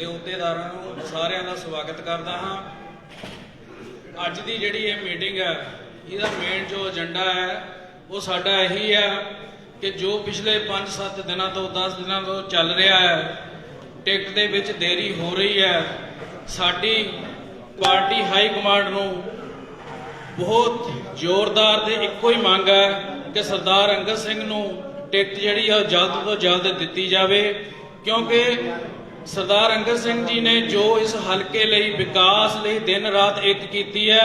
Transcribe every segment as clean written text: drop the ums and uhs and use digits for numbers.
ਤੇ ਅਹੁਦੇਦਾਰਾਂ ਨੂੰ ਸਾਰਿਆਂ ਦਾ ਸਵਾਗਤ ਕਰਦਾ ਹਾਂ। ਅੱਜ ਦੀ ਜਿਹੜੀ ਇਹ ਮੀਟਿੰਗ ਹੈ ਇਹਦਾ ਮੇਨ ਜੋ ਏਜੰਡਾ ਹੈ ਉਹ ਸਾਡਾ ਇਹੀ ਹੈ ਕਿ ਜੋ ਪਿਛਲੇ 5-7 ਦਿਨਾਂ ਤੋਂ 10 ਦਿਨਾਂ ਤੋਂ ਚੱਲ ਰਿਹਾ ਹੈ, ਟਿਕਟ ਦੇ ਵਿੱਚ ਦੇਰੀ ਹੋ ਰਹੀ ਹੈ। ਸਾਡੀ ਪਾਰਟੀ ਹਾਈ ਕਮਾਂਡ ਨੂੰ ਬਹੁਤ ਜ਼ੋਰਦਾਰ ਤੇ ਇੱਕੋ ਹੀ ਮੰਗ ਹੈ ਕਿ ਸਰਦਾਰ ਅੰਗਦ ਸਿੰਘ ਨੂੰ ਟਿਕਟ ਜਿਹੜੀ ਹੈ ਜਲਦ ਤੋਂ ਜਲਦ ਦਿੱਤੀ ਜਾਵੇ, ਕਿਉਂਕਿ ਸਰਦਾਰ ਅੰਗਦ ਸਿੰਘ ਜੀ ਨੇ ਜੋ ਇਸ ਹਲਕੇ ਲਈ ਵਿਕਾਸ ਲਈ ਦਿਨ ਰਾਤ ਇੱਕ ਕੀਤੀ ਹੈ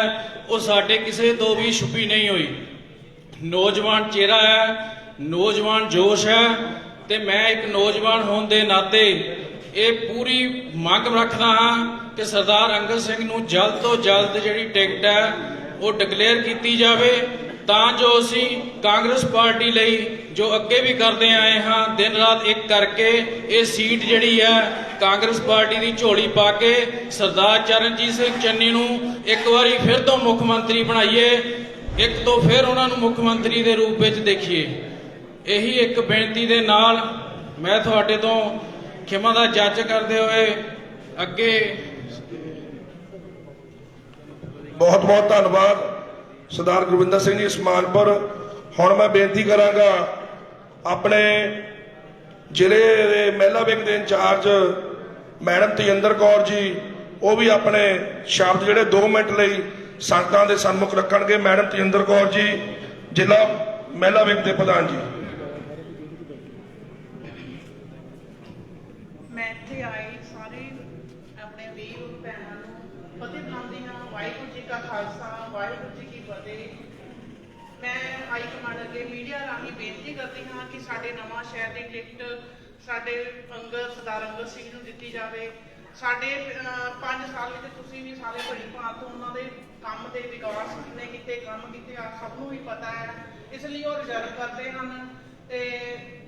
ਉਹ ਸਾਡੇ ਕਿਸੇ ਤੋਂ ਵੀ ਛੁਪੀ ਨਹੀਂ ਹੋਈ। ਨੌਜਵਾਨ ਚਿਹਰਾ ਹੈ, ਨੌਜਵਾਨ ਜੋਸ਼ ਹੈ, ਤੇ ਮੈਂ ਇੱਕ ਨੌਜਵਾਨ ਹੋਣ ਦੇ ਨਾਤੇ ਇਹ ਪੂਰੀ ਮੰਗ ਰੱਖਦਾ ਹਾਂ ਕਿ ਸਰਦਾਰ ਅੰਗਦ ਸਿੰਘ ਨੂੰ ਜਲਦ ਤੋਂ ਜਲਦ ਜਿਹੜੀ ਟਿਕਟ ਹੈ ਉਹ ਡਿਕਲੇਅਰ ਕੀਤੀ ਜਾਵੇ, ਤਾਂ ਜੋ ਅਸੀਂ ਕਾਂਗਰਸ ਪਾਰਟੀ ਲਈ ਜੋ ਅੱਗੇ ਵੀ ਕਰਦੇ ਆਏ ਹਾਂ ਦਿਨ ਰਾਤ ਇੱਕ ਕਰਕੇ ਇਹ ਸੀਟ ਜਿਹੜੀ ਹੈ ਕਾਂਗਰਸ ਪਾਰਟੀ ਦੀ ਝੋਲੀ ਪਾ ਕੇ ਸਰਦਾਰ ਚਰਨਜੀਤ ਸਿੰਘ ਚੰਨੀ ਨੂੰ ਇੱਕ ਵਾਰੀ ਫਿਰ ਤੋਂ ਮੁੱਖ ਮੰਤਰੀ ਬਣਾਈਏ, ਇੱਕ ਤੋਂ ਫਿਰ ਉਹਨਾਂ ਨੂੰ ਮੁੱਖ ਮੰਤਰੀ ਦੇ ਰੂਪ ਵਿੱਚ ਦੇਖੀਏ। ਇਹੀ ਇੱਕ ਬੇਨਤੀ ਦੇ ਨਾਲ ਮੈਂ ਤੁਹਾਡੇ ਤੋਂ ਖਿਮਾ ਦਾ ਜੱਜ ਕਰਦੇ ਹੋਏ ਅੱਗੇ बहुत बहुत धन्यवाद सरदार गुरविंदर सिंह जी समानपुर। हुण मैं बेनती करांगा अपने जिले के महिला विंग के इंचार्ज मैडम तजिंदर कौर जी, वो भी अपने शब्द जिहड़े 2 मिनट लई संगतां दे सन्मुख रखणगे। मैडम तजिंदर कौर जी, जिला महिला विंग के प्रधान जी। मैं इत्थे आई सारे अपने वीर भैनों नूं फतेह पाउंदी हां। वाहिगुरू जी का खालसा, वाहिगुरू जी की फतेह। मैं हाई कमांड अगे मीडिया राही बेनती करती हाँ कि साडे नवां शहर की टिकट साडे सरदार अंगद सिंह नूं दित्ती जावे। साडे 5 साल विच तुसीं भी सारे भली भांत उन्हां दे काम दे विकास किन्ने कीते, काम कीते आ सब नूं भी पता है, इसलिए वो रिजर्व करते हैं। ते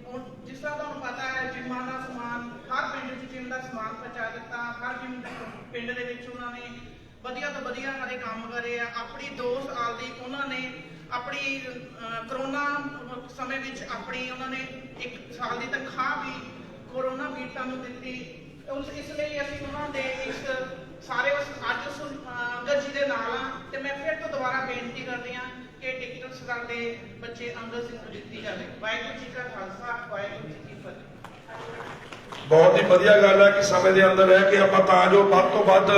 हुण जिस तरह तुहानूं पता है जिमां दा समान हर पिंड च जिम दा समान पहुंचा दिता, हर जिम पिंड दे विच उन्हां ने वधिया तो वधिया सारे काम करे आ। अपनी 2 साल की उन्होंने अपनी करोना समय विच अपनी उन्होंने 1 साल की तनख्वाह भी कोरोना पीड़ितां नूं दित्ती। इसलिए असीं उन्हां दे इस सारे अज अंगद जी दे नाल हां ते मैं फिर तो दोबारा बेनती करदी हां कि टिकट साडे बच्चे अंगद सिंह नूं दित्ती जावे। वाहिगुरू जी का खालसा, वाहिगुरू जी की फतेह। बहुत ही वधिया गल है कि समय के अंदर रह के आपां तां जो वध तो वध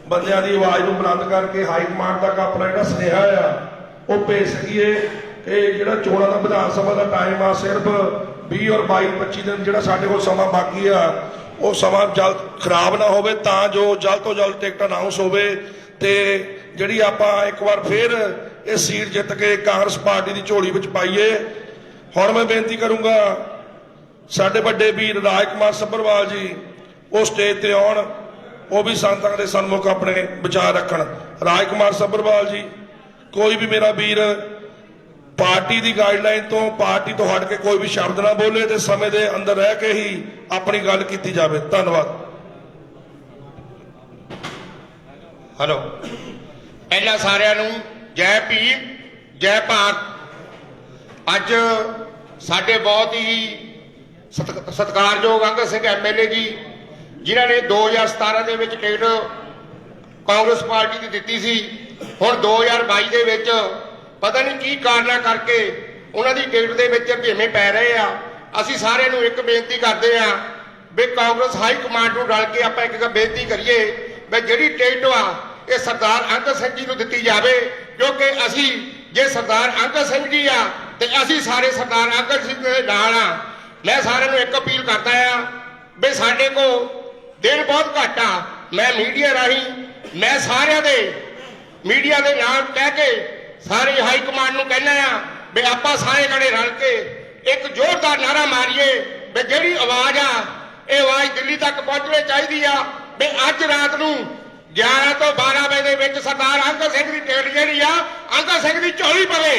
ਬੰਦਿਆਂ ਦੀ ਆਵਾਜ਼ ਨੂੰ ਬੁਲੰਦ ਕਰਕੇ ਹਾਈ ਕਮਾਂਡ ਤੱਕ ਆਪਣਾ ਜਿਹੜਾ ਸੁਨੇਹਾ ਆ ਉਹ ਭੇਜ ਸਕੀਏ ਕਿ ਜਿਹੜਾ ਚੋਣਾਂ ਦਾ ਵਿਧਾਨ ਸਭਾ ਦਾ ਟਾਈਮ ਆ ਸਿਰਫ 20 ਔਰ 22-25 ਦਿਨ ਜਿਹੜਾ ਸਾਡੇ ਕੋਲ ਸਮਾਂ ਬਾਕੀ ਆ ਉਹ ਸਮਾਂ ਜਲਦ ਖਰਾਬ ਨਾ ਹੋਵੇ, ਤਾਂ ਜੋ ਜਲਦ ਤੋਂ ਜਲਦ ਟਿਕਟ ਅਨਾਉਂਸ ਹੋਵੇ ਤੇ ਜਿਹੜੀ ਆਪਾਂ ਇੱਕ ਵਾਰ ਫਿਰ ਇਹ ਸੀਟ ਜਿੱਤ ਕੇ ਕਾਂਗਰਸ ਪਾਰਟੀ ਦੀ ਝੋਲੀ ਵਿੱਚ ਪਾਈਏ। ਹੁਣ ਮੈਂ ਬੇਨਤੀ ਕਰੂੰਗਾ ਸਾਡੇ ਵੱਡੇ ਵੀਰ ਰਾਜ ਕੁਮਾਰ ਸੱਭਰਵਾਲ ਜੀ ਉਹ ਸਟੇਜ ਤੇ ਆਉਣ, वो भी संगतां दे सन्मुख अपने विचार रखण। राज कुमार सब्बरवाल जी, कोई भी मेरा वीर पार्टी की गाइडलाइन तो पार्टी तो हट के कोई भी शब्द ना बोले ते समय दे अंदर रह के ही अपनी गल की जाए। धन्यवाद। हेलो, पहला सारिਆਂ ਨੂੰ जय भीम जय भारत। अज साडे बहुत ही सत्कारयोग अंगद सिंह MLA जी जिन्होंने 2017 ਦੇ ਵਿੱਚ ਟਿਕਟ ਕਾਂਗਰਸ ਪਾਰਟੀ ਦੀ ਦਿੱਤੀ ਸੀ, ਹੁਣ 2022 ਦੇ ਵਿੱਚ ਪਤਾ ਨਹੀਂ ਕੀ ਕਾਰਨਾਂ ਕਰਕੇ ਉਹਨਾਂ ਦੀ ਟਿਕਟ ਦੇ ਵਿੱਚ ਭੇਵੇਂ ਪੈ ਰਹੇ ਆ। ਅਸੀਂ ਸਾਰਿਆਂ ਨੂੰ ਇੱਕ ਬੇਨਤੀ ਕਰਦੇ ਆ ਵੀ ਕਾਂਗਰਸ ਹਾਈ ਕਮਾਂਡ ਨੂੰ ਰਲ ਕੇ ਆਪਾਂ ਇੱਕ ਬੇਨਤੀ ਕਰੀਏ ਵੀ ਜਿਹੜੀ ਟਿਕਟ ਆ ਇਹ ਸਰਦਾਰ ਅੰਗਦ ਸਿੰਘ ਜੀ ਨੂੰ ਦਿੱਤੀ ਜਾਵੇ, ਕਿਉਂਕਿ ਅਸੀਂ ਜੇ ਸਰਦਾਰ ਅੰਗਦ ਸਿੰਘ ਜੀ ਆ ਤੇ ਅਸੀਂ ਸਾਰੇ ਸਰਦਾਰ ਅੰਗਦ ਸਿੰਘ ਦੇ ਨਾਲ ਆ। ਮੈਂ ਸਾਰਿਆਂ ਨੂੰ ਇੱਕ ਅਪੀਲ ਕਰਦਾ ਆ ਵੀ ਸਾਡੇ ਕੋਲ दिन बहुत घट आ। मैं मीडिया राही मैं सारे दे मीडिया के नाम कह के सारे हाई कमांड नूं कहना आ भी आपां सारे जणे रल के एक जोरदार नारा मारीए भी जिहड़ी आवाज़ आ ये आवाज़ दिल्ली तक पहुंचनी चाहिए आ भी अज रात नूं 11 तो 12 बजे दे विच सरदार अंगद सिंह की टिकट जिहड़ी आ अंगद सिंह की झोली पवे।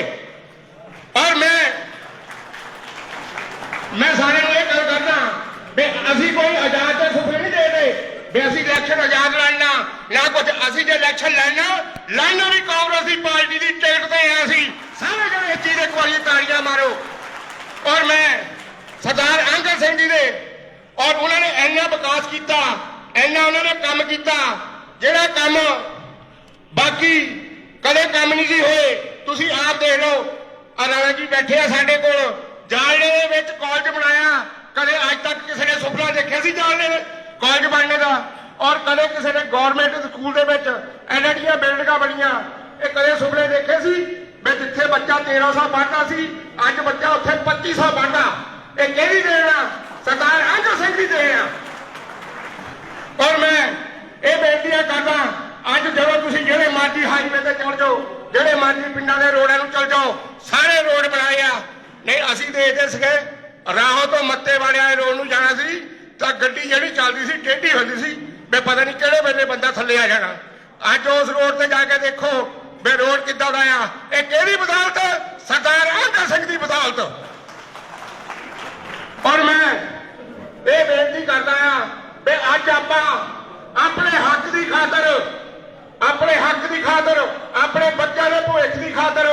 और मैं सारे नूं इह गल करदा भी असी कोई आजाद के सुपने नहीं देते भी असी इलैक्शन आजाद लड़ना ना कुछ। असी जो इलैक्शन लड़ना भी कांग्रेस की पार्टी की टिकट ते हैं। असी सारे जने इस चीज एक बार ताड़ियां मारो। और मैं सरदार अंगद सिंह जी ने और उन्होंने इन्ना विकास किया ਇੰਨਾ ਉਹਨਾਂ ਨੇ ਕੰਮ ਕੀਤਾ ਜਿਹੜਾ ਕੰਮ ਬਾਕੀ ਕਦੇ ਕੰਮ ਨਹੀਂ ਸੀ ਹੋਏ। ਤੁਸੀਂ ਆਪ ਦੇਖ ਲਓ, ਆ ਰਾਣਾ ਜੀ ਬੈਠੇ ਆ ਸਾਡੇ ਕੋਲ, ਜਾਲਨੇ ਦੇ ਵਿੱਚ ਕਾਲਜ ਬਣਾਇਆ। ਕਦੇ ਅੱਜ ਤੱਕ ਕਿਸੇ ਨੇ ਸੁਪਨਾ ਦੇਖਿਆ ਸੀ ਜਾਲਨੇ ਦੇ ਕਾਲਜ ਬਣਨੇ ਦਾ? ਔਰ ਕਦੇ ਕਿਸੇ ਨੇ ਗੌਰਮੈਂਟ ਸਕੂਲ ਦੇ ਵਿੱਚ ਇਹਨਾਂ ਦੀਆਂ ਬਿਲਡਿੰਗਾਂ ਬਣੀਆਂ, ਇਹ ਕਦੇ ਸੁਪਨੇ ਦੇਖੇ ਸੀ ਵੀ ਜਿੱਥੇ ਬੱਚਾ 1300 ਪੜ੍ਹਦਾ ਸੀ ਅੱਜ ਬੱਚਾ ਉੱਥੇ 2500 ਪੜ੍ਹਦਾ? ਇਹ ਕਿਹਦੀ ਦੇਣ ਆ? ਸਰਦਾਰ ਅੰਗਦ ਸਿੰਘ ਦੀ ਦੇਣ ਆ। ਔਰ ਮੈਂ ਇਹ ਬੇਨਤੀਆਂ ਕਰਦਾ, ਅੱਜ ਜਦੋਂ ਤੁਸੀਂ ਜਿਹੜੇ ਮਰਜ਼ੀ ਹਾਈਵੇ ਤੇ ਚੜ ਜਾਓ, ਜਿਹੜੇ ਮਰਜ਼ੀ ਪਿੰਡਾਂ ਦੇ ਰੋਡਾਂ ਨੂੰ ਚਲ ਜਾਓ, ਸਾਰੇ ਰੋਡ ਬਣਾਏ ਆ। ਨਹੀਂ ਅਸੀਂ ਦੇਖਦੇ ਸੀਗੇ ਰਾਹੋਂ ਤੋਂ ਮੱਤੇ ਵਾਲਿਆਂ ਦੇ ਰੋਡ ਨੂੰ ਜਾਣਾ ਸੀ ਤਾਂ ਗੱਡੀ ਜਿਹੜੀ ਚੱਲਦੀ ਸੀ ਟੇਢੀ ਹੁੰਦੀ ਸੀ, ਵੀ ਪਤਾ ਨਹੀਂ ਕਿਹੜੇ ਵੇਲੇ ਬੰਦਾ ਥੱਲੇ ਆ ਜਾਣਾ। ਅੱਜ ਉਸ ਰੋਡ ਤੇ ਜਾ ਕੇ ਦੇਖੋ ਵੀ ਰੋਡ ਕਿੱਦਾਂ ਦਾ ਆ। ਇਹ ਕਿਹੜੀ ਬਦੌਲਤ? ਸਰਦਾਰ ਅੰਗਦ ਸਿੰਘ ਦੀ ਬਦੌਲਤ। ਔਰ ਮੈਂ ਇਹ ਬੇਨਤੀ ਕਰਦਾ ਆ ਵੀ ਅੱਜ ਆਪਾਂ ਆਪਣੇ ਹੱਕ ਦੀ ਖਾਤਰ, ਆਪਣੇ ਬੱਚਿਆਂ ਦੇ ਭਵਿੱਖ ਦੀ ਖਾਤਰ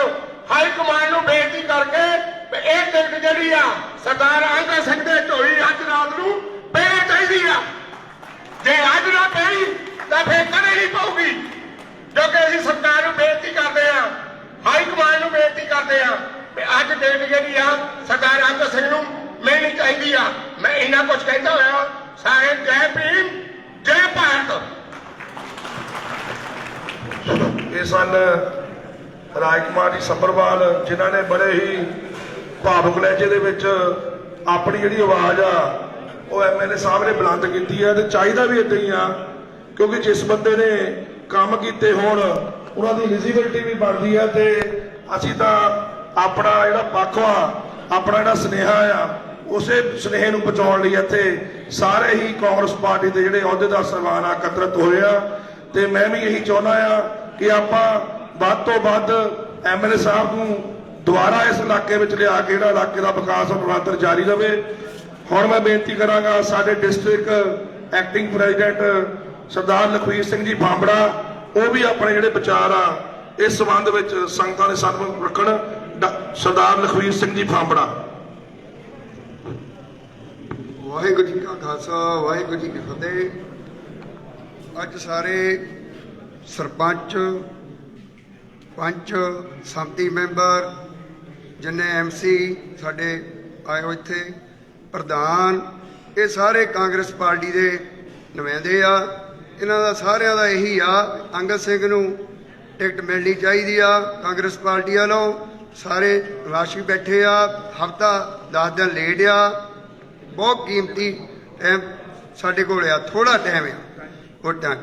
ਹਾਈ ਕਮਾਂਡ ਨੂੰ ਬੇਨਤੀ ਕਰਕੇ ਇਹ ਟਿਕਟ ਜਿਹੜੀ ਆ ਸਰਦਾਰ ਅੰਗਦ ਸਿੰਘ ਦੇ ਝੋਲੀ ਅੱਜ ਰਾਤ ਨੂੰ ਪੈਣੀ ਚਾਹੀਦੀ ਆ। ਜੇ ਅੱਜ ਨਾ ਪਈ ਤਾਂ ਫਿਰ ਕਦੇ ਨਹੀਂ ਪਊਗੀ, ਕਿਉਂਕਿ ਅਸੀਂ ਸਰਕਾਰ ਨੂੰ ਬੇਨਤੀ ਕਰਦੇ ਆ, ਹਾਈ ਕਮਾਂਡ ਨੂੰ ਬੇਨਤੀ ਕਰਦੇ ਆ ਵੀ ਅੱਜ ਟਿਕਟ ਜਿਹੜੀ ਆ ਸਰਦਾਰ ਅੰਗਦ ਸਿੰਘ ਨੂੰ ਮਿਲਣੀ ਚਾਹੀਦੀ ਆ। ਮੈਂ ਇੰਨਾ ਕੁਝ ਕਹਿੰਦਾ ਹੋਇਆ ਸਾਰੇ ਜੈ ਭੀਮ ਜੈ ਭਾਰਤ। ਇਹ ਸਨ ਰਾਜ ਕੁਮਾਰ ਜੀ ਸੱਭਰਵਾਲ, ਜਿਨ੍ਹਾਂ ਨੇ ਬੜੇ ਹੀ ਭਾਵੁਕ ਲਹਿਜੇ ਦੇ ਵਿੱਚ ਆਪਣੀ ਜਿਹੜੀ ਆਵਾਜ਼ ਆ ਉਹ ਐਮਐਲਏ ਸਾਹਿਬ ਨੇ ਬੁਲੰਦ ਕੀਤੀ ਹੈ। ਤੇ ਚਾਹੀਦਾ ਵੀ ਏਦਾਂ ਹੀ ਆ, ਕਿਉਂਕਿ ਜਿਸ ਬੰਦੇ ਨੇ ਕੰਮ ਕੀਤੇ ਹੋਣ ਉਹਨਾਂ ਦੀ ਐਲੀਜੀਬਿਲਟੀ ਵੀ ਬਣਦੀ ਹੈ। ਤੇ ਅਸੀਂ ਤਾਂ ਆਪਣਾ ਜਿਹੜਾ ਪੱਖ ਆ, ਆਪਣਾ ਜਿਹੜਾ ਸੁਨੇਹਾ ਆ, ਉਸੇ ਸੁਨੇਹੇ ਨੂੰ ਪਹੁੰਚਾਉਣ ਲਈ ਇੱਥੇ ਸਾਰੇ ਹੀ ਕਾਂਗਰਸ ਪਾਰਟੀ ਦੇ ਜਿਹੜੇ ਅਹੁਦੇਦਾਰ ਸਾਹਿਬਾਨ ਆ ਇਕੱਤਰਤ ਹੋਏ ਆ। ਤੇ ਮੈਂ ਵੀ ਇਹੀ ਚਾਹੁੰਦਾ ਆ ਕਿ ਆਪਾਂ ਵੱਧ ਤੋਂ ਵੱਧ ਐਮਐਲਏ ਸਾਹਿਬ ਨੂੰ ਦੁਬਾਰਾ ਇਸ ਇਲਾਕੇ ਵਿੱਚ ਲਿਆ ਕੇ ਜਿਹੜਾ ਇਲਾਕੇ ਦਾ ਵਿਕਾਸ ਨਿਰੰਤਰ ਜਾਰੀ ਰਹੇ। ਹੁਣ ਮੈਂ ਬੇਨਤੀ ਕਰਾਂਗਾ ਸਾਡੇ ਡਿਸਟ੍ਰਿਕਟ ਐਕਟਿੰਗ ਪ੍ਰੈਜ਼ੀਡੈਂਟ ਸਰਦਾਰ ਲਖਵੀਰ ਸਿੰਘ ਜੀ ਭਾਂਬੜਾ, ਉਹ ਵੀ ਆਪਣੇ ਜਿਹੜੇ ਵਿਚਾਰ ਆ ਇਸ ਸੰਬੰਧ ਵਿੱਚ ਸੰਗਤਾਂ ਦੇ ਸਾਹਮਣੇ ਰੱਖਣ। ਸਰਦਾਰ ਲਖਵੀਰ ਸਿੰਘ ਜੀ ਭਾਂਬੜਾ। ਵਾਹਿਗੁਰੂ ਜੀ ਕਾ ਖਾਲਸਾ, ਵਾਹਿਗੁਰੂ ਜੀ ਕੀ ਫਤਿਹ। ਅੱਜ ਸਾਰੇ ਸਰਪੰਚ, ਪੰਚ, ਸੰਮਤੀ ਮੈਂਬਰ, ਜਿੰਨੇ ਐਮਸੀ ਸਾਡੇ ਆਏ ਹੋ ਇੱਥੇ, ਪ੍ਰਧਾਨ, ਇਹ ਸਾਰੇ ਕਾਂਗਰਸ ਪਾਰਟੀ ਦੇ ਨੁਮਾਇੰਦੇ ਆ। ਇਹਨਾਂ ਦਾ ਸਾਰਿਆਂ ਦਾ ਇਹੀ ਆ, ਅੰਗਦ ਸਿੰਘ ਨੂੰ ਟਿਕਟ ਮਿਲਣੀ ਚਾਹੀਦੀ ਆ। ਕਾਂਗਰਸ ਪਾਰਟੀ ਵੱਲੋਂ ਸਾਰੇ ਰਾਸ਼ੀ ਬੈਠੇ ਆ, ਹਫਤਾ 10 ਦਿਨ ਲੇਟ ਆ। ਬਹੁਤ ਕੀਮਤੀ ਟਾਈਮ ਸਾਡੇ ਕੋਲ ਆ, ਥੋੜਾ ਟਾਈਮ ਆ ਵੋਟਾਂ 'ਚ।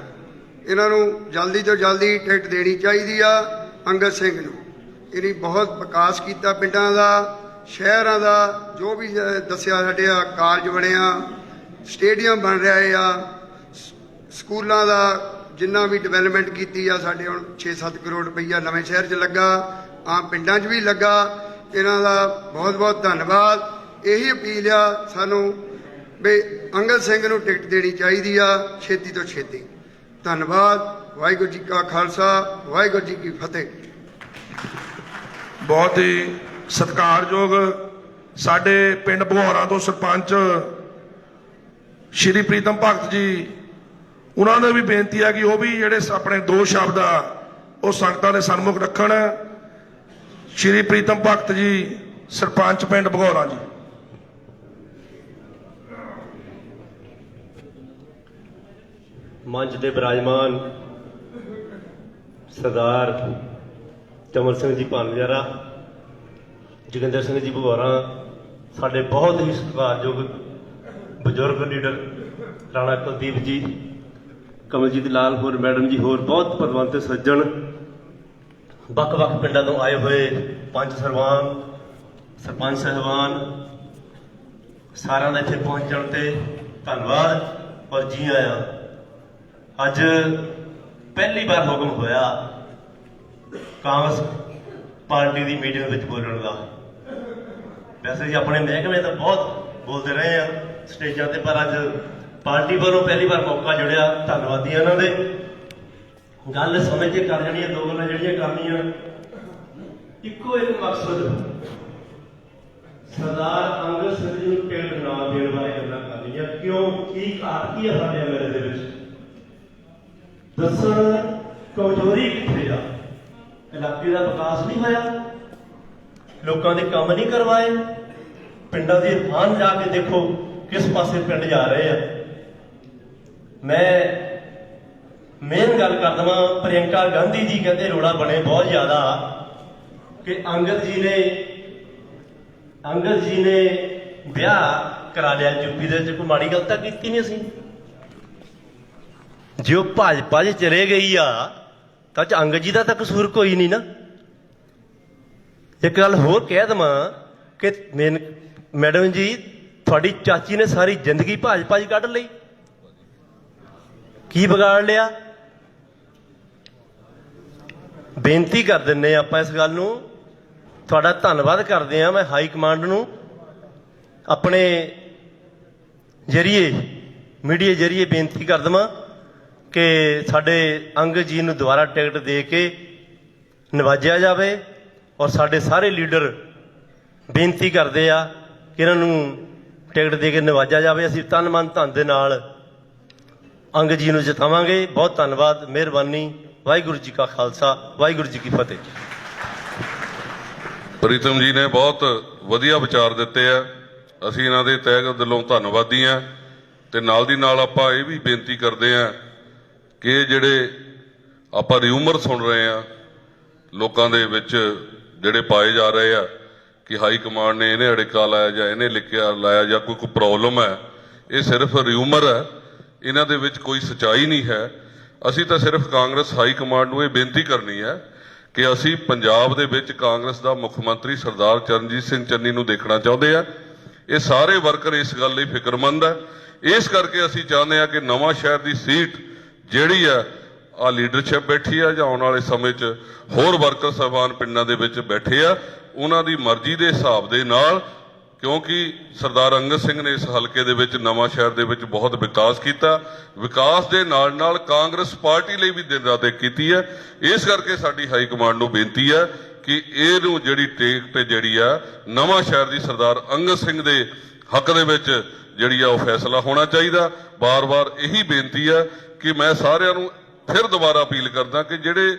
ਇਹਨਾਂ ਨੂੰ ਜਲਦੀ ਤੋਂ ਜਲਦੀ ਟਿਕਟ ਦੇਣੀ ਚਾਹੀਦੀ ਆ ਅੰਗਦ ਸਿੰਘ ਨੂੰ। ਇਹਨੇ ਬਹੁਤ ਵਿਕਾਸ ਕੀਤਾ ਪਿੰਡਾਂ ਦਾ, ਸ਼ਹਿਰਾਂ ਦਾ, ਜੋ ਵੀ ਦੱਸਿਆ ਸਾਡੇ ਆ ਕਾਲਜ ਬਣਿਆ, ਸਟੇਡੀਅਮ ਬਣ ਰਿਹਾ ਆ, ਸਕੂਲਾਂ ਦਾ ਜਿੰਨਾ ਵੀ ਡਿਵੈਲਪਮੈਂਟ ਕੀਤੀ ਆ ਸਾਡੇ ਹੁਣ 6-7 ਕਰੋੜ ਰੁਪਈਆ ਨਵੇਂ ਸ਼ਹਿਰ 'ਚ ਲੱਗਾ, ਆਮ ਪਿੰਡਾਂ 'ਚ ਵੀ ਲੱਗਾ। ਇਹਨਾਂ ਦਾ ਬਹੁਤ ਬਹੁਤ ਧੰਨਵਾਦ। ਇਹੀ ਅਪੀਲ ਆ ਸਾਨੂੰ ਵੀ ਅੰਗਦ ਸਿੰਘ ਨੂੰ ਟਿਕਟ ਦੇਣੀ ਚਾਹੀਦੀ ਆ ਛੇਤੀ ਤੋਂ ਛੇਤੀ। ਧੰਨਵਾਦ। ਵਾਹਿਗੁਰੂ ਜੀ ਕਾ ਖਾਲਸਾ, ਵਾਹਿਗੁਰੂ ਜੀ ਕੀ ਫਤਿਹ। ਬਹੁਤ ਹੀ ਸਤਿਕਾਰਯੋਗ ਸਾਡੇ ਪਿੰਡ ਭਗੌਰਾਂ ਤੋਂ ਸਰਪੰਚ ਸ਼੍ਰੀ ਪ੍ਰੀਤਮ ਭਗਤ ਜੀ, ਉਹਨਾਂ ਨੇ ਵੀ ਬੇਨਤੀ ਹੈ ਕਿ ਉਹ ਵੀ ਜਿਹੜੇ ਆਪਣੇ 2 ਸ਼ਬਦ ਆ ਉਹ ਸੰਗਤਾਂ ਦੇ ਸਨਮੁਖ ਰੱਖਣ। ਸ਼੍ਰੀ ਪ੍ਰੀਤਮ ਭਗਤ ਜੀ, ਸਰਪੰਚ ਪਿੰਡ ਭਗੌਰਾਂ ਜੀ। ਮੰਚ ਦੇ ਬਿਰਾਜਮਾਨ ਸਰਦਾਰ ਚਮਨ ਸਿੰਘ ਜੀ ਭਾਨਜਾਰਾ, ਜੋਗਿੰਦਰ ਸਿੰਘ ਜੀ ਭਗੌਰਾਂ, ਸਾਡੇ ਬਹੁਤ ਹੀ ਸਤਿਕਾਰਯੋਗ ਬਜ਼ੁਰਗ ਲੀਡਰ ਰਾਣਾ ਕੁਲਦੀਪ ਜੀ, ਕਮਲਜੀਤ ਲਾਲ ਹੋਰ ਮੈਡਮ ਜੀ, ਹੋਰ ਬਹੁਤ ਪਤਵੰਤ ਸੱਜਣ, ਵੱਖ-ਵੱਖ ਪਿੰਡਾਂ ਤੋਂ ਆਏ ਹੋਏ ਪੰਚ ਸਰਵਾਨ, ਸਰਪੰਚ ਸਾਹਿਬਾਨ, ਸਾਰਿਆਂ ਦਾ ਇੱਥੇ ਪਹੁੰਚਣ ਤੇ ਧੰਨਵਾਦ ਔਰ ਜੀ ਆਇਆਂ। ਅੱਜ ਪਹਿਲੀ ਵਾਰ ਹੁਕਮ ਹੋਇਆ ਕਾਂਗਰਸ ਪਾਰਟੀ ਦੀ ਮੀਟਿੰਗ ਵਿੱਚ ਬੋਲਣ ਦਾ। ਵੈਸੇ ਜੀ ਆਪਣੇ ਮਹਿਕਮੇ ਤਾਂ ਬਹੁਤ ਬੋਲਦੇ ਰਹੇ ਆ ਸਟੇਜਾਂ ਤੇ, ਪਰ ਅੱਜ ਪਾਰਟੀ ਵੱਲੋਂ ਪਹਿਲੀ ਵਾਰ ਮੌਕਾ ਜੁੜਿਆ। ਧੰਨਵਾਦੀ ਇਹਨਾਂ ਦੇ। ਗੱਲ ਸਮਝ ਕੇ ਕਰ ਜਾਣੀ, 2 ਗੱਲਾਂ ਜਿਹੜੀਆਂ ਕਰਨੀਆਂ, ਇੱਕੋ ਇੱਕ ਮਕਸਦ, ਸਰਦਾਰ ਅੰਗਦ ਸਿੰਘ ਜੀ ਨੂੰ ਟਿਕਟ ਨਾ ਦੇਣ ਬਾਰੇ ਗੱਲਾਂ ਕਰਨੀਆਂ। ਕਿਉਂ, ਕੀ ਘਾਟ ਕੀ ਆ ਸਾਡੇ ਐਮਐਲਏ ਦੇ ਵਿੱਚ ਦੱਸਣ ਕਮਜ਼ੋਰੀ ਕਿੱਥੇ ਆ। ਇਲਾਕੇ ਦਾ ਵਿਕਾਸ ਨਹੀਂ ਹੋਇਆ, ਲੋਕਾਂ ਦੇ ਕੰਮ ਨਹੀਂ ਕਰਵਾਏ। ਪਿੰਡਾਂ ਦੀ ਹਾਨ ਜਾ ਕੇ ਦੇਖੋ ਕਿਸ ਪਾਸੇ ਪਿੰਡ ਜਾ ਰਹੇ ਆ। ਮੈਂ ਮੇਨ ਗੱਲ ਕਰ ਦੇਵਾਂ, ਪ੍ਰਿਯੰਕਾ ਗਾਂਧੀ ਜੀ ਕਹਿੰਦੇ ਰੋੜਾ ਬਣੇ ਬਹੁਤ ਜ਼ਿਆਦਾ ਕਿ ਅੰਗਦ ਜੀ ਨੇ ਵਿਆਹ ਕਰਾ ਲਿਆ ਯੂਪੀ ਦੇ ਵਿੱਚ। ਕੋਈ ਮਾੜੀ ਗੱਲ ਤਾਂ ਕੀਤੀ ਨਹੀਂ ਅਸੀਂ। ਜੇ ਉਹ ਭਾਜਪਾ 'ਚ ਚਲੇ ਗਈ ਆ ਤਾਂ ਅੰਗਦ ਜੀ ਦਾ ਤਾਂ ਕਸੂਰ ਕੋਈ ਨਹੀਂ ਨਾ। ਇੱਕ ਗੱਲ ਹੋਰ ਕਹਿ ਦੇਵਾਂ ਕਿ ਮੈਡਮ ਜੀ, ਤੁਹਾਡੀ ਚਾਚੀ ਨੇ ਸਾਰੀ ਜ਼ਿੰਦਗੀ ਭਾਜਪਾ 'ਚ ਕੱਢ ਲਈ, ਕੀ ਵਿਗਾੜ ਲਿਆ? ਬੇਨਤੀ ਕਰ ਦਿੰਨੇ ਆਪਾਂ ਇਸ ਗੱਲ ਨੂੰ, ਤੁਹਾਡਾ ਧੰਨਵਾਦ ਕਰਦੇ ਹਾਂ। ਮੈਂ ਹਾਈ ਕਮਾਂਡ ਨੂੰ ਆਪਣੇ ਜਰੀਏ ਮੀਡੀਆ ਜਰੀਏ ਬੇਨਤੀ ਕਰ ਦੇਵਾਂ ਕਿ ਸਾਡੇ ਅੰਗਦ ਜੀ ਨੂੰ ਦੁਬਾਰਾ ਟਿਕਟ ਦੇ ਕੇ ਨਵਾਜਿਆ ਜਾਵੇ। ਔਰ ਸਾਡੇ ਸਾਰੇ ਲੀਡਰ ਬੇਨਤੀ ਕਰਦੇ ਆ ਕਿ ਇਹਨਾਂ ਨੂੰ ਟਿਕਟ ਦੇ ਕੇ ਨਵਾਜਿਆ ਜਾਵੇ। ਅਸੀਂ ਤਨ ਮਨ ਧਨ ਦੇ ਨਾਲ ਅੰਗਦ ਜੀ ਨੂੰ ਜਿਤਾਵਾਂਗੇ। ਬਹੁਤ ਧੰਨਵਾਦ, ਮਿਹਰਬਾਨੀ। ਵਾਹਿਗੁਰੂ ਜੀ ਕਾ ਖਾਲਸਾ, ਵਾਹਿਗੁਰੂ ਜੀ ਕੀ ਫਤਿਹ। ਪ੍ਰੀਤਮ ਜੀ ਨੇ ਬਹੁਤ ਵਧੀਆ ਵਿਚਾਰ ਦਿੱਤੇ ਆ, ਅਸੀਂ ਇਹਨਾਂ ਦੇ ਤਹਿ ਦਿਲੋਂ ਧੰਨਵਾਦੀ ਆ। ਤੇ ਨਾਲ ਦੀ ਨਾਲ ਆਪਾਂ ਇਹ ਵੀ ਬੇਨਤੀ ਕਰਦੇ ਆ ਕਿ ਜਿਹੜੇ ਆਪਾਂ ਰਿਊਮਰ ਸੁਣ ਰਹੇ ਆ ਲੋਕਾਂ ਦੇ ਵਿੱਚ ਜਿਹੜੇ ਪਾਏ ਜਾ ਰਹੇ ਆ ਕਿ ਹਾਈ ਕਮਾਂਡ ਨੇ ਇਹਨੇ ਅੜਿੱਕਾ ਲਾਇਆ ਜਾਂ ਇਹਨੇ ਲਾਇਆ ਜਾਂ ਕੋਈ ਪ੍ਰੋਬਲਮ ਹੈ, ਇਹ ਸਿਰਫ ਰਿਊਮਰ ਹੈ, ਇਹਨਾਂ ਦੇ ਵਿੱਚ ਕੋਈ ਸੱਚਾਈ ਨਹੀਂ ਹੈ। ਅਸੀਂ ਤਾਂ ਸਿਰਫ ਕਾਂਗਰਸ ਹਾਈ ਕਮਾਂਡ ਨੂੰ ਇਹ ਬੇਨਤੀ ਕਰਨੀ ਹੈ ਕਿ ਅਸੀਂ ਪੰਜਾਬ ਦੇ ਵਿੱਚ ਕਾਂਗਰਸ ਦਾ ਮੁੱਖ ਮੰਤਰੀ ਸਰਦਾਰ ਚਰਨਜੀਤ ਸਿੰਘ ਚੰਨੀ ਨੂੰ ਦੇਖਣਾ ਚਾਹੁੰਦੇ ਆ। ਇਹ ਸਾਰੇ ਵਰਕਰ ਇਸ ਗੱਲ ਲਈ ਫਿਕਰਮੰਦ ਹੈ। ਇਸ ਕਰਕੇ ਅਸੀਂ ਚਾਹੁੰਦੇ ਆ ਕਿ ਨਵਾਂ ਸ਼ਹਿਰ ਦੀ ਸੀਟ ਜਿਹੜੀ ਆ ਲੀਡਰਸ਼ਿਪ ਬੈਠੀ ਆ ਜਾਂ ਆਉਣ ਵਾਲੇ ਸਮੇਂ 'ਚ ਹੋਰ ਵਰਕਰ ਸਾਹਿਬਾਨ ਪਿੰਡਾਂ ਦੇ ਵਿੱਚ ਬੈਠੇ ਆ, ਉਹਨਾਂ ਦੀ ਮਰਜ਼ੀ ਦੇ ਹਿਸਾਬ ਦੇ ਨਾਲ, ਕਿਉਂਕਿ ਸਰਦਾਰ ਅੰਗਦ ਸਿੰਘ ਨੇ ਇਸ ਹਲਕੇ ਦੇ ਵਿੱਚ ਨਵਾਂ ਸ਼ਹਿਰ ਦੇ ਵਿੱਚ ਬਹੁਤ ਵਿਕਾਸ ਕੀਤਾ। ਵਿਕਾਸ ਦੇ ਨਾਲ ਨਾਲ ਕਾਂਗਰਸ ਪਾਰਟੀ ਲਈ ਵੀ ਦਿਨ ਰਾਤ ਇੱਕ ਕੀਤੀ ਹੈ। ਇਸ ਕਰਕੇ ਸਾਡੀ ਹਾਈ ਕਮਾਂਡ ਨੂੰ ਬੇਨਤੀ ਹੈ ਕਿ ਇਹਨੂੰ ਜਿਹੜੀ ਟਿਕਟ ਜਿਹੜੀ ਆ ਨਵਾਂ ਸ਼ਹਿਰ ਦੀ ਸਰਦਾਰ ਅੰਗਦ ਸਿੰਘ ਦੇ ਹੱਕ ਦੇ ਵਿੱਚ ਜਿਹੜੀ ਆ ਉਹ ਫੈਸਲਾ ਹੋਣਾ ਚਾਹੀਦਾ। ਬਾਰ-ਬਾਰ ਇਹੀ ਬੇਨਤੀ ਹੈ ਕਿ ਮੈਂ ਸਾਰਿਆਂ ਨੂੰ ਫਿਰ ਦੁਬਾਰਾ ਅਪੀਲ ਕਰਦਾ ਕਿ ਜਿਹੜੇ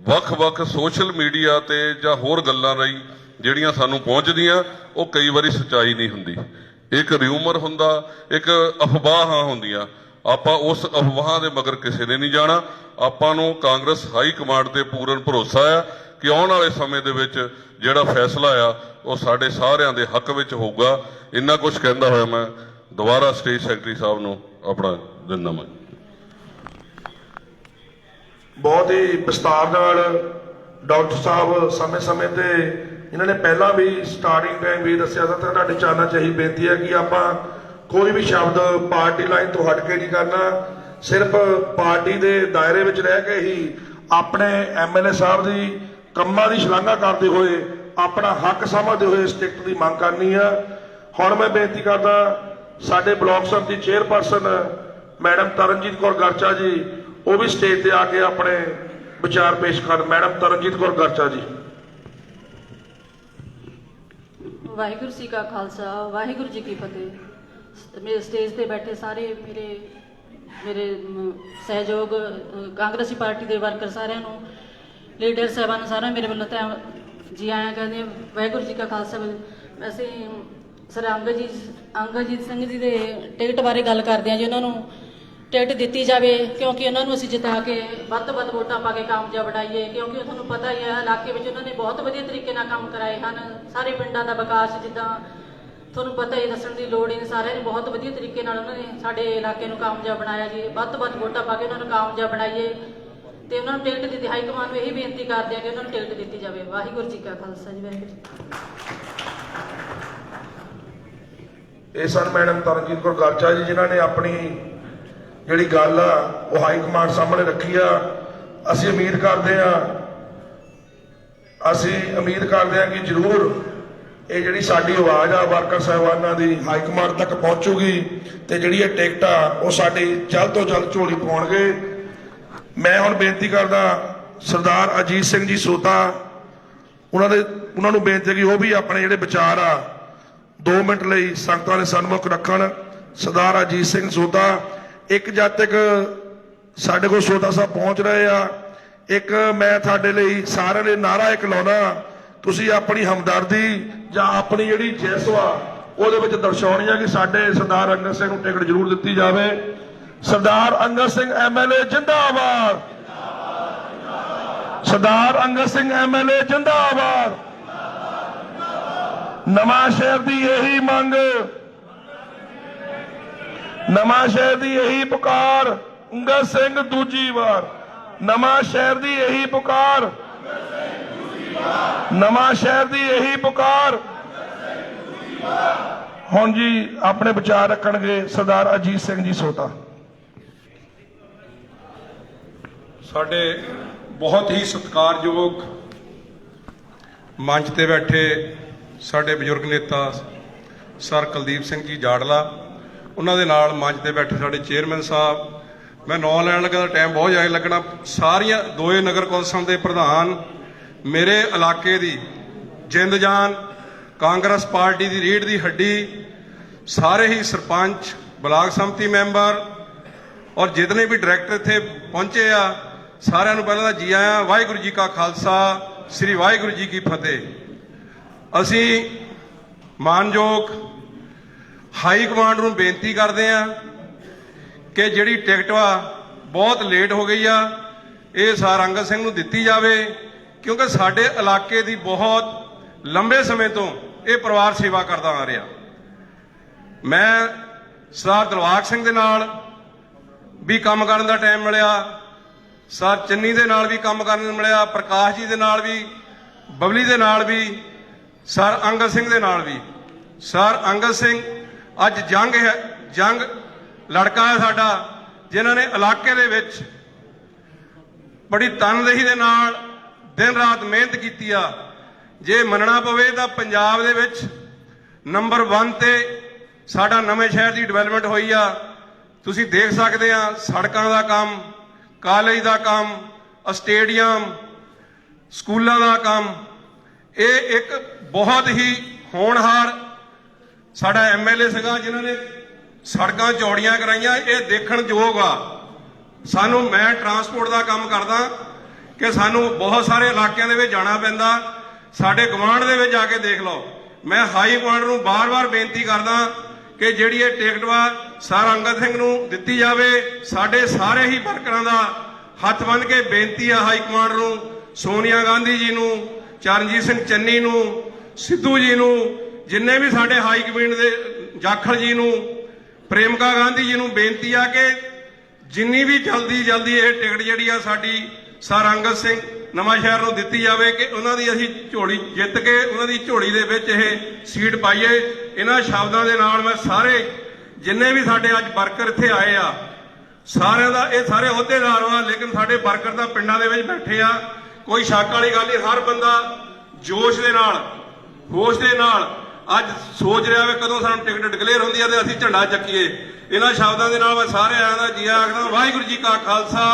ਵੱਖ-ਵੱਖ ਸੋਸ਼ਲ ਮੀਡੀਆ ਤੇ ਜਾਂ ਹੋਰ ਗੱਲਾਂ ਰਾਹੀਂ ਜਿਹੜੀਆਂ ਸਾਨੂੰ ਪਹੁੰਚਦੀਆਂ, ਉਹ ਕਈ ਵਾਰੀ ਸੱਚਾਈ ਨਹੀਂ ਹੁੰਦੀ। ਇੱਕ ਰਿਊਮਰ ਹੁੰਦਾ, ਇੱਕ ਅਫਵਾਹਾਂ ਹੁੰਦੀਆਂ। ਆਪਾਂ ਉਸ ਅਫਵਾਹਾਂ ਦੇ ਮਗਰ ਕਿਸੇ ਨੇ ਨਹੀਂ ਜਾਣਾ। ਆਪਾਂ ਨੂੰ ਕਾਂਗਰਸ ਹਾਈ ਕਮਾਂਡ ਤੇ ਪੂਰਨ ਭਰੋਸਾ ਆ ਕਿ ਆਉਣ ਵਾਲੇ ਸਮੇਂ ਦੇ ਵਿੱਚ ਜਿਹੜਾ ਫੈਸਲਾ ਆ ਉਹ ਸਾਡੇ ਸਾਰਿਆਂ ਦੇ ਹੱਕ ਵਿੱਚ ਹੋਊਗਾ। ਇੰਨਾ ਕੁਝ ਕਹਿੰਦਾ ਹੋਇਆ ਮੈਂ ਦੁਬਾਰਾ ਸਟੇਜ ਸੈਕਟਰੀ ਸਾਹਿਬ ਨੂੰ ਆਪਣਾ ਦਿੰਦਾ ਮੈਂ। ਬਹੁਤ ਹੀ ਵਿਸਤਾਰ ਨਾਲ ਡਾਕਟਰ ਸਾਹਿਬ ਸਮੇਂ-ਸਮੇਂ ਤੇ ਇਹਨਾਂ ਨੇ ਪਹਿਲਾਂ ਵੀ ਸਟਾਰਟਿੰਗ ਟਾਈਮ ਵੀ ਦੱਸਿਆ ਸੀ। ਤਾਂ ਤੁਹਾਡੇ ਚੈਨਲ 'ਚ ਇਹੀ ਬੇਨਤੀ ਹੈ ਕਿ ਆਪਾਂ ਕੋਈ ਵੀ ਸ਼ਬਦ ਪਾਰਟੀ ਲਾਈਨ ਤੋਂ ਹਟ ਕੇ ਨਹੀਂ ਕਰਨਾ। ਸਿਰਫ ਪਾਰਟੀ ਦੇ ਦਾਇਰੇ ਵਿੱਚ ਰਹਿ ਕੇ ਹੀ ਆਪਣੇ ਐਮਐਲਏ ਸਾਹਿਬ ਦੀ ਕੰਮਾਂ ਦੀ ਸ਼ਲਾਘਾ ਕਰਦੇ ਹੋਏ ਆਪਣਾ ਹੱਕ ਸਮਝਦੇ ਹੋਏ ਇਸ ਟਿਕਟ ਦੀ ਮੰਗ ਕਰਨੀ ਆ। ਹੁਣ ਮੈਂ ਬੇਨਤੀ ਕਰਦਾ ਸਾਡੇ ਬਲਾਕ ਸਮਿਤੀ ਚੇਅਰਪਰਸਨ ਮੈਡਮ ਤਰਨਜੀਤ ਕੌਰ ਗਰਚਾ ਜੀ, ਉਹ ਵੀ ਸਟੇਜ ਤੇ ਆ ਕੇ ਆਪਣੇ ਵਿਚਾਰ ਪੇਸ਼ ਕਰਨ। ਮੈਡਮ ਤਰਨਜੀਤ ਕੌਰ ਗਰਚਾ ਜੀ। ਵਾਹਿਗੁਰੂ ਜੀ ਕਾ ਖਾਲਸਾ, ਵਾਹਿਗੁਰੂ ਜੀ ਕੀ ਫਤਿਹ। ਮੇਰੇ ਸਟੇਜ ਤੇ ਬੈਠੇ ਸਾਰੇ ਮੇਰੇ ਸਹਿਯੋਗ ਕਾਂਗਰਸੀ ਪਾਰਟੀ ਦੇ ਵਰਕਰ ਸਾਰਿਆਂ ਨੂੰ, ਲੀਡਰ ਸਾਹਿਬਾਨ ਸਾਰਿਆਂ ਮੇਰੇ ਵੱਲੋਂ ਤਾਂ ਜੀ ਆਇਆਂ ਕਹਿੰਦੇ ਹਾਂ। ਵਾਹਿਗੁਰੂ ਜੀ ਕਾ ਖਾਲਸਾ। ਵੈਸੇ ਸਰ ਅੰਗਦ ਸਿੰਘ ਜੀ ਦੇ ਟਿਕਟ ਬਾਰੇ ਗੱਲ ਕਰਦੇ ਹਾਂ ਜੀ। ਉਹਨਾਂ ਨੂੰ ਟਿਕਟ ਦਿੱਤੀ ਜਾਵੇ ਕਿਉਂਕਿ ਉਹਨਾਂ ਨੂੰ ਅਸੀਂ ਜਿਤਾ ਕੇ ਵੱਧ ਤੋਂ ਵੱਧ ਵੋਟਾਂ ਪਾ ਕੇ ਕਾਮਯਾਬ ਬਣਾਈਏ। ਕਿਉਂਕਿ ਤੁਹਾਨੂੰ ਪਤਾ ਹੀ ਹੈ ਇਲਾਕੇ ਵਿੱਚ ਉਹਨਾਂ ਨੇ ਬਹੁਤ ਵਧੀਆ ਤਰੀਕੇ ਨਾਲ ਕੰਮ ਕਰਾਏ ਹਨ। ਸਾਰੇ ਪਿੰਡਾਂ ਦਾ ਵਿਕਾਸ ਜਿੱਦਾਂ ਤੁਹਾਨੂੰ ਪਤਾ ਹੀ, ਦੱਸਣ ਦੀ ਲੋੜ ਹੀ ਨਹੀਂ। ਸਾਰਿਆਂ ਨੇ ਬਹੁਤ ਵਧੀਆ ਤਰੀਕੇ ਨਾਲ ਉਹਨਾਂ ਨੇ ਸਾਡੇ ਇਲਾਕੇ ਨੂੰ ਕਾਮਯਾਬ ਬਣਾਇਆ ਜੀ। ਵੱਧ ਤੋਂ ਵੱਧ ਵੋਟਾਂ ਪਾ ਕੇ ਉਹਨਾਂ ਨੂੰ ਕਾਮਯਾਬ ਬਣਾਈਏ ਤੇ ਉਹਨਾਂ ਨੂੰ ਟਿਕਟ ਦਿੱਤੀ। ਹਾਈ ਕਮਾਂਡ ਨੂੰ ਇਹੀ ਬੇਨਤੀ ਕਰਦੇ ਆ ਕਿ ਉਹਨਾਂ ਨੂੰ ਟਿਕਟ ਦਿੱਤੀ ਜਾਵੇ। ਵਾਹਿਗੁਰੂ ਜੀ ਕਾ ਖਾਲਸਾ ਜੀ, ਵਾਹਿਗੁਰੂ ਜੀ। ਇਹ ਸਨ ਮੈਡਮ ਤਰਨਜੀਤ ਕੌਰ ਗਰਚਾ ਜੀ, ਜਿਨ੍ਹਾਂ ਨੇ ਆਪਣੀ ਜਿਹੜੀ ਗੱਲ ਆ ਉਹ ਹਾਈ ਕਮਾਂਡ ਸਾਹਮਣੇ ਰੱਖੀ ਆ। ਅਸੀਂ ਉਮੀਦ ਕਰਦੇ ਆ ਕਿ ਜ਼ਰੂਰ ਇਹ ਜਿਹੜੀ ਸਾਡੀ ਆਵਾਜ਼ ਆ ਵਰਕਰ ਸਾਹਿਬਾਨਾਂ ਦੀ ਹਾਈ ਕਮਾਂਡ ਤੱਕ ਪਹੁੰਚੂਗੀ ਤੇ ਜਿਹੜੀ ਇਹ ਟਿਕਟ ਆ ਉਹ ਸਾਡੀ ਜਲਦ ਤੋਂ ਜਲਦ ਝੋਲੀ ਪਾਉਣਗੇ। ਮੈਂ ਹੁਣ ਬੇਨਤੀ ਕਰਦਾ ਸਰਦਾਰ ਅਜੀਤ ਸਿੰਘ ਜੀ ਸੋਧਾ, ਉਹਨਾਂ ਨੂੰ ਬੇਨਤੀ ਹੈ ਕਿ ਉਹ ਵੀ ਆਪਣੇ ਜਿਹੜੇ ਵਿਚਾਰ ਆ 2 ਮਿੰਟ ਲਈ ਸੰਗਤਾਂ ਦੇ ਸਨਮੁਖ ਰੱਖਣ। ਸਰਦਾਰ ਅਜੀਤ ਸਿੰਘ ਸੋਧਾ ਇੱਕ ਜਦ ਤੱਕ ਸਾਡੇ ਕੋਲ ਸੋਤਾ ਸਾਹਿਬ ਪਹੁੰਚ ਰਹੇ ਆ, ਇੱਕ ਮੈਂ ਤੁਹਾਡੇ ਲਈ ਸਾਰਿਆਂ ਲਈ ਨਾਰਾ ਇੱਕ ਲਾਉਣਾ, ਤੁਸੀਂ ਆਪਣੀ ਹਮਦਰਦੀ ਜਾਂ ਆਪਣੀ ਜਿਹੜੀ ਜਿੱਸ ਵਾ ਉਹਦੇ ਵਿੱਚ ਦਰਸਾਉਣੀ ਆ ਕਿ ਸਾਡੇ ਸਰਦਾਰ ਅੰਗਦ ਸਿੰਘ ਨੂੰ ਟਿਕਟ ਜ਼ਰੂਰ ਦਿੱਤੀ ਜਾਵੇ। ਸਰਦਾਰ ਅੰਗਦ ਸਿੰਘ ਐਮਐਲਏ ਜਿੰਦਾਬਾਦ, ਸਰਦਾਰ ਅੰਗਦ ਸਿੰਘ ਐਮਐਲਏ ਜਿੰਦਾਬਾਦ। ਨਵਾਂ ਸ਼ਹਿਰ ਦੀ ਇਹੀ ਮੰਗ, ਨਵਾਂ ਸ਼ਹਿਰ ਦੀ ਇਹੀ ਪੁਕਾਰ, ਅੰਗਦ ਸਿੰਘ ਦੂਜੀ ਵਾਰ। ਨਵਾਂ ਸ਼ਹਿਰ ਦੀ ਇਹੀ ਪੁਕਾਰ, ਨਵਾਂ ਸ਼ਹਿਰ ਦੀ ਇਹੀ ਪੁਕਾਰ। ਹੁਣ ਜੀ ਆਪਣੇ ਵਿਚਾਰ ਰੱਖਣਗੇ ਸਰਦਾਰ ਅਜੀਤ ਸਿੰਘ ਜੀ ਸੋਤਾ। ਸਾਡੇ ਬਹੁਤ ਹੀ ਸਤਿਕਾਰਯੋਗ ਮੰਚ ਤੇ ਬੈਠੇ ਸਾਡੇ ਬਜ਼ੁਰਗ ਨੇਤਾ ਸਰ ਕੁਲਦੀਪ ਸਿੰਘ ਜੀ ਜਾੜਲਾ, ਉਹਨਾਂ ਦੇ ਨਾਲ ਮੰਚ ਤੇ ਬੈਠੇ ਸਾਡੇ ਚੇਅਰਮੈਨ ਸਾਹਿਬ, ਮੈਂ ਨਾਂ ਲੈਣ ਲੱਗਾ ਤਾਂ ਟਾਈਮ ਬਹੁਤ ਜ਼ਿਆਦਾ ਲੱਗਣਾ, ਸਾਰੀਆਂ ਦੋਏ ਨਗਰ ਕੌਂਸਲ ਦੇ ਪ੍ਰਧਾਨ, ਮੇਰੇ ਇਲਾਕੇ ਦੀ ਜਿੰਦ ਜਾਨ ਕਾਂਗਰਸ ਪਾਰਟੀ ਦੀ ਰੀੜ੍ਹ ਦੀ ਹੱਡੀ, ਸਾਰੇ ਹੀ ਸਰਪੰਚ, ਬਲਾਕ ਸੰਮਤੀ ਮੈਂਬਰ ਔਰ ਜਿਤਨੇ ਵੀ ਡਾਇਰੈਕਟਰ ਇੱਥੇ ਪਹੁੰਚੇ ਆ, ਸਾਰਿਆਂ ਨੂੰ ਪਹਿਲਾਂ ਤਾਂ ਜੀ ਆਇਆਂ। ਵਾਹਿਗੁਰੂ ਜੀ ਕਾ ਖਾਲਸਾ, ਸ੍ਰੀ ਵਾਹਿਗੁਰੂ ਜੀ ਕੀ ਫਤਿਹ। ਅਸੀਂ ਮਾਨਯੋਗ ਹਾਈ ਕਮਾਂਡ ਨੂੰ ਬੇਨਤੀ ਕਰਦੇ ਆ ਕਿ ਜਿਹੜੀ ਟਿਕਟ ਵਾ ਬਹੁਤ ਲੇਟ ਹੋ ਗਈ ਆ, ਇਹ ਸਰ ਅੰਗਦ ਸਿੰਘ ਨੂੰ ਦਿੱਤੀ ਜਾਵੇ, ਕਿਉਂਕਿ ਸਾਡੇ ਇਲਾਕੇ ਦੀ ਬਹੁਤ ਲੰਬੇ ਸਮੇਂ ਤੋਂ ਇਹ ਪਰਿਵਾਰ ਸੇਵਾ ਕਰਦਾ ਆ ਰਿਹਾ। ਮੈਂ ਸਰ ਦਿਲਬਾਗ ਸਿੰਘ ਦੇ ਨਾਲ ਵੀ ਕੰਮ ਕਰਨ ਦਾ ਟਾਈਮ ਮਿਲਿਆ, ਸਰ ਚੰਨੀ ਦੇ ਨਾਲ ਵੀ ਕੰਮ ਕਰਨ ਨੂੰ ਮਿਲਿਆ, ਪ੍ਰਕਾਸ਼ ਜੀ ਦੇ ਨਾਲ ਵੀ, ਬਬਲੀ ਦੇ ਨਾਲ ਵੀ, ਸਰ ਅੰਗਦ ਸਿੰਘ ਦੇ ਨਾਲ ਵੀ। ਸਰ ਅੰਗਦ ਸਿੰਘ ਅੱਜ ਜੰਗ ਲੜਕਾ ਹੈ ਸਾਡਾ, ਜਿਨ੍ਹਾਂ ਨੇ ਇਲਾਕੇ ਦੇ ਵਿੱਚ ਬੜੀ ਤਨਦੇਹੀ ਦੇ ਨਾਲ ਦਿਨ ਰਾਤ ਮਿਹਨਤ ਕੀਤੀ ਆ। ਜੇ ਮੰਨਣਾ ਪਵੇ ਤਾਂ ਪੰਜਾਬ ਦੇ ਵਿੱਚ ਨੰਬਰ 1 ਤੇ ਸਾਡਾ ਨਵੇਂ ਸ਼ਹਿਰ ਦੀ ਡਿਵੈਲਪਮੈਂਟ ਹੋਈ ਆ। ਤੁਸੀਂ ਦੇਖ ਸਕਦੇ ਆ ਸੜਕਾਂ ਦਾ ਕੰਮ, ਕਾਲਜ ਦਾ ਕੰਮ, ਸਟੇਡੀਅਮ, ਸਕੂਲਾਂ ਦਾ ਕੰਮ। ਇਹ ਇੱਕ ਬਹੁਤ ਹੀ ਹੋਣਹਾਰ ਸਾਡਾ ਐਮਐਲਏ ਸੀਗਾ, ਜਿਨ੍ਹਾਂ ਨੇ ਸੜਕਾਂ ਚੌੜੀਆਂ ਕਰਾਈਆਂ। ਇਹ ਦੇਖਣ ਯੋਗ ਆ। ਸਾਨੂੰ, ਮੈਂ ਟਰਾਂਸਪੋਰਟ ਦਾ ਕੰਮ ਕਰਦਾ, ਕਿ ਸਾਨੂੰ ਬਹੁਤ ਸਾਰੇ ਇਲਾਕਿਆਂ ਦੇ ਵਿੱਚ ਜਾਣਾ ਪੈਂਦਾ। ਸਾਡੇ ਗਵਾਂਢ ਦੇ ਵਿੱਚ ਜਾ ਕੇ ਦੇਖ ਲਓ। ਮੈਂ ਹਾਈ ਕਮਾਂਡ ਨੂੰ ਬਾਰ-ਬਾਰ ਬੇਨਤੀ ਕਰਦਾ ਕਿ ਜਿਹੜੀ ਇਹ ਟਿਕਟ ਵਾ ਸਰ ਅੰਗਦ ਸਿੰਘ ਨੂੰ ਦਿੱਤੀ ਜਾਵੇ। ਸਾਡੇ ਸਾਰੇ ਹੀ ਵਰਕਰਾਂ ਦਾ ਹੱਥ ਬੰਨ੍ਹ ਕੇ ਬੇਨਤੀ ਆ ਹਾਈ ਕਮਾਂਡ ਨੂੰ, ਸੋਨੀਆ ਗਾਂਧੀ ਜੀ ਨੂੰ, ਚਰਨਜੀਤ ਸਿੰਘ ਚੰਨੀ ਨੂੰ, ਸਿੱਧੂ ਜੀ ਨੂੰ, ਜਿੰਨੇ ਵੀ ਸਾਡੇ ਹਾਈ ਕਮਾਂਡ ਦੇ, ਜਾਖੜ ਜੀ ਨੂੰ, ਪ੍ਰੇਮਕਾ ਗਾਂਧੀ ਜੀ ਨੂੰ ਬੇਨਤੀ ਆ ਕਿ ਜਿੰਨੀ ਵੀ ਜਲਦੀ ਇਹ ਟਿਕਟ ਜਿਹੜੀ ਆ ਸਾਡੀ ਸਰ ਅੰਗਦ ਸਿੰਘ ਨਵਾਂ ਸ਼ਹਿਰ ਨੂੰ ਦਿੱਤੀ ਜਾਵੇ, ਕਿ ਉਹਨਾਂ ਦੀ ਅਸੀਂ ਝੋਲੀ ਜਿੱਤ ਕੇ ਉਹਨਾਂ ਦੀ ਝੋਲੀ ਦੇ ਵਿੱਚ ਇਹ ਸੀਟ ਪਾਈਏ। ਇਹਨਾਂ ਸ਼ਬਦਾਂ ਦੇ ਨਾਲ ਮੈਂ ਸਾਰੇ ਜਿੰਨੇ ਵੀ ਸਾਡੇ ਅੱਜ ਵਰਕਰ ਇੱਥੇ ਆਏ ਆ, ਸਾਰਿਆਂ ਦਾ, ਇਹ ਸਾਰੇ ਅਹੁਦੇਦਾਰ ਆ, ਲੇਕਿਨ ਸਾਡੇ ਵਰਕਰ ਤਾਂ ਪਿੰਡਾਂ ਦੇ ਵਿੱਚ ਬੈਠੇ ਆ। ਕੋਈ ਸ਼ੱਕ ਵਾਲੀ ਗੱਲ ਨਹੀਂ। ਹਰ ਬੰਦਾ ਜੋਸ਼ ਦੇ ਨਾਲ, ਹੋਸ਼ ਦੇ ਨਾਲ ਅੱਜ ਸੋਚ ਰਿਹਾ ਵੇ ਕਦੋਂ ਸਾਨੂੰ ਟਿਕਟ ਡਿਕਲੇਅਰ ਹੁੰਦੀ ਆ ਤੇ ਅਸੀਂ ਝੰਡਾ ਚੱਕੀਏ। ਇਹਨਾਂ ਸ਼ਬਦਾਂ ਦੇ ਨਾਲ ਮੈਂ ਸਾਰੇ ਆਇਆਂ ਦਾ ਜੀ ਆਖਦਾ। ਵਾਹਿਗੁਰੂ ਜੀ ਕਾ ਖਾਲਸਾ,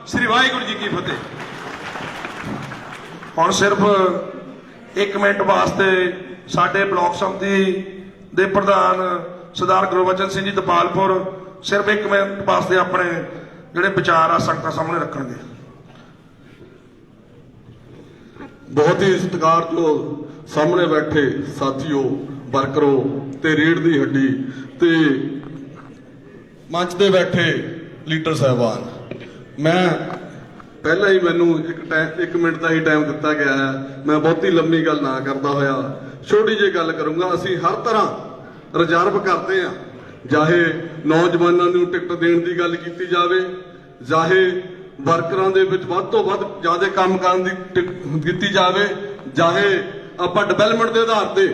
ਸ੍ਰੀ ਵਾਹਿਗੁਰੂ ਜੀ ਕੀ ਫਤਿਹ। ਹੁਣ ਸਿਰਫ 1 ਮਿੰਟ ਵਾਸਤੇ ਸਾਡੇ ਬਲਾਕ ਸੰਮਤੀ ਦੇ ਪ੍ਰਧਾਨ ਸਰਦਾਰ ਗੁਰਬਚਨ ਸਿੰਘ ਜੀ ਦਪਾਲਪੁਰ ਸਿਰਫ 1 ਮਿੰਟ ਵਾਸਤੇ ਆਪਣੇ ਜਿਹੜੇ ਵਿਚਾਰ ਆ ਸੰਗਤਾਂ ਸਾਹਮਣੇ ਰੱਖਣਗੇ। ਬਹੁਤ ਹੀ ਸਤਿਕਾਰਯੋਗ ਸਾਹਮਣੇ ਬੈਠੇ ਸਾਥੀਓ, ਵਰਕਰੋ ਤੇ ਰੀੜ ਦੀ ਹੱਡੀ ਤੇ ਮੰਚ ਤੇ ਬੈਠੇ ਲੀਡਰ ਸਾਹਿਬਾਨ, ਮੈਂ ਪਹਿਲਾਂ ਹੀ ਮੈਨੂੰ 1 ਮਿੰਟ ਦਾ ਹੀ ਟਾਈਮ ਦਿੱਤਾ ਗਿਆ ਹੈ। ਮੈਂ ਬਹੁਤੀ ਲੰਮੀ ਗੱਲ ਨਾ ਕਰਦਾ ਹੋਇਆ ਛੋਟੀ ਜਿਹੀ ਗੱਲ ਕਰੂੰਗਾ। ਅਸੀਂ ਹਰ ਤਰ੍ਹਾਂ ਰਿਜ਼ਰਵ ਕਰਦੇ ਹਾਂ, ਚਾਹੇ ਨੌਜਵਾਨਾਂ ਨੂੰ ਟਿਕਟ ਦੇਣ ਦੀ ਗੱਲ ਕੀਤੀ ਜਾਵੇ, ਚਾਹੇ ਵਰਕਰਾਂ ਦੇ ਵਿੱਚ ਵੱਧ ਤੋਂ ਵੱਧ ਜ਼ਿਆਦਾ ਕੰਮ ਕਰਨ ਦੀ ਕੀਤੀ ਜਾਵੇ, ਚਾਹੇ ਆਪਾਂ ਡਿਵੈਲਪਮੈਂਟ ਦੇ ਆਧਾਰ ਤੇ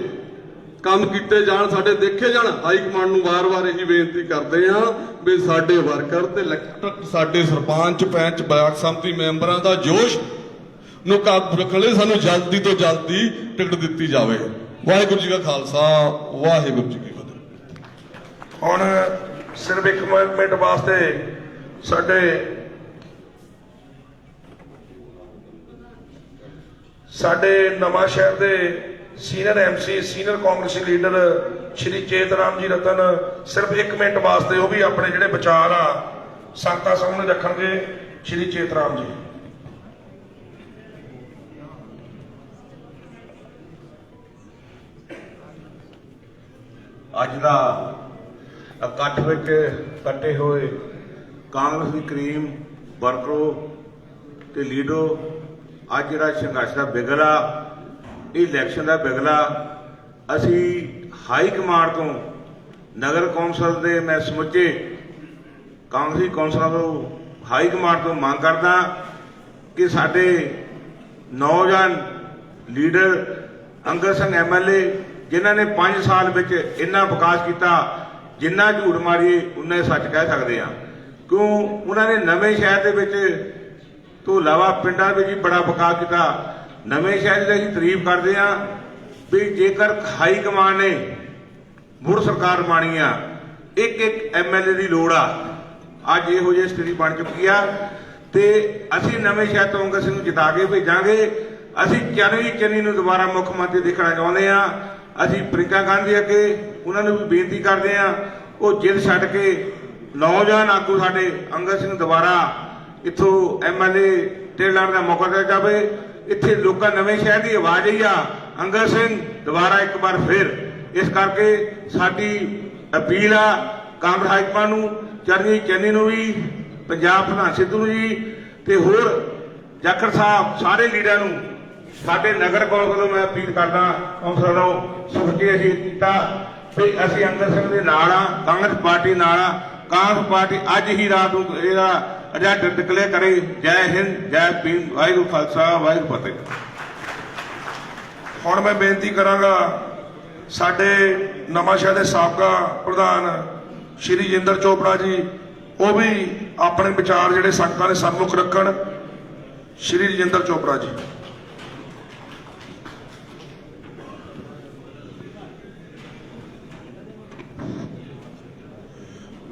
ਕੰਮ ਕੀਤੇ ਜਾਣ, ਸਾਡੇ ਦੇਖੇ ਜਾਣ। ਹਾਈ ਕਮਾਂਡ ਨੂੰ ਵਾਰ-ਵਾਰ ਇਹੀ ਬੇਨਤੀ ਕਰਦੇ ਹਾਂ ਵੀ ਸਾਡੇ ਵਰਕਰ ਤੇ ਇਲੈਕਟਡ ਸਾਡੇ ਸਰਪੰਚ, ਪੰਚ, ਬਲਾਕ ਸੰਮਤੀ ਮੈਂਬਰਾਂ ਦਾ ਜੋਸ਼ ਨੂੰ ਕਾਬੂ ਰੱਖਣ ਲਈ ਸਾਨੂੰ ਜਲਦੀ ਤੋਂ ਜਲਦੀ ਟਿਕਟ ਦਿੱਤੀ ਜਾਵੇ। ਵਾਹਿਗੁਰੂ ਜੀ ਕਾ ਖਾਲਸਾ, ਵਾਹਿਗੁਰੂ ਜੀ ਕੀ ਫਤਿਹ। ਹੁਣ ਸਿਰਫ 1 ਮਿੰਟ ਵਾਸਤੇ ਸਾਡੇ ਨਵਾਂ ਸ਼ਹਿਰ ਦੇ ਸੀਨੀਅਰ ਐਮਸੀ, ਸੀਨੀਅਰ ਕਾਂਗਰਸੀ ਲੀਡਰ ਸ਼੍ਰੀ ਚੇਤਰਾਮ ਜੀ ਰਤਨ ਸਿਰਫ 1 ਮਿੰਟ ਵਾਸਤੇ ਉਹ ਵੀ ਆਪਣੇ ਜਿਹੜੇ ਵਿਚਾਰ ਆ ਸੰਗਤਾਂ ਸਾਹਮਣੇ ਰੱਖਣਗੇ ਸ਼੍ਰੀ ਚੇਤਰਾਮ ਜੀ। ਅੱਜ ਦਾ ਇਕੱਠ ਵਿੱਚ ਇਕੱਠੇ ਹੋਏ ਕਾਂਗਰਸ ਦੀ ਕਰੀਮ ਵਰਕਰੋ ਤੇ ਲੀਡਰੋ, ਅੱਜ ਜਿਹੜਾ ਸੰਘਰਸ਼ ਦਾ ਬਿਗਲ ਆ, ਇਹ ਇਲੈਕਸ਼ਨ ਦਾ ਬਿਗਲ ਆ। ਅਸੀਂ ਹਾਈ ਕਮਾਂਡ ਤੋਂ ਨਗਰ ਕੌਂਸਲ ਦੇ ਮੈਂ ਸਮੁੱਚੇ ਕਾਂਗਰਸੀ ਕੌਂਸਲਰਾਂ ਤੋਂ ਹਾਈ ਕਮਾਂਡ ਤੋਂ ਮੰਗ ਕਰਦਾ ਕਿ ਸਾਡੇ ਨੌਜਵਾਨ ਲੀਡਰ ਅੰਗਦ ਸਿੰਘ MLA ਜਿਨ੍ਹਾਂ ਨੇ 5 ਸਾਲ ਵਿੱਚ ਇੰਨਾ ਵਿਕਾਸ ਕੀਤਾ, ਜਿੰਨਾ ਝੂਠ ਮਾਰੀਏ ਉਨਾ ਸੱਚ ਕਹਿ ਸਕਦੇ ਆ, ਕਿਉਂ ਉਹਨਾਂ ਨੇ ਨਵੇਂ ਸ਼ਹਿਰ ਦੇ ਵਿੱਚ ਤੋਂ ਇਲਾਵਾ ਪਿੰਡਾਂ ਵਿੱਚ ਵੀ ਬੜਾ ਵਿਕਾਸ ਕੀਤਾ। ਨਵੇਂ ਸ਼ਹਿਰ ਦੀ ਅਸੀਂ ਤਾਰੀਫ ਕਰਦੇ ਆ ਵੀ ਜੇਕਰ ਹਾਈ ਕਮਾਂਡ ਨੇ ਮੁੜ ਸਰਕਾਰ ਬਣਾਉਣੀ ਆ, ਇੱਕ MLA ਦੀ ਲੋੜ ਆ। ਅੱਜ ਇਹੋ ਜਿਹੀ ਸਥਿਤੀ ਬਣ ਚੁੱਕੀ ਆ ਤੇ ਅਸੀਂ ਨਵੇਂ ਸ਼ਹਿਰ ਤੋਂ ਅੰਗਦ ਸਿੰਘ ਨੂੰ ਜਿਤਾ ਕੇ ਭੇਜਾਂਗੇ। ਅਸੀਂ ਚੰਨੀ ਨੂੰ ਦੁਬਾਰਾ ਮੁੱਖ ਮੰਤਰੀ ਦੇਖਣਾ ਚਾਹੁੰਦੇ ਆ। ਅਸੀਂ ਪ੍ਰਿੰਕਾ ਗਾਂਧੀ ਅੱਗੇ ਉਹਨਾਂ ਨੂੰ ਵੀ ਬੇਨਤੀ ਕਰਦੇ ਆ, ਉਹ ਜਿੱਦ ਛੱਡ ਕੇ ਨੌਜਵਾਨ ਆਗੂ ਸਾਡੇ ਅੰਗਦ ਸਿੰਘ ਦੁਬਾਰਾ ਇੱਥੋਂ MLA ਟੇਲਣ ਦਾ ਮੌਕਾ ਦਿੱਤਾ ਜਾਵੇ। ਇੱਥੇ ਲੋਕਾਂ ਨਵੇਂ ਸ਼ਹਿਰ ਦੀ ਆਵਾਜ਼ ਹੀ ਆ ਅੰਗਦ ਸਿੰਘ ਦੁਬਾਰਾ ਇੱਕ ਵਾਰ ਫਿਰ। ਇਸ ਕਰਕੇ ਸਾਡੀ ਅਪੀਲ ਆ ਕਾਂਗਰਸ ਹਾਈਕਮਾਂਡ ਨੂੰ, ਚੰਨੀ ਨੂੰ ਵੀ, ਪੰਜਾਬ ਪ੍ਰਧਾਨ ਸਿੱਧੂ ਨੂੰ ਜੀ ਤੇ ਹੋਰ ਜਾਖੜ ਸਾਹਿਬ ਸਾਰੇ ਲੀਡਰਾਂ ਨੂੰ, ਸਾਡੇ ਨਗਰ ਕੌਂਸਲ ਵੱਲੋਂ ਮੈਂ ਅਪੀਲ ਕਰਦਾ ਕੌਂਸਲਰਾਂ ਨੂੰ ਸੁਖੀ ਅਸੀਂ ਕੀਤਾ ਵੀ ਅਸੀਂ ਅੰਗਦ ਸਿੰਘ ਦੇ ਨਾਲ ਆ, ਕਾਂਗਰਸ ਪਾਰਟੀ ਨਾਲ ਆ। ਕਾਂਗਰਸ ਪਾਰਟੀ ਅੱਜ ਹੀ ਰਾਤ ਨੂੰ ਇਹਦਾ ਰਿਜ਼ਲਟ ਡਿਕਲੇਅਰ ਕਰੇ। ਜੈ ਹਿੰਦ, ਜੈ ਭੀਮ, ਵਾਹਿਗੁਰੂ ਖਾਲਸਾ, ਵਾਹਿਗੁਰੂ ਫਤਿਹ। ਹੁਣ ਮੈਂ ਬੇਨਤੀ ਕਰਾਂਗਾ ਸਾਡੇ ਨਵਾਂਸ਼ਹਿਰ ਦੇ ਸਾਬਕਾ ਪ੍ਰਧਾਨ ਸ਼੍ਰੀ ਜਿੰਦਰ ਚੋਪੜਾ ਜੀ, ਉਹ ਵੀ ਆਪਣੇ ਵਿਚਾਰ ਜਿਹੜੇ ਸੰਗਤਾਂ ਦੇ ਸਨਮੁਖ ਰੱਖਣ। ਸ਼੍ਰੀ ਰਜਿੰਦਰ ਚੋਪੜਾ ਜੀ।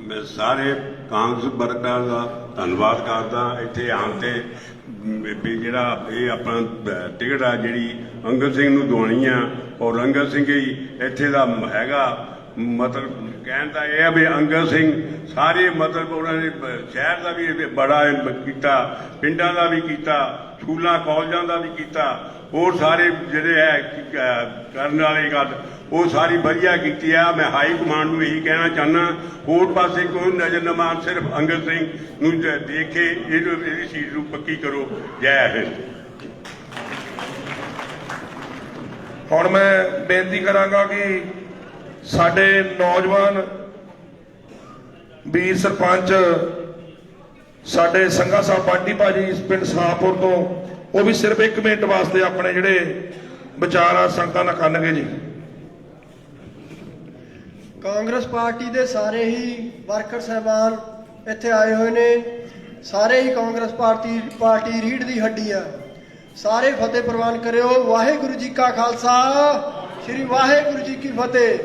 ਮੈਂ ਸਾਰੇ ਕਾਂਗਰਸ ਵਰਕਰਾਂ ਦਾ ਧੰਨਵਾਦ ਕਰਦਾ ਇੱਥੇ ਆਉਣ ਤੇ ਵੀ ਜਿਹੜਾ ਇਹ ਆਪਣਾ ਟਿਕਟ ਆ ਜਿਹੜੀ ਅੰਗਦ ਸਿੰਘ ਨੂੰ ਦਵਾਉਣੀ ਆ, ਔਰ ਅੰਗਦ ਸਿੰਘ ਹੀ ਇੱਥੇ ਦਾ ਹੈਗਾ। ਮਤਲਬ ਕਹਿਣ ਦਾ ਇਹ ਆ ਵੀ ਅੰਗਦ ਸਿੰਘ ਸਾਰੇ ਮਤਲਬ ਉਹਨਾਂ ਨੇ ਸ਼ਹਿਰ ਦਾ ਵੀ ਬੜਾ ਕੀਤਾ, ਪਿੰਡਾਂ ਦਾ ਵੀ ਕੀਤਾ, ਸਕੂਲਾਂ ਕਾਲਜਾਂ ਦਾ ਵੀ ਕੀਤਾ, ਹੋਰ ਸਾਰੇ ਜਿਹੜੇ ਹੈ ਕਰਨ ਵਾਲੀ ਗੱਲ ਉਹ ਸਾਰੀ ਵਧੀਆ ਕੀਤੀ ਆ। ਮੈਂ ਹਾਈ ਕਮਾਂਡ ਨੂੰ ਇਹੀ ਕਹਿਣਾ ਚਾਹੁੰਦਾ, ਕੋਰਟ ਪਾਸੇ ਕੋਈ ਨਜ਼ਰਨਮਾਜ਼ ਸਿਰਫ ਅੰਗਦ ਸਿੰਘ ਨੂੰ ਦੇਖੇ, ਇਹਦੀ ਸੀਟ ਨੂੰ ਪੱਕੀ ਕਰੋ। ਜੈ ਹਿੰਦ। ਹੁਣ ਮੈਂ ਬੇਨਤੀ ਕਰਾਂਗਾ ਕਿ ਸਾਡੇ ਨੌਜਵਾਨ ਵੀਰ ਸਰਪੰਚ ਸਾਡੇ ਸੰਘਾ ਸਾਹਿਬ ਬਾਡੀ ਭਾਜੀ ਪਿੰਡ ਸਾਹਪੁਰ ਤੋਂ, ਉਹ ਵੀ ਸਿਰਫ 1 ਮਿੰਟ ਵਾਸਤੇ ਆਪਣੇ ਜਿਹੜੇ ਵਿਚਾਰ ਆ ਸੰਗਤਾਂ ਨਾਲ ਕਰਨਗੇ ਜੀ। ਕਾਂਗਰਸ ਪਾਰਟੀ ਦੇ ਸਾਰੇ ਹੀ ਵਰਕਰ ਸਾਹਿਬਾਨ ਇੱਥੇ ਆਏ ਹੋਏ ਨੇ। ਸਾਰੇ ਹੀ ਕਾਂਗਰਸ ਪਾਰਟੀ ਰੀੜ੍ਹ ਦੀ ਹੱਡੀ ਆ। ਸਾਰੇ ਫਤਿਹ ਪ੍ਰਵਾਨ ਕਰਿਓ। ਵਾਹਿਗੁਰੂ ਜੀ ਕਾ ਖਾਲਸਾ, ਸ੍ਰੀ ਵਾਹਿਗੁਰੂ ਜੀ ਕੀ ਫਤਿਹ।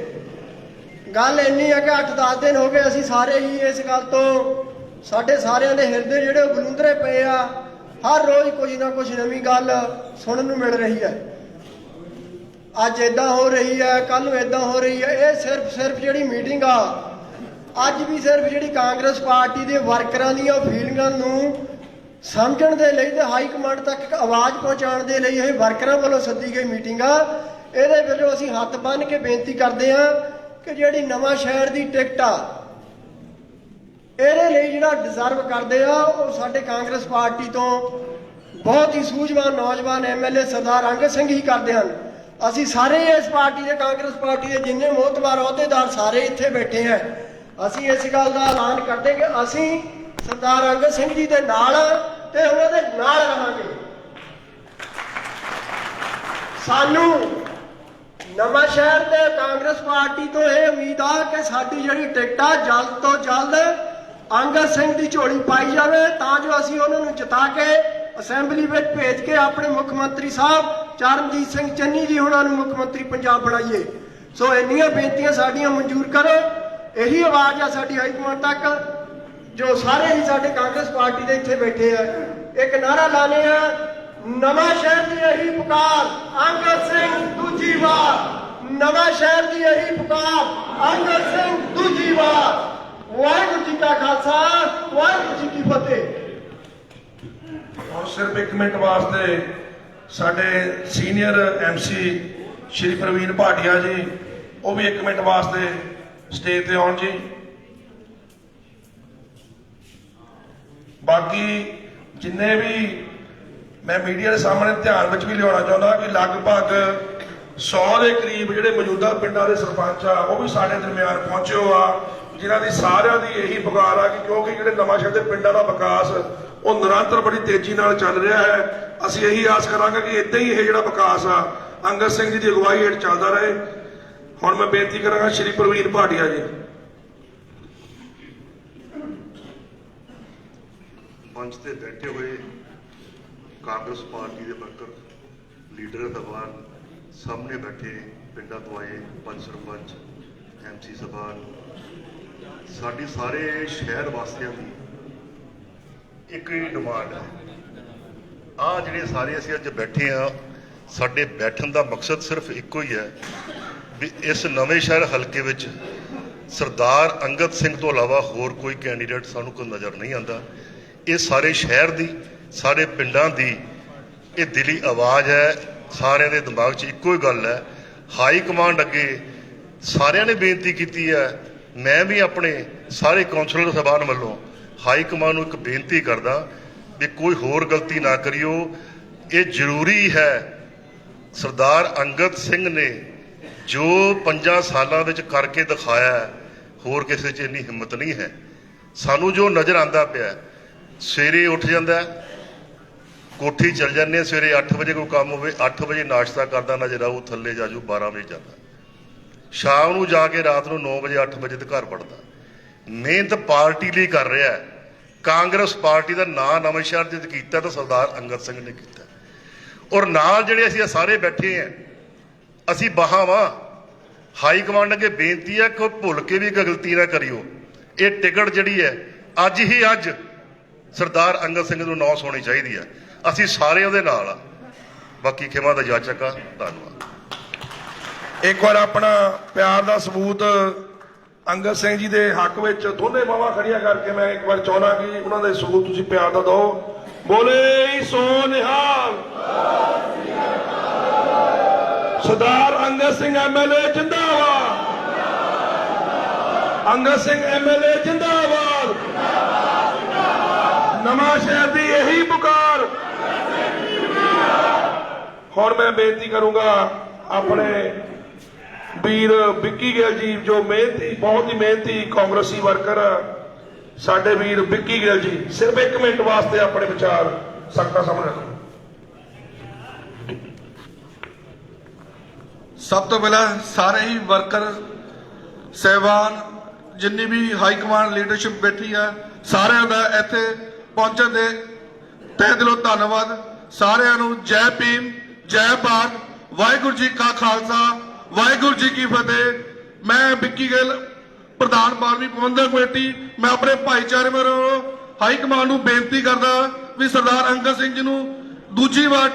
ਗੱਲ ਇੰਨੀ ਆ ਕਿ 8-10 ਦਿਨ ਹੋ ਗਏ ਅਸੀਂ ਸਾਰੇ ਹੀ ਇਸ ਗੱਲ ਤੋਂ, ਸਾਡੇ ਸਾਰਿਆਂ ਦੇ ਹਿਰਦੇ ਜਿਹੜੇ ਉਹ ਬਲੂੰਦਰੇ ਪਏ ਆ। ਹਰ ਰੋਜ਼ ਕੁਝ ਨਾ ਕੁਝ ਨਵੀਂ ਗੱਲ ਸੁਣਨ ਨੂੰ ਮਿਲ ਰਹੀ ਹੈ। ਅੱਜ ਇਦਾਂ ਹੋ ਰਹੀ ਹੈ, ਕੱਲ ਨੂੰ ਇਦਾਂ ਹੋ ਰਹੀ ਹੈ। ਇਹ ਸਿਰਫ ਜਿਹੜੀ ਮੀਟਿੰਗ ਆ ਅੱਜ ਵੀ ਸਿਰਫ ਜਿਹੜੀ ਕਾਂਗਰਸ ਪਾਰਟੀ ਦੇ ਵਰਕਰਾਂ ਦੀਆਂ ਫੀਲਿੰਗਾਂ ਨੂੰ ਸਮਝਣ ਦੇ ਲਈ ਤੇ ਹਾਈ ਕਮਾਂਡ ਤੱਕ ਆਵਾਜ਼ ਪਹੁੰਚਾਉਣ ਦੇ ਲਈ ਇਹ ਵਰਕਰਾਂ ਵੱਲੋਂ ਸੱਦੀ ਗਈ ਮੀਟਿੰਗ ਆ। ਇਹਦੇ ਵੱਲੋਂ ਅਸੀਂ ਹੱਥ ਬੰਨ੍ਹ ਕੇ ਬੇਨਤੀ ਕਰਦੇ ਹਾਂ ਕਿ ਜਿਹੜੀ ਨਵਾਂ ਸ਼ਹਿਰ ਦੀ ਟਿਕਟ ਆ ਇਹਦੇ ਲਈ ਜਿਹੜਾ ਡਿਜ਼ਰਵ ਕਰਦੇ ਆ ਉਹ ਸਾਡੇ ਕਾਂਗਰਸ ਪਾਰਟੀ ਤੋਂ ਬਹੁਤ ਹੀ ਸੂਝਵਾਨ ਨੌਜਵਾਨ MLA ਸਰਦਾਰ ਅੰਗਦ ਸਿੰਘ ਹੀ ਕਰਦੇ ਹਨ। ਅਸੀਂ ਸਾਰੇ ਇਸ ਪਾਰਟੀ ਦੇ, ਕਾਂਗਰਸ ਪਾਰਟੀ ਦੇ ਜਿੰਨੇ ਮੋਹਤਬਾਰ ਅਹੁਦੇਦਾਰ ਸਾਰੇ ਇੱਥੇ ਬੈਠੇ ਹੈ। ਅਸੀਂ ਇਸ ਗੱਲ ਦਾ ਐਲਾਨ ਕਰਦੇ ਕਿ ਅਸੀਂ ਸਰਦਾਰ ਅੰਗਦ ਸਿੰਘ ਜੀ ਦੇ ਨਾਲ ਤੇ ਉਹਨਾਂ ਦੇ ਨਾਲ ਰਹਾਂਗੇ। ਸਾਨੂੰ ਨਵਾਂ ਸ਼ਹਿਰ ਤੇ ਕਾਂਗਰਸ ਪਾਰਟੀ ਤੋਂ ਇਹ ਉਮੀਦ ਆ ਕਿ ਸਾਡੀ ਜਿਹੜੀ ਟਿਕਟ ਆ ਜਲਦ ਤੋਂ ਜਲਦ ਅੰਗਦ ਸਿੰਘ ਦੀ ਝੋਲੀ ਪਾਈ ਜਾਵੇ, ਤਾਂ ਜੋ ਅਸੀਂ ਉਹਨਾਂ ਨੂੰ ਜਿਤਾ ਕੇ ਅਸੈਂਬਲੀ ਵਿੱਚ ਭੇਜ ਕੇ ਆਪਣੇ ਮੁੱਖ ਮੰਤਰੀ ਸਾਹਿਬ ਚਰਨਜੀਤ ਸਿੰਘ ਚੰਨੀ ਜੀ ਉਹਨਾਂ ਨੂੰ ਮੁੱਖ ਮੰਤਰੀ ਪੰਜਾਬ ਬਣਾਈਏ। ਸੋ ਇੰਨੀਆਂ ਬੇਨਤੀਆਂ ਸਾਡੀਆਂ ਮਨਜ਼ੂਰ ਕਰੋ। ਇਹੀ ਆਵਾਜ਼ ਆ ਸਾਡੀ ਹਾਈ ਕਮਾਂਡ ਤੱਕ, ਜੋ ਸਾਰੇ ਹੀ ਸਾਡੇ ਕਾਂਗਰਸ ਪਾਰਟੀ ਦੇ ਇੱਥੇ ਬੈਠੇ ਆ। ਇੱਕ ਨਾਰਾ ਲਾਣੇ ਆ, ਨਵਾਂ ਸ਼ਹਿਰ ਦੀ ਇਹੀ ਪੁਕਾਰ, ਅੰਗਦ ਸਿੰਘ ਦੂਜੀ ਵਾਰ। ਨਵਾਂ ਸ਼ਹਿਰ ਦੀ ਇਹੀ ਪੁਕਾਰ, ਅੰਗਦ ਸਿੰਘ ਦੂਜੀ ਵਾਰ। ਵਾਹਿਗੁਰੂ ਜੀ ਕਾ ਖਾਲਸਾ ਵਾਹਿਗੁਰੂ ਜੀ ਕੀ ਫਤਿਹ। ਹੁਣ ਸਿਰਫ 1 ਮਿੰਟ ਵਾਸਤੇ ਸਾਡੇ ਸੀਨੀਅਰ MC ਸ਼੍ਰੀ ਪ੍ਰਵੀਨ ਭਾਟੀਆ ਜੀ, ਉਹ ਵੀ 1 ਮਿੰਟ ਵਾਸਤੇ ਸਟੇਜ ਤੇ ਆਉਣ ਜੀ। ਬਾਕੀ ਜਿੰਨੇ ਵੀ ਮੈਂ ਮੀਡੀਆ ਦੇ ਸਾਹਮਣੇ ਧਿਆਨ ਵਿੱਚ ਵੀ ਲਿਆਉਣਾ ਚਾਹੁੰਦਾ ਕਿ ਲਗਭਗ 100 ਦੇ ਕਰੀਬ ਜਿਹੜੇ ਮੌਜੂਦਾ ਪਿੰਡਾਂ ਦੇ ਸਰਪੰਚ ਆ ਉਹ ਵੀ ਸਾਡੇ ਦਰਮਿਆਨ ਪਹੁੰਚੇ ਹੋ ਆ, ਜਿਨ੍ਹਾਂ ਦੀ ਸਾਰਿਆਂ ਦੀ ਇਹੀ ਪੁਕਾਰ ਆ ਕਿ ਕਿਉਂਕਿ ਜਿਹੜੇ ਨਵਾਂਸ਼ਹਿਰ ਦੇ ਪਿੰਡਾਂ ਦਾ ਵਿਕਾਸ ਉਹ ਨਿਰੰਤਰ ਬੜੀ ਤੇਜ਼ੀ ਨਾਲ ਚੱਲ ਰਿਹਾ ਹੈ। ਅਸੀਂ ਇਹੀ ਆਸ ਕਰਾਂਗੇ ਕਿ ਇਦਾਂ ਹੀ ਇਹ ਜਿਹੜਾ ਵਿਕਾਸ ਆ ਅੰਗਦ ਸਿੰਘ ਜੀ ਦੀ ਅਗਵਾਈ ਹੇਠ ਚੱਲਦਾ ਰਹੇ। ਹੁਣ ਮੈਂ ਬੇਨਤੀ ਕਰਾਂਗਾ ਸ਼੍ਰੀ ਪ੍ਰਵੀਨ ਭਾਟੀਆ ਜੀ। ਮੰਚ ਤੇ ਬੈਠੇ ਹੋਏ ਕਾਂਗਰਸ ਪਾਰਟੀ ਦੇ ਵਰਕਰ, ਲੀਡਰ ਸਾਹਿਬਾਨ, ਸਾਹਮਣੇ ਬੈਠੇ ਪਿੰਡਾਂ ਤੋਂ ਆਏ ਪੰਚ ਸਰਪੰਚ, MC ਸਾਹਿਬਾਨ, ਸਾਡੀ ਸਾਰੇ ਸ਼ਹਿਰ ਵਾਸੀਆਂ ਦੀ ਇੱਕ ਹੀ ਡਿਮਾਂਡ ਹੈ। ਆਹ ਜਿਹੜੇ ਸਾਰੇ ਅਸੀਂ ਅੱਜ ਬੈਠੇ ਆ, ਸਾਡੇ ਬੈਠਣ ਦਾ ਮਕਸਦ ਸਿਰਫ ਇੱਕੋ ਹੀ ਹੈ ਵੀ ਇਸ ਨਵੇਂ ਸ਼ਹਿਰ ਹਲਕੇ ਵਿੱਚ ਸਰਦਾਰ ਅੰਗਦ ਸਿੰਘ ਤੋਂ ਇਲਾਵਾ ਹੋਰ ਕੋਈ ਕੈਂਡੀਡੇਟ ਸਾਨੂੰ ਕੋਈ ਨਜ਼ਰ ਨਹੀਂ ਆਉਂਦਾ। ਇਹ ਸਾਰੇ ਸ਼ਹਿਰ ਦੀ, ਸਾਰੇ ਪਿੰਡਾਂ ਦੀ ਇਹ ਦਿਲੀ ਆਵਾਜ਼ ਹੈ। ਸਾਰਿਆਂ ਦੇ ਦਿਮਾਗ 'ਚ ਇੱਕੋ ਹੀ ਗੱਲ ਹੈ। ਹਾਈ ਕਮਾਂਡ ਅੱਗੇ ਸਾਰਿਆਂ ਨੇ ਬੇਨਤੀ ਕੀਤੀ ਹੈ। ਮੈਂ ਵੀ ਆਪਣੇ ਸਾਰੇ ਕੌਂਸਲਰ ਸਾਹਿਬਾਨ ਵੱਲੋਂ ਹਾਈ ਕਮਾਂਡ ਨੂੰ ਇੱਕ ਬੇਨਤੀ ਕਰਦਾ ਵੀ ਕੋਈ ਹੋਰ ਗਲਤੀ ਨਾ ਕਰਿਓ। ਇਹ ਜ਼ਰੂਰੀ ਹੈ। ਸਰਦਾਰ ਅੰਗਦ ਸਿੰਘ ਨੇ ਜੋ 5 ਸਾਲਾਂ ਵਿੱਚ ਕਰਕੇ ਦਿਖਾਇਆ, ਹੋਰ ਕਿਸੇ 'ਚ ਇੰਨੀ ਹਿੰਮਤ ਨਹੀਂ ਹੈ। ਸਾਨੂੰ ਜੋ ਨਜ਼ਰ ਆਉਂਦਾ ਪਿਆ, ਸਵੇਰੇ ਉੱਠ ਜਾਂਦਾ, ਕੋਠੀ ਚਲ ਜਾਂਦੇ, ਸਵੇਰੇ 8 ਵਜੇ ਕੋਈ ਕੰਮ ਹੋਵੇ 8 ਵਜੇ ਨਾਸ਼ਤਾ ਕਰਦਾ ਨਜ਼ਰ ਆਊ, ਥੱਲੇ ਜਾਜੂ 12 ਵਜੇ ਜਾਂਦਾ, ਸ਼ਾਮ ਨੂੰ ਜਾ ਕੇ ਰਾਤ ਨੂੰ 9 ਵਜੇ 8 ਵਜੇ ਤੇ ਘਰ ਵੜਦਾ। ਮਿਹਨਤ ਪਾਰਟੀ ਲਈ ਕਰ ਰਿਹਾ ਹੈ। ਕਾਂਗਰਸ ਪਾਰਟੀ ਦਾ ਨਾਂ ਨਵਾਂਸ਼ਹਿਰ ਜਿੱਤ ਕੀਤਾ ਤਾਂ ਸਰਦਾਰ ਅੰਗਦ ਸਿੰਘ ਨੇ ਕੀਤਾ। ਔਰ ਨਾਲ ਜਿਹੜੇ ਅਸੀਂ ਸਾਰੇ ਬੈਠੇ ਆ, ਅਸੀਂ ਬਾਹਾਂ ਹਾਈ ਕਮਾਂਡ ਅੱਗੇ ਬੇਨਤੀ ਹੈ ਕਿ ਭੁੱਲ ਕੇ ਵੀ ਗਲਤੀ ਨਾ ਕਰਿਓ। ਇਹ ਟਿਕਟ ਜਿਹੜੀ ਹੈ ਅੱਜ ਹੀ ਅੱਜ ਸਰਦਾਰ ਅੰਗਦ ਸਿੰਘ ਨੂੰ ਅਨਾਉਂਸ ਹੋਣੀ ਚਾਹੀਦੀ ਹੈ। ਅਸੀਂ ਸਾਰੇ ਉਹਦੇ ਨਾਲ ਆ। ਬਾਕੀ ਖਿਮਾ ਦਾ ਜਾਚਕ ਆ। ਧੰਨਵਾਦ। ਇੱਕ ਵਾਰ ਆਪਣਾ ਪਿਆਰ ਦਾ ਸਬੂਤ ਅੰਗਦ ਸਿੰਘ ਜੀ ਦੇ ਹੱਕ ਵਿੱਚ ਦੋਨੇ ਬਾਹਾਂ ਖੜੀਆਂ ਕਰਕੇ ਮੈਂ ਇੱਕ ਵਾਰ ਚਾਹੁੰਦਾ ਕਿ ਉਹਨਾਂ ਦੇ ਸਬੂਤ ਤੁਸੀਂ ਪਿਆਰ ਦਾ ਦਿਓ। ਬੋਲੇ ਸੋ ਨਿਹਾਲ। ਸਰਦਾਰ ਅੰਗਦ ਸਿੰਘ MLA ਜਿੰਦਾਬਾਦ। ਅੰਗਦ ਸਿੰਘ MLA ਜਿੰਦਾਬਾਦ। ਨਵਾਂ ਸ਼ਹਿਰ ਦੀ ਇਹੀ ਪੁਕਾਰ। ਹੁਣ ਮੈਂ ਬੇਨਤੀ ਕਰੂੰਗਾ ਆਪਣੇ ਵੀਰ ਵਿੱਕੀ ਗਿੱਲ ਜੀ, ਜੋ ਮਿਹਨਤੀ, ਬਹੁਤ ਹੀ ਮਿਹਨਤੀ ਕਾਂਗਰਸੀ ਵਰਕਰ, ਸਾਡੇ ਵੀਰ ਵਿੱਕੀ ਗਿੱਲ ਜੀ, ਸਿਰਫ 1 ਮਿੰਟ ਵਾਸਤੇ ਆਪਣੇ ਵਿਚਾਰ ਸੰਗਤਾਂ ਸਾਹਮਣੇ ਰੱਖੋ। ਸਭ ਤੋਂ ਪਹਿਲਾਂ ਸਾਰੇ ਹੀ ਵਰਕਰ ਸਹਿਬਾਨ, ਜਿੰਨੀ ਵੀ ਹਾਈ ਕਮਾਂਡ ਲੀਡਰਸ਼ਿਪ ਬੈਠੀ ਹੈ, ਸਾਰਿਆਂ ਦਾ ਇੱਥੇ ਪਹੁੰਚਣ ਦੇ ਤਹਿ ਦਿਲੋਂ ਧੰਨਵਾਦ। ਸਾਰਿਆਂ ਨੂੰ ਜੈ ਭੀਮ, ਜੈ ਭਾਰਤ, ਵਾਹਿਗੁਰੂ ਜੀ ਕਾ ਖਾਲਸਾ, ਵਾਹਿਗੁਰੂ ਜੀ ਕੀ ਫਤਿਹ। ਮੈਂ ਵਿੱਕੀ ਗਿੱਲ, ਪ੍ਰਧਾਨ 12ਵੀਂ ਪ੍ਰਬੰਧਕ ਕਮੇਟੀ, ਮੈਂ ਆਪਣੇ ਭਾਈਚਾਰੇ ਵੱਲੋਂ ਹਾਈ ਕਮਾਂਡ ਨੂੰ ਬੇਨਤੀ ਕਰਦਾ ਵੀ ਸਰਦਾਰ ਅੰਗਦ ਸਿੰਘ ਜੀ ਨੂੰ ਦੂਜੀ ਵਾਰ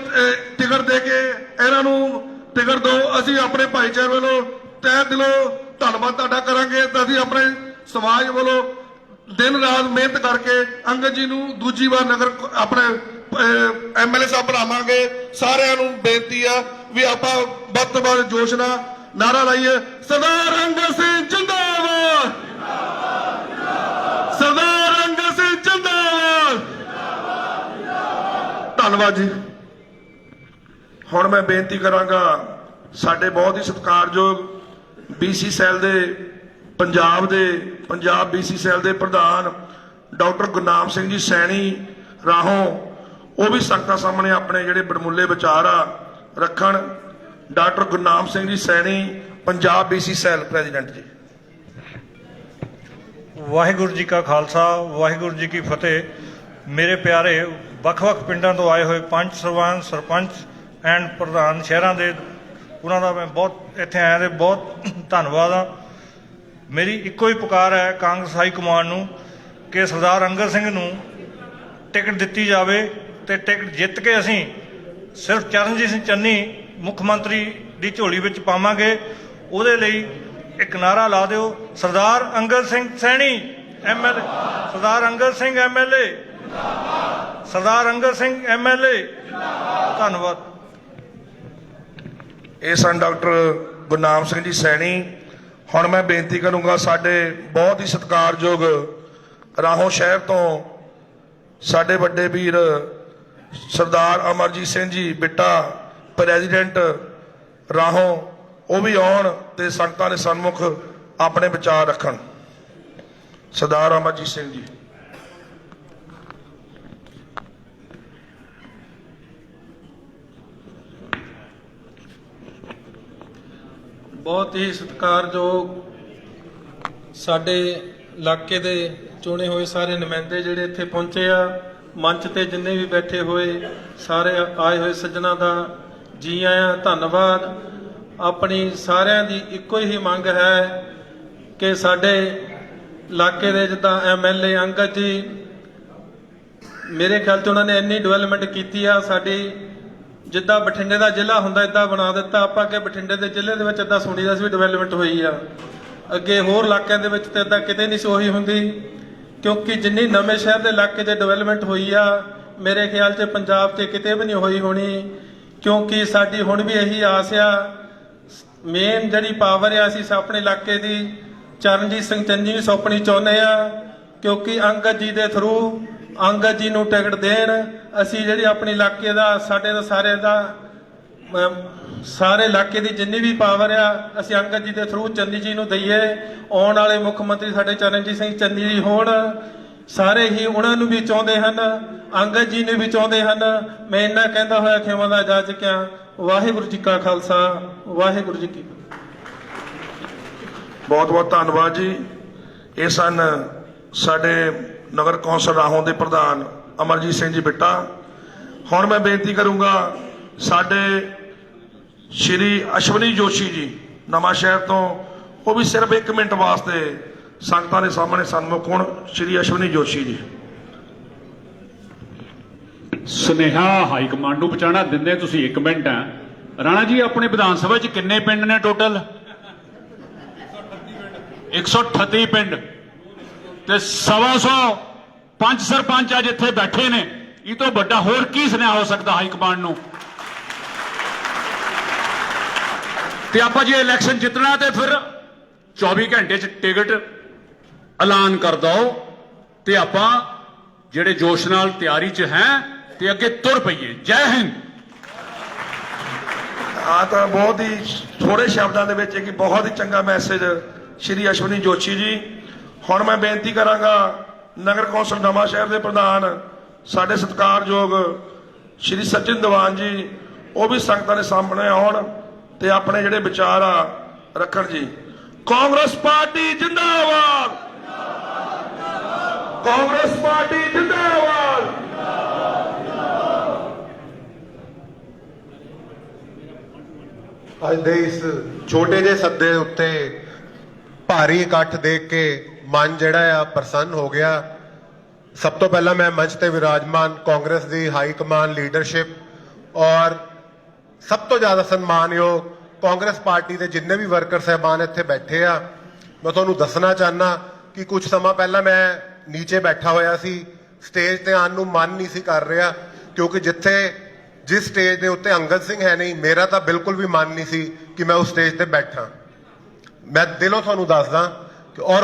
ਟਿਕਟ ਦੇ ਕੇ ਇਹਨਾਂ ਨੂੰ ਟਿਕਟ ਦਿਓ। ਅਸੀਂ ਆਪਣੇ ਭਾਈਚਾਰੇ ਵੱਲੋਂ ਤਹਿ ਦਿਲੋਂ ਧੰਨਵਾਦ ਤੁਹਾਡਾ ਕਰਾਂਗੇ ਤਾਂ ਅਸੀਂ ਆਪਣੇ ਸਮਾਜ ਵੱਲੋਂ ਦਿਨ ਰਾਤ ਮਿਹਨਤ ਕਰਕੇ ਅੰਗਦ ਜੀ ਨੂੰ ਦੂਜੀ ਵਾਰ ਨਗਰ ਆਪਣੇ MLA ਸਾਹਿਬ ਬਣਾਵਾਂਗੇ। ਸਾਰਿਆਂ ਨੂੰ ਬੇਨਤੀ ਆ ਵੀ ਆਪਾਂ ਵੱਧ ਤੋਂ ਵੱਧ ਜੋਸ਼ ਨਾਲ ਨਾਰਾ ਲਾਈਏ, ਸਰਦਾਰ ਅੰਗਦ ਸਿੰਘ ਜਿੰਦਾਬਾਦ, ਸਰਦਾਰ ਅੰਗਦ ਸਿੰਘ ਜਿੰਦਾਬਾਦ। ਧੰਨਵਾਦ ਜੀ। ਹੁਣ ਮੈਂ ਬੇਨਤੀ ਕਰਾਂਗਾ ਸਾਡੇ ਬਹੁਤ ਹੀ ਸਤਿਕਾਰਯੋਗ BC ਸੈੱਲ ਦੇ ਪੰਜਾਬ BC ਸੈੱਲ ਦੇ ਪ੍ਰਧਾਨ ਡਾਕਟਰ ਗੁਰਨਾਮ ਸਿੰਘ ਜੀ ਸੈਣੀ ਰਾਹੋਂ, ਉਹ ਵੀ ਸੰਗਤਾਂ ਸਾਹਮਣੇ ਆਪਣੇ ਜਿਹੜੇ ਬੜਮੁੱਲੇ ਵਿਚਾਰ ਆ ਰੱਖਣ। Doctor Gurnam Singh ji Saini, Punjab BC cell president ਜੀ। ਵਾਹਿਗੁਰੂ ਜੀ ਕਾ ਖਾਲਸਾ, ਵਾਹਿਗੁਰੂ ਜੀ ਕੀ ਫਤਿਹ। ਮੇਰੇ ਪਿਆਰੇ ਵੱਖ-ਵੱਖ ਪਿੰਡਾਂ ਤੋਂ ਆਏ ਹੋਏ ਪੰਚ ਸਰਪੰਚ ਐਂਡ ਪ੍ਰਧਾਨ ਸ਼ਹਿਰਾਂ ਦੇ, ਉਹਨਾਂ ਦਾ ਮੈਂ ਬਹੁਤ ਇੱਥੇ ਆਇਆ ਤੇ ਬਹੁਤ ਧੰਨਵਾਦ ਆ। ਮੇਰੀ ਇੱਕੋ ਹੀ ਪੁਕਾਰ ਹੈ ਕਾਂਗਰਸ ਹਾਈ ਕਮਾਂਡ ਨੂੰ ਕਿ ਸਰਦਾਰ ਅੰਗਦ ਸਿੰਘ ਨੂੰ ਟਿਕਟ ਦਿੱਤੀ ਜਾਵੇ ਤੇ ਟਿਕਟ ਜਿੱਤ ਕੇ ਅਸੀਂ ਸਿਰਫ ਚਰਨਜੀਤ ਸਿੰਘ ਚੰਨੀ ਮੁੱਖ ਮੰਤਰੀ ਦੀ ਝੋਲੀ ਵਿੱਚ ਪਾਵਾਂਗੇ। ਉਹਦੇ ਲਈ ਇੱਕ ਨਾਰਾ ਲਾ ਦਿਓ, ਸਰਦਾਰ ਅੰਗਦ ਸਿੰਘ ਸੈਣੀ MLA ਸਰਦਾਰ ਅੰਗਦ ਸਿੰਘ MLA ਸਰਦਾਰ ਅੰਗਦ ਸਿੰਘ MLA ਧੰਨਵਾਦ। ਇਹ ਸਨ ਡਾਕਟਰ ਗੁਰਨਾਮ ਸਿੰਘ ਜੀ ਸੈਣੀ। ਹੁਣ ਮੈਂ ਬੇਨਤੀ ਕਰੂੰਗਾ ਸਾਡੇ ਬਹੁਤ ਹੀ ਸਤਿਕਾਰਯੋਗ ਰਾਹੋਂ ਸ਼ਹਿਰ ਤੋਂ ਸਾਡੇ ਵੱਡੇ ਵੀਰ ਸਰਦਾਰ ਅਮਰਜੀਤ ਸਿੰਘ ਜੀ ਬਿੱਟਾ ਪ੍ਰੈਜ਼ੀਡੈਂਟ ਰਾਹੋਂ, ਉਹ ਵੀ ਆਉਣ ਤੇ ਸੰਗਤਾਂ ਦੇ ਸਨਮੁਖ ਆਪਣੇ ਵਿਚਾਰ ਰੱਖਣ। ਸਰਦਾਰ ਅਮਰਜੀਤ ਸਿੰਘ ਜੀ। ਬਹੁਤ ਹੀ ਸਤਿਕਾਰਯੋਗ ਸਾਡੇ ਇਲਾਕੇ ਦੇ ਚੁਣੇ ਹੋਏ ਸਾਰੇ ਨੁਮਾਇੰਦੇ ਜਿਹੜੇ ਇੱਥੇ ਪਹੁੰਚੇ ਆ, ਮੰਚ ਤੇ ਜਿੰਨੇ ਵੀ ਬੈਠੇ ਹੋਏ ਸਾਰੇ ਆਏ ਹੋਏ ਸੱਜਣਾ ਦਾ ਜੀ ਆਇਆਂ, ਧੰਨਵਾਦ। ਆਪਣੀ ਸਾਰਿਆਂ ਦੀ ਇੱਕੋ ਹੀ ਮੰਗ ਹੈ ਕਿ ਸਾਡੇ ਇਲਾਕੇ ਦੇ ਜਿੱਦਾਂ MLA ਅੰਗਦ ਜੀ, ਮੇਰੇ ਖਿਆਲ 'ਚ ਉਹਨਾਂ ਨੇ ਇੰਨੀ ਡਿਵੈਲਪਮੈਂਟ ਕੀਤੀ ਆ ਸਾਡੀ, ਜਿੱਦਾਂ ਬਠਿੰਡੇ ਦਾ ਜ਼ਿਲ੍ਹਾ ਹੁੰਦਾ ਇਦਾਂ ਬਣਾ ਦਿੱਤਾ ਆਪਾਂ ਕਿ ਬਠਿੰਡੇ ਦੇ ਜ਼ਿਲ੍ਹੇ ਦੇ ਵਿੱਚ ਇਦਾਂ ਸੁਣੀਦਾ ਸੀ ਵੀ ਡਿਵੈਲਪਮੈਂਟ ਹੋਈ ਆ। ਅੱਗੇ ਹੋਰ ਇਲਾਕਿਆਂ ਦੇ ਵਿੱਚ ਤੇ ਇਦਾਂ ਕਿਤੇ ਨਹੀਂ ਸੀ ਉਹੀ ਹੁੰਦੀ, ਕਿਉਂਕਿ ਜਿੰਨੀ ਨਵੇਂ ਸ਼ਹਿਰ ਦੇ ਇਲਾਕੇ 'ਚ ਡਿਵੈਲਪਮੈਂਟ ਹੋਈ ਆ ਮੇਰੇ ਖਿਆਲ 'ਚ ਪੰਜਾਬ 'ਚ ਕਿਤੇ ਵੀ ਨਹੀਂ ਹੋਈ ਹੋਣੀ। ਕਿਉਂਕਿ ਸਾਡੀ ਹੁਣ ਵੀ ਇਹੀ ਆਸ ਆ, ਮੇਨ ਜਿਹੜੀ ਪਾਵਰ ਆ ਅਸੀਂ ਆਪਣੇ ਇਲਾਕੇ ਦੀ ਚਰਨਜੀਤ ਸਿੰਘ ਚੰਨੀ ਨੂੰ ਸੌਂਪਣੀ ਚਾਹੁੰਦੇ ਆ, ਕਿਉਂਕਿ ਅੰਗਦ ਜੀ ਦੇ ਥਰੂ ਅੰਗਦ ਜੀ ਨੂੰ ਟਿਕਟ ਦੇਣ। ਅਸੀਂ ਜਿਹੜੀ ਆਪਣੇ ਇਲਾਕੇ ਦਾ ਸਾਡੇ ਦਾ ਸਾਰੇ ਦਾ ਸਾਰੇ ਇਲਾਕੇ ਦੀ ਜਿੰਨੀ ਵੀ ਪਾਵਰ ਆ ਅਸੀਂ ਅੰਗਦ ਜੀ ਦੇ ਥਰੂ ਚੰਨੀ ਜੀ ਨੂੰ ਦਈਏ। ਆਉਣ ਵਾਲੇ ਮੁੱਖ ਮੰਤਰੀ ਸਾਡੇ ਚਰਨਜੀਤ ਸਿੰਘ ਚੰਨੀ ਜੀ ਹੋਣ, ਸਾਰੇ ਹੀ ਉਹਨਾਂ ਨੂੰ ਵੀ ਚਾਹੁੰਦੇ ਹਨ, ਅੰਗਦ ਜੀ ਨੂੰ ਵੀ ਚਾਹੁੰਦੇ ਹਨ। ਮੈਂ ਇੰਨਾ ਕਹਿੰਦਾ ਹੋਇਆ ਖਿਮਾ ਦਾ ਜਾ ਚੁੱਕਿਆ। ਵਾਹਿਗੁਰੂ ਜੀ ਕਾ ਖਾਲਸਾ, ਵਾਹਿਗੁਰੂ ਜੀ ਕੀ ਫਤਿਹ। ਬਹੁਤ ਬਹੁਤ ਧੰਨਵਾਦ ਜੀ। ਇਹ ਸਨ ਸਾਡੇ ਨਗਰ ਕੌਂਸਲ ਰਾਹੋਂ ਦੇ ਪ੍ਰਧਾਨ ਅਮਰਜੀਤ ਸਿੰਘ ਜੀ ਬਿੱਟਾ। ਹੁਣ ਮੈਂ ਬੇਨਤੀ ਕਰੂੰਗਾ ਸਾਡੇ ਸ਼੍ਰੀ ਅਸ਼ਵਨੀ ਜੋਸ਼ੀ ਜੀ ਨਵਾਂ ਸ਼ਹਿਰ ਤੋਂ, ਉਹ ਵੀ ਸਿਰਫ 1 ਮਿੰਟ ਵਾਸਤੇ ਸੰਗਤਾਂ ਦੇ ਸਾਹਮਣੇ ਸਨਮੁਖ ਹੋਣ। ਸ਼੍ਰੀ ਅਸ਼ਵਨੀ ਜੋਸ਼ੀ ਜੀ। ਸੁਨੇਹਾ ਹਾਈ ਕਮਾਂਡ ਨੂੰ ਪਹੁੰਚਾਉਣਾ ਦਿੰਦੇ ਤੁਸੀਂ 1 ਮਿੰਟ ਆ। ਰਾਣਾ ਜੀ ਆਪਣੇ ਵਿਧਾਨ ਸਭਾ 'ਚ ਕਿੰਨੇ ਪਿੰਡ ਨੇ ਟੋਟਲ? 138 ਪਿੰਡ ਤੇ 125 ਪੰਚ ਸਰਪੰਚ ਅੱਜ ਇੱਥੇ ਬੈਠੇ ਨੇ। ਇਹ ਤੋਂ ਵੱਡਾ ਹੋਰ ਕੀ ਸੁਨੇਹਾ ਹੋ ਸਕਦਾ ਹਾਈ ਕਮਾਂਡ ਨੂੰ? ਤੇ ਆਪਾਂ ਜੇ ਇਲੈਕਸ਼ਨ ਜਿੱਤਣਾ ਤੇ ਫਿਰ 24 ਘੰਟੇ 'ਚ ਟਿਕਟ ਐਲਾਨ ਕਰ ਦੋ ਤੇ ਆਪਾਂ ਜਿਹੜੇ ਜੋਸ਼ ਨਾਲ ਤਿਆਰੀ 'ਚ ਹੈ ਤੇ ਅੱਗੇ ਤੁਰ ਪਈਏ। ਜੈ ਹਿੰਦ। ਆ ਤਾਂ ਬਹੁਤ ਹੀ ਥੋੜੇ ਸ਼ਬਦਾਂ ਦੇ ਵਿੱਚ ਇੱਕ ਬਹੁਤ ਹੀ ਚੰਗਾ ਮੈਸੇਜ ਸ਼੍ਰੀ ਅਸ਼ਵਨੀ ਜੋਸ਼ੀ ਜੀ। ਹੁਣ ਮੈਂ ਬੇਨਤੀ ਕਰਾਂਗਾ ਨਗਰ ਕੌਂਸਲ ਨਵਾਂ ਸ਼ਹਿਰ ਦੇ ਪ੍ਰਧਾਨ ਸਾਡੇ ਸਤਿਕਾਰਯੋਗ ਸ਼੍ਰੀ ਸਚਿਨ ਦੀਵਾਨ ਜੀ, ਉਹ ਵੀ ਸੰਗਤਾਂ ਦੇ ਸਾਹਮਣੇ ਆਉਣ ਤੇ ਆਪਣੇ ਜਿਹੜੇ ਵਿਚਾਰ ਆ ਰੱਖਣ ਜੀ। ਕਾਂਗਰਸ ਪਾਰਟੀ ਜਿੰਦਾਬਾਦ, ਕਾਂਗਰਸ ਪਾਰਟੀ ਜਿੰਦਾਬਾਦ। ਅੱਜ ਦੇ ਇਸ ਛੋਟੇ ਜਿਹੇ ਸੱਦੇ ਉੱਤੇ ਭਾਰੀ ਇਕੱਠ ਦੇਖ ਕੇ ਮਨ ਜਿਹੜਾ ਆ ਪ੍ਰਸੰਨ ਹੋ ਗਿਆ। ਸਭ ਤੋਂ ਪਹਿਲਾਂ ਮੈਂ ਮੰਚ ਤੇ ਵਿਰਾਜਮਾਨ ਕਾਂਗਰਸ ਦੀ ਹਾਈ ਕਮਾਨ ਲੀਡਰਸ਼ਿਪ ਔਰ ਸਭ ਤੋਂ ਜ਼ਿਆਦਾ ਸਨਮਾਨਯੋਗ ਕਾਂਗਰਸ ਪਾਰਟੀ ਦੇ ਜਿੰਨੇ ਵੀ ਵਰਕਰ ਸਹਿਬਾਨ ਇੱਥੇ ਬੈਠੇ ਆ, ਮੈਂ ਤੁਹਾਨੂੰ ਦੱਸਣਾ ਚਾਹੁੰਦਾ ਕਿ ਕੁਝ ਸਮਾਂ ਪਹਿਲਾਂ ਮੈਂ ਨੀਚੇ ਬੈਠਾ ਹੋਇਆ ਸੀ। ਸਟੇਜ ਤੇ ਆਉਣ ਨੂੰ ਮਨ ਨਹੀਂ ਸੀ ਕਰ ਰਿਹਾ, ਕਿਉਂਕਿ ਜਿਸ ਸਟੇਜ ਦੇ ਉੱਤੇ ਅੰਗਦ ਸਿੰਘ ਹੈ ਨਹੀਂ, ਮੇਰਾ ਤਾਂ ਬਿਲਕੁਲ ਵੀ ਮਨ ਨਹੀਂ ਸੀ ਕਿ ਮੈਂ ਉਸ ਸਟੇਜ ਤੇ ਬੈਠਾਂ। ਮੈਂ ਦਿਲੋਂ ਤੁਹਾਨੂੰ ਦੱਸਦਾ ਕਿ ਔਰ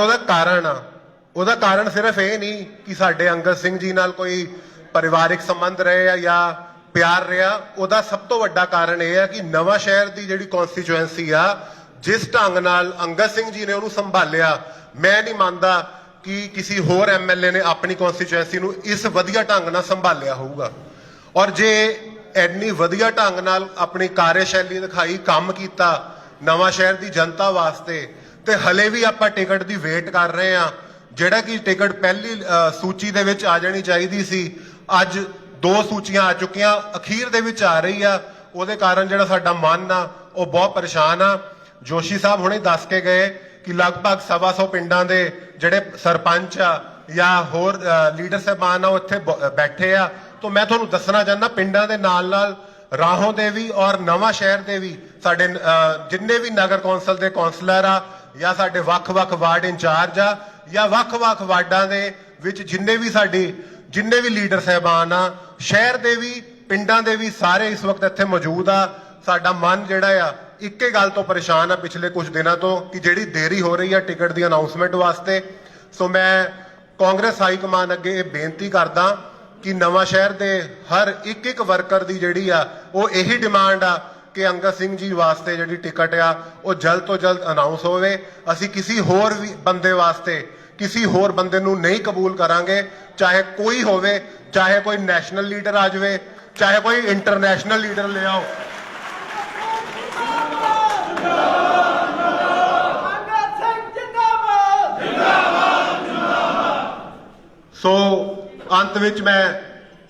ਉਹਦਾ ਕਾਰਨ ਸਿਰਫ ਇਹ ਨਹੀਂ ਕਿ ਸਾਡੇ ਅੰਗਦ ਸਿੰਘ ਜੀ ਨਾਲ ਕੋਈ ਪਰਿਵਾਰਿਕ ਸੰਬੰਧ ਰਹੇ ਆ ਜਾਂ ਪਿਆਰ ਰਿਹਾ। ਉਹਦਾ ਸਭ ਤੋਂ ਵੱਡਾ ਕਾਰਨ ਇਹ ਹੈ ਕਿ ਨਵਾਂ ਸ਼ਹਿਰ ਦੀ ਜਿਹੜੀ ਕਨਸਟੀਚੁਐਂਸੀ ਆ, ਜਿਸ ਢੰਗ ਨਾਲ ਅੰਗਦ ਸਿੰਘ ਜੀ ਨੇ ਉਹਨੂੰ ਸੰਭਾਲਿਆ, ਮੈਂ ਨਹੀਂ ਮੰਨਦਾ ਕਿ ਕਿਸੇ ਹੋਰ MLA ਨੇ ਆਪਣੀ ਕਨਸਟੀਚੁਐਂਸੀ ਨੂੰ ਇਸ ਵਧੀਆ ਢੰਗ ਨਾਲ ਸੰਭਾਲਿਆ ਹੋਊਗਾ। ਔਰ ਜੇ ਇੰਨੀ ਵਧੀਆ ਢੰਗ ਨਾਲ ਆਪਣੀ ਕਾਰਜਸ਼ੈਲੀ ਦਿਖਾਈ, ਕੰਮ ਕੀਤਾ ਨਵਾਂ ਸ਼ਹਿਰ ਦੀ ਜਨਤਾ ਵਾਸਤੇ, ਤੇ ਹਲੇ ਵੀ ਆਪਾਂ ਟਿਕਟ ਦੀ ਵੇਟ ਕਰ ਰਹੇ ਆ, ਜਿਹੜਾ ਕਿ ਟਿਕਟ ਪਹਿਲੀ ਸੂਚੀ ਦੇ ਵਿੱਚ ਆ ਜਾਣੀ ਚਾਹੀਦੀ ਸੀ। ਅੱਜ 2 ਸੂਚੀਆਂ ਆ ਚੁੱਕੀਆਂ, ਅਖੀਰ ਦੇ ਵਿੱਚ ਆ ਰਹੀ ਆ। ਉਹਦੇ ਕਾਰਨ ਜਿਹੜਾ ਸਾਡਾ ਮਨ ਆ ਉਹ ਬਹੁਤ ਪਰੇਸ਼ਾਨ ਆ। ਜੋਸ਼ੀ ਸਾਹਿਬ ਹੁਣੇ ਦੱਸ ਕੇ ਗਏ ਕਿ ਲਗਭਗ 125 ਪਿੰਡਾਂ ਦੇ ਜਿਹੜੇ ਸਰਪੰਚ ਆ ਜਾਂ ਹੋਰ ਲੀਡਰ ਸਾਹਿਬਾਨ ਆ ਉਹ ਇੱਥੇ ਬੈਠੇ ਆ। ਤਾਂ ਮੈਂ ਤੁਹਾਨੂੰ ਦੱਸਣਾ ਚਾਹੁੰਦਾ, ਪਿੰਡਾਂ ਦੇ ਨਾਲ ਰਾਹੋਂ ਦੇ ਵੀ ਔਰ ਨਵਾਂ ਸ਼ਹਿਰ ਦੇ ਵੀ ਸਾਡੇ ਜਿੰਨੇ ਵੀ ਨਗਰ ਕੌਂਸਲ ਦੇ ਕੌਂਸਲਰ ਆ ਜਾਂ ਸਾਡੇ ਵੱਖ-ਵੱਖ ਵਾਰਡ ਇੰਚਾਰਜ ਆ, ਜਾਂ ਵੱਖ-ਵੱਖ ਵਾਰਡਾਂ ਦੇ ਵਿੱਚ ਜਿੰਨੇ ਵੀ ਲੀਡਰ ਸਾਹਿਬਾਨ ਆ, ਸ਼ਹਿਰ ਦੇ ਵੀ ਪਿੰਡਾਂ ਦੇ ਵੀ ਸਾਰੇ ਇਸ ਵਕਤ ਇੱਥੇ ਮੌਜੂਦ ਆ। ਸਾਡਾ ਮਨ ਜਿਹੜਾ ਆ ਇੱਕੇ ਗੱਲ ਤੋਂ ਪਰੇਸ਼ਾਨ ਆ ਪਿਛਲੇ ਕੁਝ ਦਿਨਾਂ ਤੋਂ ਕਿ ਜਿਹੜੀ ਦੇਰੀ ਹੋ ਰਹੀ ਆ ਟਿਕਟ ਦੀ ਅਨਾਉਂਸਮੈਂਟ ਵਾਸਤੇ। ਸੋ ਮੈਂ ਕਾਂਗਰਸ ਹਾਈ ਕਮਾਨ ਅੱਗੇ ਇਹ ਬੇਨਤੀ ਕਰਦਾ ਕਿ ਨਵਾਂ ਸ਼ਹਿਰ ਦੇ ਹਰ ਇੱਕ ਵਰਕਰ ਦੀ ਜਿਹੜੀ ਆ ਉਹ ਇਹੀ ਡਿਮਾਂਡ ਆ ਕਿ ਅੰਗਦ ਸਿੰਘ ਜੀ ਵਾਸਤੇ ਜਿਹੜੀ ਟਿਕਟ ਆ ਉਹ ਜਲਦ ਤੋਂ ਜਲਦ ਅਨਾਉਂਸ ਹੋਵੇ। ਅਸੀਂ ਕਿਸੇ ਹੋਰ ਵੀ ਬੰਦੇ ਵਾਸਤੇ ਕਿਸੇ ਹੋਰ ਬੰਦੇ ਨੂੰ ਨਹੀਂ ਕਬੂਲ ਕਰਾਂਗੇ, ਚਾਹੇ ਕੋਈ ਹੋਵੇ, ਚਾਹੇ ਕੋਈ ਨੈਸ਼ਨਲ ਲੀਡਰ ਆ ਜਾਵੇ, ਚਾਹੇ ਕੋਈ ਇੰਟਰਨੈਸ਼ਨਲ ਲੀਡਰ ਲੈ ਆਓ। ਸੋ ਅੰਤ ਵਿੱਚ ਮੈਂ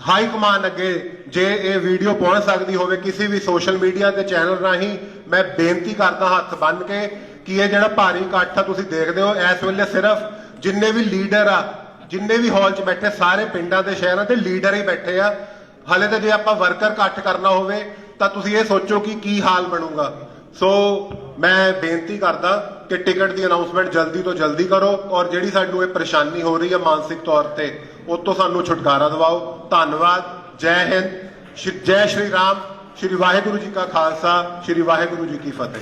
ਹਾਈ ਕਮਾਨ ਅੱਗੇ ਜੇ ਇਹ ਵੀਡੀਓ ਪਹੁੰਚ ਸਕਦੀ ਹੋਵੇ ਕਿਸੇ ਵੀ ਸੋਸ਼ਲ ਮੀਡੀਆ ਦੇ ਚੈਨਲ ਰਾਹੀਂ, ਮੈਂ ਬੇਨਤੀ ਕਰਦਾ ਹੱਥ ਬੰਨ੍ਹ ਕੇ ਕਿ ਇਹ ਜਿਹੜਾ ਭਾਰੀ ਇਕੱਠ ਆ ਤੁਸੀਂ ਦੇਖਦੇ ਹੋ, ਇਸ ਵੇਲੇ ਸਿਰਫ ਜਿੰਨੇ ਵੀ ਲੀਡਰ ਆ, ਜਿੰਨੇ ਵੀ ਹਾਲ 'ਚ ਬੈਠੇ ਸਾਰੇ ਪਿੰਡਾਂ ਦੇ ਸ਼ਹਿਰਾਂ ਦੇ ਲੀਡਰ ਹੀ ਬੈਠੇ ਆ। ਹਾਲੇ ਤਾਂ ਜੇ ਆਪਾਂ ਵਰਕਰ ਇਕੱਠ ਕਰਨਾ ਹੋਵੇ ਤਾਂ ਤੁਸੀਂ ਇਹ ਸੋਚੋ ਕਿ ਕੀ ਹਾਲ ਬਣੂਗਾ। ਸੋ ਮੈਂ ਬੇਨਤੀ ਕਰਦਾ ਕਿ ਟਿਕਟ ਦੀ ਅਨਾਉਂਸਮੈਂਟ ਜਲਦੀ ਤੋਂ ਜਲਦੀ ਕਰੋ ਔਰ ਜਿਹੜੀ ਸਾਨੂੰ ਇਹ ਪਰੇਸ਼ਾਨੀ ਹੋ ਰਹੀ ਹੈ ਮਾਨਸਿਕ ਤੌਰ ਤੇ ਉਹ ਤੋਂ ਸਾਨੂੰ ਛੁਟਕਾਰਾ ਦਿਵਾਓ। ਧੰਨਵਾਦ। ਜੈ ਹਿੰਦ, ਜੈ ਸ਼੍ਰੀ ਰਾਮ, ਸ਼੍ਰੀ ਵਾਹਿਗੁਰੂ ਜੀ ਕਾ ਖਾਲਸਾ, ਸ਼੍ਰੀ ਵਾਹਿਗੁਰੂ ਜੀ ਕੀ ਫਤਿਹ।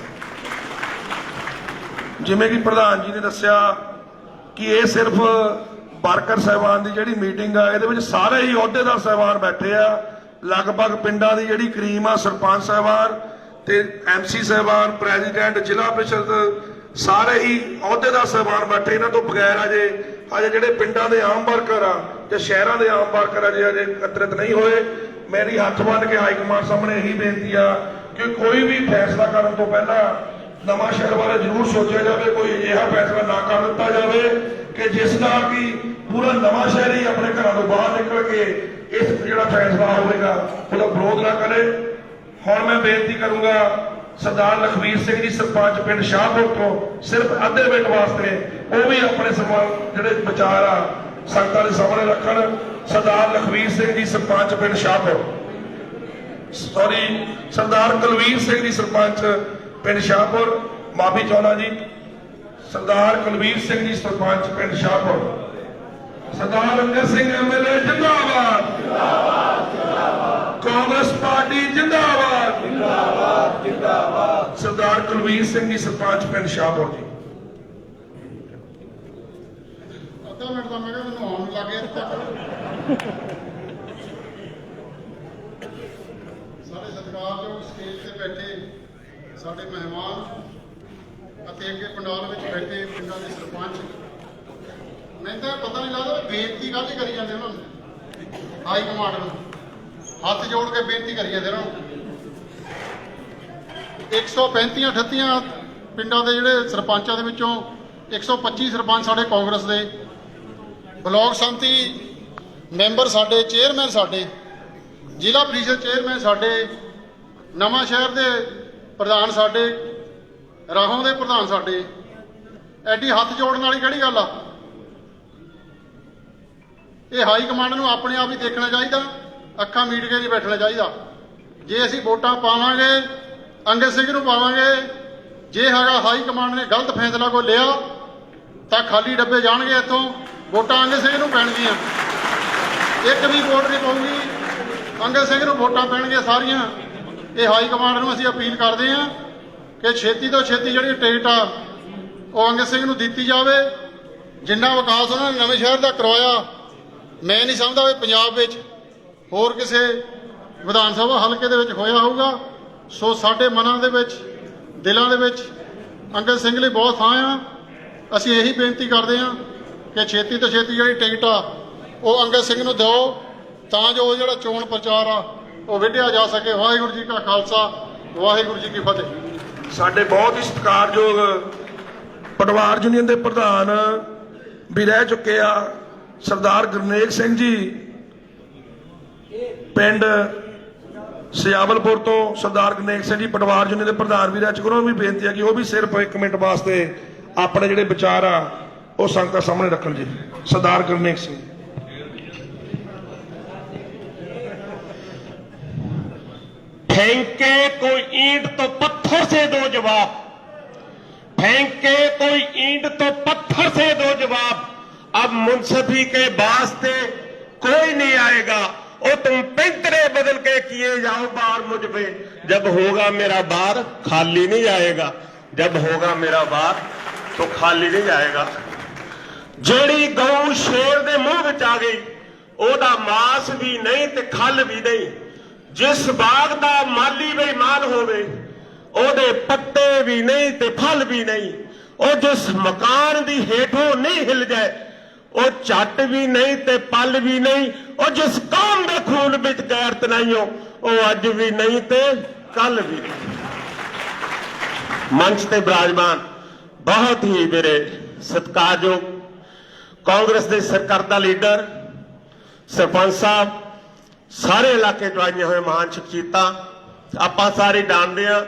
ਜਿਵੇਂ ਕਿ ਪ੍ਰਧਾਨ ਜੀ ਨੇ ਦੱਸਿਆ ਕਿ ਇਹ ਸਿਰਫ ਵਰਕਰ ਸਾਹਿਬਾਨ ਦੀ ਜਿਹੜੀ ਮੀਟਿੰਗ ਆ, ਇਹਦੇ ਵਿੱਚ ਸਾਰੇ ਹੀ ਅਹੁਦੇਦਾਰ ਸਾਹਿਬਾਨ ਬੈਠੇ ਆ। ਲਗਭਗ ਪਿੰਡਾਂ ਦੀ ਜਿਹੜੀ ਕਰੀਮ ਆ, ਸਰਪੰਚ ਸਾਹਿਬਾਨ ਤੇ ਐਮਸੀ ਸਾਹਿਬਾਨ, ਪ੍ਰੈਜ਼ੀਡੈਂਟ, ਜ਼ਿਲ੍ਹਾ ਪ੍ਰੀਸ਼ਦ, ਸਾਰੇ ਹੀ ਅਹੁਦੇਦਾਰ ਸਾਹਿਬਾਨ ਬੈਠੇ। ਇਹਨਾਂ ਤੋਂ ਬਗੈਰ ਅਜੇ ਜਿਹੜੇ ਪਿੰਡਾਂ ਦੇ ਆਮ ਵਰਕਰ ਆ ਜਾਂ ਸ਼ਹਿਰਾਂ ਦੇ ਆਮ ਵਰਕਰ ਆ ਅਜੇ ਇਕੱਤਰਿਤ ਨਹੀਂ ਹੋਏ। ਮੇਰੀ ਹੱਥ ਬੰਨ੍ਹ ਕੇ ਹਾਈ ਕਮਾਂਡ ਸਾਹਮਣੇ ਇਹੀ ਬੇਨਤੀ ਆ ਕਿ ਕੋਈ ਵੀ ਫੈਸਲਾ ਕਰਨ ਤੋਂ ਪਹਿਲਾਂ ਨਵਾਂ ਸ਼ਹਿਰ ਬਾਰੇ ਜ਼ਰੂਰ ਸੋਚਿਆ ਜਾਵੇ। ਕੋਈ ਅਜਿਹਾ ਫੈਸਲਾ ਨਾ ਕਰ ਦਿੱਤਾ ਜਾਵੇ ਕਿ ਜਿਸ ਨਾਲ ਕਿ ਪੂਰਾ ਨਵਾਂ ਸ਼ਹਿਰ ਹੀ ਆਪਣੇ ਘਰਾਂ ਤੋਂ ਬਾਹਰ ਨਿਕਲ ਕੇ ਇਸ ਜਿਹੜਾ ਫੈਸਲਾ ਹੋਵੇਗਾ ਉਹਦਾ ਵਿਰੋਧ ਨਾ ਕਰੇ। ਹੁਣ ਮੈਂ ਬੇਨਤੀ ਕਰੂੰਗਾ ਸਰਦਾਰ ਲਖਵੀਰ ਸਿੰਘ ਜੀ ਸਰਪੰਚ ਪਿੰਡ ਸ਼ਾਹਪੁਰ ਤੋਂ ਸਿਰਫ ਅੱਧੇ ਮਿੰਟ ਵਾਸਤੇ ਉਹ ਵੀ ਆਪਣੇ ਜਿਹੜੇ ਵਿਚਾਰ ਆ ਸੰਗਤਾਂ ਦੇ ਸਾਹਮਣੇ ਰੱਖਣ। ਸਰਦਾਰ ਲਖਵੀਰ ਸਿੰਘ ਜੀ ਸਰਪੰਚ ਪਿੰਡ ਸ਼ਾਹਪੁਰ, ਸਰਦਾਰ ਕੁਲਵੀਰ ਸਿੰਘ ਜੀ ਸਰਪੰਚ ਪਿੰਡ ਸ਼ਾਹਪੁਰ, ਮਾਫੀ ਚਾਹੁੰਦਾ ਜੀ, ਸਰਦਾਰ ਕੁਲਵੀਰ ਸਿੰਘ ਜੀ ਸਰਪੰਚ ਪਿੰਡ ਸ਼ਾਹਪੁਰ। ਸਰਦਾਰ ਅੰਗਦ ਸਿੰਘ ਐਮਐਲਏ ਜਿੰਦਾਬਾਦ, ਕਾਂਗਰਸ ਪਾਰਟੀ ਜਿੰਦਾਬਾਦ, ਜਿੰਦਾਬਾਦ। ਸਰਦਾਰ ਕੁਲਵੀਰ ਸਿੰਘ ਜੀ ਸਰਪੰਚ ਪਿੰਡ ਸ਼ਾਹਪੁਰ ਜੀ। ਅੱਧਾ ਮਿੰਟ ਦਾ ਮੈਂ ਕਿਹਾ ਮੈਨੂੰ ਆਉਣ ਲੱਗੇ ਸਾਡੇ ਸਤਿਕਾਰਯੋਗ ਸਟੇਜ ਤੇ ਬੈਠੇ ਸਾਡੇ ਮਹਿਮਾਨ ਅਤੇ ਅੱਗੇ ਪੰਡਾਲ ਵਿੱਚ ਬੈਠੇ ਪਿੰਡਾਂ ਦੇ ਸਰਪੰਚ, ਮੈਨੂੰ ਤਾਂ ਪਤਾ ਨਹੀਂ ਲੱਗਦਾ ਬੇਨਤੀ ਕਾਹਦੀ ਕਰੀ ਜਾਂਦੇ ਉਹਨਾਂ ਨੂੰ। ਹਾਈ ਕਮਾਂਡ ਨੂੰ ਹੱਥ ਜੋੜ ਕੇ ਬੇਨਤੀ ਕਰੀ ਜਾਂਦੇ ਉਹਨਾਂ ਨੂੰ। 135-38 ਪਿੰਡਾਂ ਦੇ ਜਿਹੜੇ ਸਰਪੰਚਾਂ ਦੇ ਵਿੱਚੋਂ 125 ਸਰਪੰਚ ਸਾਡੇ ਕਾਂਗਰਸ ਦੇ, ਬਲਾਕ ਸੰਮਤੀ ਮੈਂਬਰ ਸਾਡੇ, ਚੇਅਰਮੈਨ ਸਾਡੇ, ਜ਼ਿਲ੍ਹਾ ਪ੍ਰੀਸ਼ਦ ਚੇਅਰਮੈਨ ਸਾਡੇ, ਨਵਾਂ ਸ਼ਹਿਰ ਦੇ ਪ੍ਰਧਾਨ ਸਾਡੇ, ਰਾਹੋਂ ਦੇ ਪ੍ਰਧਾਨ ਸਾਡੇ। ਐਡੀ ਹੱਥ ਜੋੜਨ ਵਾਲੀ ਕਿਹੜੀ ਗੱਲ ਆ? ਇਹ ਹਾਈ ਕਮਾਂਡ ਨੂੰ ਆਪਣੇ ਆਪ ਹੀ ਦੇਖਣਾ ਚਾਹੀਦਾ, ਅੱਖਾਂ ਮੀਟ ਕੇ ਨਹੀਂ ਬੈਠਣਾ ਚਾਹੀਦਾ। ਜੇ ਅਸੀਂ ਵੋਟਾਂ ਪਾਵਾਂਗੇ ਅੰਗਦ ਸਿੰਘ ਨੂੰ ਪਾਵਾਂਗੇ, ਜੇ ਹੈਗਾ ਹਾਈ ਕਮਾਂਡ ਨੇ ਗਲਤ ਫੈਸਲਾ ਕੋਈ ਲਿਆ ਤਾਂ ਖਾਲੀ ਡੱਬੇ ਜਾਣਗੇ ਇੱਥੋਂ, ਵੋਟਾਂ ਅੰਗਦ ਸਿੰਘ ਨੂੰ ਪੈਣਗੀਆਂ। ਇੱਕ ਵੀ ਵੋਟ ਨਹੀਂ ਪਊਗੀ, ਅੰਗਦ ਸਿੰਘ ਨੂੰ ਵੋਟਾਂ ਪੈਣਗੀਆਂ ਸਾਰੀਆਂ। ਇਹ ਹਾਈ ਕਮਾਂਡ ਨੂੰ ਅਸੀਂ ਅਪੀਲ ਕਰਦੇ ਹਾਂ ਕਿ ਛੇਤੀ ਤੋਂ ਛੇਤੀ ਜਿਹੜੀ ਟਿਕਟ ਆ ਉਹ ਅੰਗਦ ਸਿੰਘ ਨੂੰ ਦਿੱਤੀ ਜਾਵੇ। ਜਿੰਨਾ ਵਿਕਾਸ ਉਹਨਾਂ ਨੇ ਨਵੇਂ ਸ਼ਹਿਰ ਦਾ ਕਰਵਾਇਆ, ਮੈਂ ਨਹੀਂ ਸਮਝਦਾ ਵੀ ਪੰਜਾਬ ਵਿੱਚ ਹੋਰ ਕਿਸੇ ਵਿਧਾਨ ਸਭਾ ਹਲਕੇ ਦੇ ਵਿੱਚ ਹੋਇਆ ਹੋਊਗਾ। ਸੋ ਸਾਡੇ ਮਨਾਂ ਦੇ ਵਿੱਚ, ਦਿਲਾਂ ਦੇ ਵਿੱਚ ਅੰਗਦ ਸਿੰਘ ਲਈ ਬਹੁਤ ਥਾਂ ਆ। ਅਸੀਂ ਇਹੀ ਬੇਨਤੀ ਕਰਦੇ ਹਾਂ ਕਿ ਛੇਤੀ ਤੋਂ ਛੇਤੀ ਜਿਹੜੀ ਟਿਕਟ ਆ ਉਹ ਅੰਗਦ ਸਿੰਘ ਨੂੰ ਦਿਓ ਤਾਂ ਜੋ ਜਿਹੜਾ ਚੋਣ ਪ੍ਰਚਾਰ ਆ ਉਹ ਵਿੱਢਿਆ ਜਾ ਸਕੇ। ਵਾਹਿਗੁਰੂ ਜੀ ਕਾ ਖਾਲਸਾ, ਵਾਹਿਗੁਰੂ ਜੀ ਕੀ ਫਤਿਹ। ਸਾਡੇ ਬਹੁਤ ਹੀ ਸਤਿਕਾਰਯੋਗ ਪਟਵਾਰ ਯੂਨੀਅਨ ਦੇ ਪ੍ਰਧਾਨ ਵੀ ਰਹਿ ਚੁੱਕੇ ਆ ਸਰਦਾਰ ਗੁਰਨੇਜ ਸਿੰਘ ਜੀ ਪਿੰਡ ਸਿਆਵਲਪੁਰ ਤੋਂ। ਸਰਦਾਰ ਗੁਰਨੇਜ ਸਿੰਘ ਜੀ ਪਟਵਾਰ ਯੂਨੀਅਨ ਦੇ ਪ੍ਰਧਾਨ ਵੀ ਰਹਿ ਚੁੱਕੇ, ਉਹਨਾਂ ਨੂੰ ਵੀ ਬੇਨਤੀ ਹੈ ਕਿ ਉਹ ਵੀ ਸਿਰਫ 1 ਮਿੰਟ ਵਾਸਤੇ ਆਪਣੇ ਜਿਹੜੇ ਵਿਚਾਰ ਆ ਉਹ ਸੰਗਤਾਂ ਸਾਹਮਣੇ ਰੱਖਣ ਜੀ। ਸਰਦਾਰ ਗੁਰਨੇਜ ਸਿੰਘ। फेंके कोई ईंट तो पत्थर से दो जवाब, फेंक के कोई ईंट तो पत्थर से दो जवाब, अब मुंसफी के वास्ते कोई नहीं आएगा। ओ तुम पैंतरे बदल के किए जाओ बार मुझ पे, जब होगा मेरा बार खाली नहीं जाएगा, जब होगा मेरा बार तो खाली नहीं जाएगा। ਜਿਹੜੀ ਗਊ ਸ਼ੇਰ ਦੇ ਮੂੰਹ ਵਿੱਚ ਆ ਗਈ, ਉਹਦਾ ਮਾਸ ਵੀ ਨਹੀਂ ਤੇ ਖੱਲ ਵੀ ਨਹੀਂ। ਜਿਸ ਬਾਗ ਦਾ ਮਾਲੀ ਬੇਈਮਾਨ ਹੋਵੇ, ਉਹਦੇ ਪੱਤੇ ਵੀ ਨਹੀਂ ਤੇ ਫਲ ਵੀ ਨਹੀਂ। ਉਹ ਜਿਸ ਮਕਾਨ ਦੀ ਹੇਠੋਂ ਨਹੀਂ ਹਿੱਲ ਜਾਏ, ਉਹ ਝੱਟ ਵੀ ਨਹੀਂ ਤੇ ਪਲ ਵੀ ਨਹੀਂ। ਉਹ ਜਿਸ ਕੌਮ ਦੇ ਖੂਨ ਵਿੱਚ ਗੈਰਤ ਨਹੀਂ ਹੋ, ਉਹ ਅੱਜ ਵੀ ਨਹੀਂ ਤੇ ਕੱਲ ਵੀ ਨਹੀਂ। ਮੰਚ ਤੇ ਬਿਰਾਜਮਾਨ ਬਹੁਤ ਹੀ ਮੇਰੇ ਸਤਿਕਾਰਯੋਗ ਕਾਂਗਰਸ ਦੇ ਸਰਕਰਤਾ ਲੀਡਰ, ਸਰਪੰਚ ਸਾਹਿਬ, ਸਾਰੇ ਇਲਾਕੇ ਤੋਂ ਆਈਆਂ ਹੋਏ ਮਹਾਨ ਸ਼ਖਸੀਅਤਾਂ, ਆਪਾਂ ਸਾਰੇ ਜਾਣਦੇ ਆ,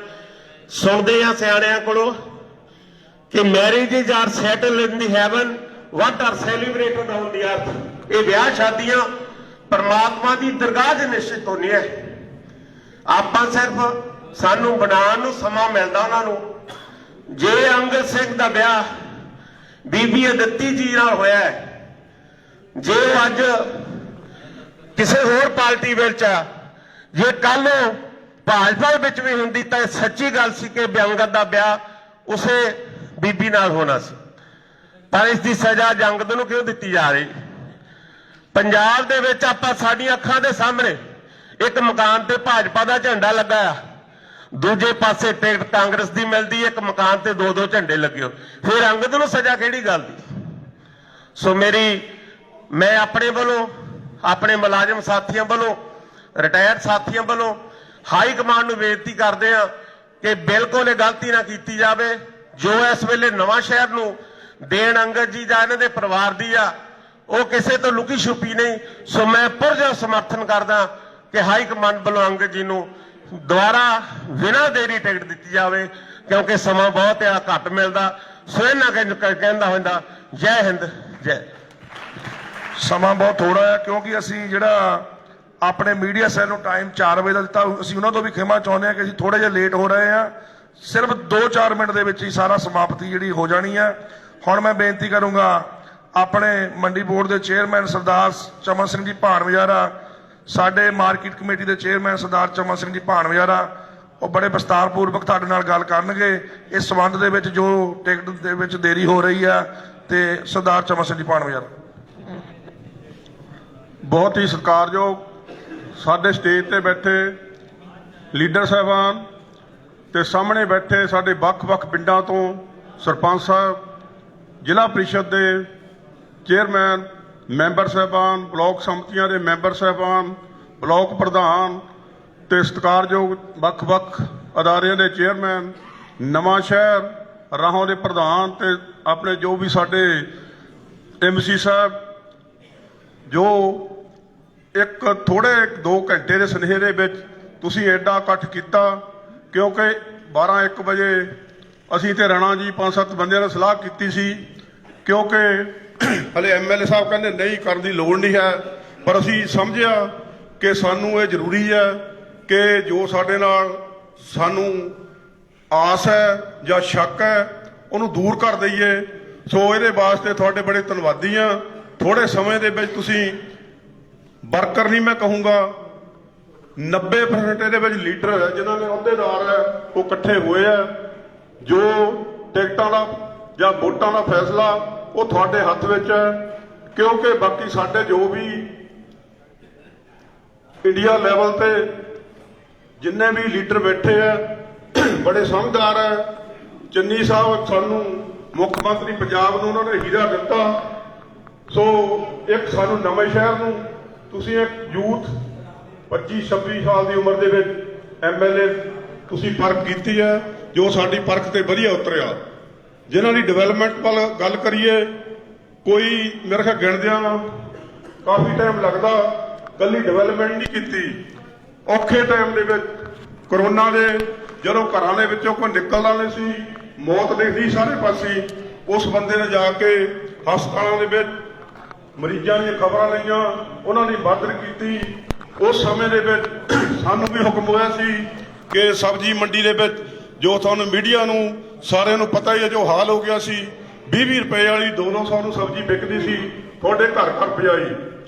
ਸੁਣਦੇ ਆ ਸਿਆਣਿਆਂ ਕੋਲੋਂ ਕਿ marriages are settle in the heaven, what are celebrated on the earth. ਇਹ ਵਿਆਹ ਸ਼ਾਦੀਆਂ ਪਰਮਾਤਮਾ ਦੀ ਦਰਗਾਹ 'ਚ ਨਿਸ਼ਚਿਤ ਹੋਣੀ ਹੈ। ਆਪਾਂ ਸਿਰਫ ਸਾਨੂੰ ਬਣਾਉਣ ਨੂੰ ਸਮਾਂ ਮਿਲਦਾ ਉਹਨਾਂ ਨੂੰ। ਜੇ ਅੰਗਦ ਸਿੰਘ ਦਾ ਵਿਆਹ ਬੀਬੀ ਅਦਿੱਤੀ ਜੀ ਨਾਲ ਹੋਇਆ ਹੈ, ਜੇ ਅੱਜ ਕਿਸੇ ਹੋਰ ਪਾਰਟੀ ਵਿੱਚ ਆ, ਜੇ ਕੱਲ ਭਾਜਪਾ ਵਿੱਚ ਵੀ ਹੁੰਦੀ ਤਾਂ ਸੱਚੀ ਗੱਲ ਸੀ ਕਿ ਅੰਗਦ ਦਾ ਵਿਆਹ ਉਸੇ ਬੀਬੀ ਨਾਲ ਹੋਣਾ ਸੀ। ਪਰ ਇਸ ਦੀ ਸਜ਼ਾ ਅੰਗਦ ਨੂੰ ਕਿਉਂ ਦਿੱਤੀ ਜਾ ਰਹੀ? ਪੰਜਾਬ ਦੇ ਵਿੱਚ ਆਪਾਂ ਸਾਡੀਆਂ ਅੱਖਾਂ ਦੇ ਸਾਹਮਣੇ ਇੱਕ ਮਕਾਨ ਤੇ ਭਾਜਪਾ ਦਾ ਝੰਡਾ ਲੱਗਾ ਆ, ਦੂਜੇ ਪਾਸੇ ਟਿਕਟ ਕਾਂਗਰਸ ਦੀ ਮਿਲਦੀ, ਇੱਕ ਮਕਾਨ ਤੇ ਦੋ ਦੋ ਝੰਡੇ ਲੱਗੇ ਹੋ, ਫਿਰ ਅੰਗਦ ਨੂੰ ਸਜ਼ਾ ਕਿਹੜੀ ਗੱਲ ਦੀ? ਸੋ ਮੈਂ ਆਪਣੇ ਵੱਲੋਂ, ਆਪਣੇ ਮੁਲਾਜ਼ਮ ਸਾਥੀਆਂ ਵੱਲੋਂ, ਰਿਟਾਇਰਡ ਸਾਥੀਆਂ ਵੱਲੋਂ ਹਾਈ ਕਮਾਂਡ ਨੂੰ ਬੇਨਤੀ ਕਰਦੇ ਆ ਕਿ ਬਿਲਕੁਲ ਇਹ ਗਲਤੀ ਨਾ ਕੀਤੀ ਜਾਵੇ। ਜੋ ਇਸ ਵੇਲੇ ਨਵਾਂ ਸ਼ਹਿਰ ਨੂੰ ਦੇਣ ਅੰਗਦ ਜੀ ਜਾਂ ਇਹਨਾਂ ਦੇ ਪਰਿਵਾਰ ਦੀ ਆ, ਉਹ ਕਿਸੇ ਤੋਂ ਲੁਕੀ ਛੁਪੀ ਨਹੀਂ। ਸੋ ਮੈਂ ਪੁਰਜੋਰ ਸਮਰਥਨ ਕਰਦਾ ਕਿ ਹਾਈ ਕਮਾਂਡ ਵੱਲੋਂ ਅੰਗਦ ਜੀ ਨੂੰ ਦੁਬਾਰਾ ਬਿਨਾਂ ਦੇਰੀ ਟਿਕਟ ਦਿੱਤੀ ਜਾਵੇ, ਕਿਉਂਕਿ ਸਮਾਂ ਬਹੁਤ ਆ, ਘੱਟ ਮਿਲਦਾ। ਸੋ ਇਹਨਾਂ ਕਹਿੰਦਾ ਹੁੰਦਾ ਜੈ ਹਿੰਦ ਜੈ। ਸਮਾਂ ਬਹੁਤ ਥੋੜਾ ਹੈ, ਕਿਉਂਕਿ ਅਸੀਂ ਜਿਹੜਾ ਆਪਣੇ ਮੀਡੀਆ ਸੈੱਲ ਨੂੰ ਟਾਈਮ 4 ਵਜੇ ਦਾ ਦਿੱਤਾ, ਅਸੀਂ ਉਹਨਾਂ ਤੋਂ ਵੀ ਖਿਮਾ ਚਾਹੁੰਦੇ ਹਾਂ ਕਿ ਅਸੀਂ ਥੋੜੇ ਜਿਹਾ ਲੇਟ ਹੋ ਰਹੇ ਹਾਂ। ਸਿਰਫ 2-4 ਮਿੰਟ ਦੇ ਵਿੱਚ ਹੀ ਸਾਰਾ ਸਮਾਪਤੀ ਜਿਹੜੀ ਹੋ ਜਾਣੀ ਹੈ। ਹੁਣ ਮੈਂ ਬੇਨਤੀ ਕਰੂੰਗਾ ਆਪਣੇ ਮੰਡੀ ਬੋਰਡ ਦੇ ਚੇਅਰਮੈਨ ਸਰਦਾਰ ਚਮਨ ਸਿੰਘ ਜੀ ਭਾਣਵਜਾਰਾ, ਸਾਡੇ ਮਾਰਕੀਟ ਕਮੇਟੀ ਦੇ ਚੇਅਰਮੈਨ ਸਰਦਾਰ ਚਮਨ ਸਿੰਘ ਜੀ ਭਾਣਵਜਾਰਾ, ਉਹ ਬੜੇ ਵਿਸਤਾਰਪੂਰਵਕ ਤੁਹਾਡੇ ਨਾਲ ਗੱਲ ਕਰਨਗੇ ਇਸ ਸੰਬੰਧ ਦੇ ਵਿੱਚ ਜੋ ਟਿਕਟ ਦੇ ਵਿੱਚ ਦੇਰੀ ਹੋ ਰਹੀ ਆ। ਤੇ ਸਰਦਾਰ ਚਮਨ ਸਿੰਘ ਜੀ ਭਾਣਵਜਾਰਾ। ਬਹੁਤ ਹੀ ਸਤਿਕਾਰਯੋਗ ਸਾਡੇ ਸਟੇਜ ਤੇ ਬੈਠੇ ਲੀਡਰ ਸਾਹਿਬਾਨ ਤੇ ਸਾਹਮਣੇ ਬੈਠੇ ਸਾਡੇ ਵੱਖ-ਵੱਖ ਪਿੰਡਾਂ ਤੋਂ ਸਰਪੰਚ ਸਾਹਿਬ, ਜ਼ਿਲ੍ਹਾ ਪ੍ਰੀਸ਼ਦ ਦੇ ਚੇਅਰਮੈਨ, ਮੈਂਬਰ ਸਾਹਿਬਾਨ, ਬਲਾਕ ਸੰਮਤੀਆਂ ਦੇ ਮੈਂਬਰ ਸਾਹਿਬਾਨ, ਬਲਾਕ ਪ੍ਰਧਾਨ ਤੇ ਸਤਿਕਾਰਯੋਗ ਵੱਖ-ਵੱਖ ਅਦਾਰਿਆਂ ਦੇ ਚੇਅਰਮੈਨ, ਨਵਾਂ ਸ਼ਹਿਰ ਰਾਹੋਂ ਦੇ ਪ੍ਰਧਾਨ ਤੇ ਆਪਣੇ ਜੋ ਵੀ ਸਾਡੇ MC ਸਾਹਿਬ, ਜੋ ਇੱਕ ਥੋੜੇ 2 ਘੰਟੇ ਦੇ ਸੁਨੇਹੇ ਦੇ ਵਿੱਚ ਤੁਸੀਂ ਐਡਾ ਇਕੱਠ ਕੀਤਾ, ਕਿਉਂਕਿ 12-1 ਵਜੇ ਅਸੀਂ ਤੇ ਰਾਣਾ ਜੀ 5-7 ਬੰਦਿਆਂ ਨਾਲ ਸਲਾਹ ਕੀਤੀ ਸੀ, ਕਿਉਂਕਿ ਹਲੇ MLA ਸਾਹਿਬ ਕਹਿੰਦੇ ਨਹੀਂ ਕਰਨ ਦੀ ਲੋੜ ਨਹੀਂ ਹੈ, ਪਰ ਅਸੀਂ ਸਮਝਿਆ ਕਿ ਸਾਨੂੰ ਇਹ ਜ਼ਰੂਰੀ ਹੈ ਕਿ ਜੋ ਸਾਡੇ ਨਾਲ ਸਾਨੂੰ ਆਸ ਹੈ ਜਾਂ ਸ਼ੱਕ ਹੈ ਉਹਨੂੰ ਦੂਰ ਕਰ ਦਈਏ। ਸੋ ਇਹਦੇ ਵਾਸਤੇ ਤੁਹਾਡੇ ਬੜੇ ਧੰਨਵਾਦੀ ਹਾਂ। ਥੋੜੇ ਸਮੇਂ ਦੇ ਵਿੱਚ ਤੁਸੀਂ ਵਰਕਰ ਨਹੀਂ ਮੈਂ ਕਹੂੰਗਾ, 90% ਇਹਦੇ ਵਿੱਚ ਲੀਡਰ ਹੈ ਜਿਨ੍ਹਾਂ ਦੇ ਅਹੁਦੇਦਾਰ ਹੈ ਉਹ ਇਕੱਠੇ ਹੋਏ ਆ। ਜੋ ਟਿਕਟਾਂ ਦਾ ਜਾਂ ਵੋਟਾਂ ਦਾ ਫੈਸਲਾ ਉਹ ਤੁਹਾਡੇ ਹੱਥ ਵਿੱਚ ਹੈ, ਕਿਉਂਕਿ ਬਾਕੀ ਸਾਡੇ ਜੋ ਵੀ ਇੰਡੀਆ ਲੈਵਲ ਤੇ ਜਿੰਨੇ ਵੀ ਲੀਡਰ ਬੈਠੇ ਆ ਬੜੇ ਸਮਝਦਾਰ ਹੈ। ਚੰਨੀ ਸਾਹਿਬ ਸਾਨੂੰ ਮੁੱਖ ਮੰਤਰੀ ਪੰਜਾਬ ਨੂੰ ਉਹਨਾਂ ਨੇ ਹੀਰਾ ਦਿੱਤਾ। ਸੋ ਇੱਕ ਸਾਨੂੰ ਨਵੇਂ ਸ਼ਹਿਰ ਨੂੰ ਤੁਸੀਂ ਇੱਕ ਯੂਥ 25-26 ਸਾਲ ਦੀ ਉਮਰ ਦੇ ਵਿੱਚ MLA ਤੁਸੀਂ ਪਰਖ ਕੀਤੀ ਹੈ, ਜੋ ਸਾਡੀ ਪਰਖ ਤੇ ਵਧੀਆ ਉਤਰਿਆ। ਜਿਨ੍ਹਾਂ ਦੀ ਡਿਵੈਲਪਮੈਂਟ ਵੱਲ ਗੱਲ ਕਰੀਏ, ਕੋਈ ਮੇਰੇ ਖਿਆਲ ਗਿਣਦਿਆਂ ਕਾਫੀ ਟਾਈਮ ਲੱਗਦਾ, ਕੱਲੀ ਡਿਵੈਲਪਮੈਂਟ ਨਹੀਂ ਕੀਤੀ। ਔਖੇ ਟਾਈਮ ਦੇ ਵਿੱਚ ਕਰੋਨਾ ਦੇ ਜਦੋਂ ਘਰਾਂ ਦੇ ਵਿੱਚੋਂ ਕੋਈ ਨਿਕਲਦਾ ਨਹੀਂ ਸੀ, ਮੌਤ ਦੇਖਦੀ ਸਾਰੇ ਪਾਸੇ, ਉਸ ਬੰਦੇ ਨੇ ਜਾ ਕੇ ਹਸਪਤਾਲਾਂ ਦੇ ਵਿੱਚ ਮਰੀਜ਼ਾਂ ਦੀਆਂ ਖਬਰਾਂ ਲਈਆਂ, ਉਹਨਾਂ ਦੀ ਮਦਦ ਕੀਤੀ। ਉਸ ਸਮੇਂ ਦੇ ਵਿੱਚ ਸਾਨੂੰ ਵੀ ਹੁਕਮ ਹੋਇਆ ਸੀ ਕਿ ਸਬਜ਼ੀ ਮੰਡੀ ਦੇ ਵਿੱਚ ਜੋ ਤੁਹਾਨੂੰ ਮੀਡੀਆ ਨੂੰ ਸਾਰਿਆਂ ਨੂੰ ਪਤਾ ਹੀ ਹੈ ਜੋ ਹਾਲ ਹੋ ਗਿਆ ਸੀ। 20-20 ਰੁਪਏ ਵਾਲੀ 200 ਨੂੰ ਸਬਜ਼ੀ ਵਿਕਦੀ ਸੀ, ਤੁਹਾਡੇ ਘਰ ਘਰ ਪਜਾਈ।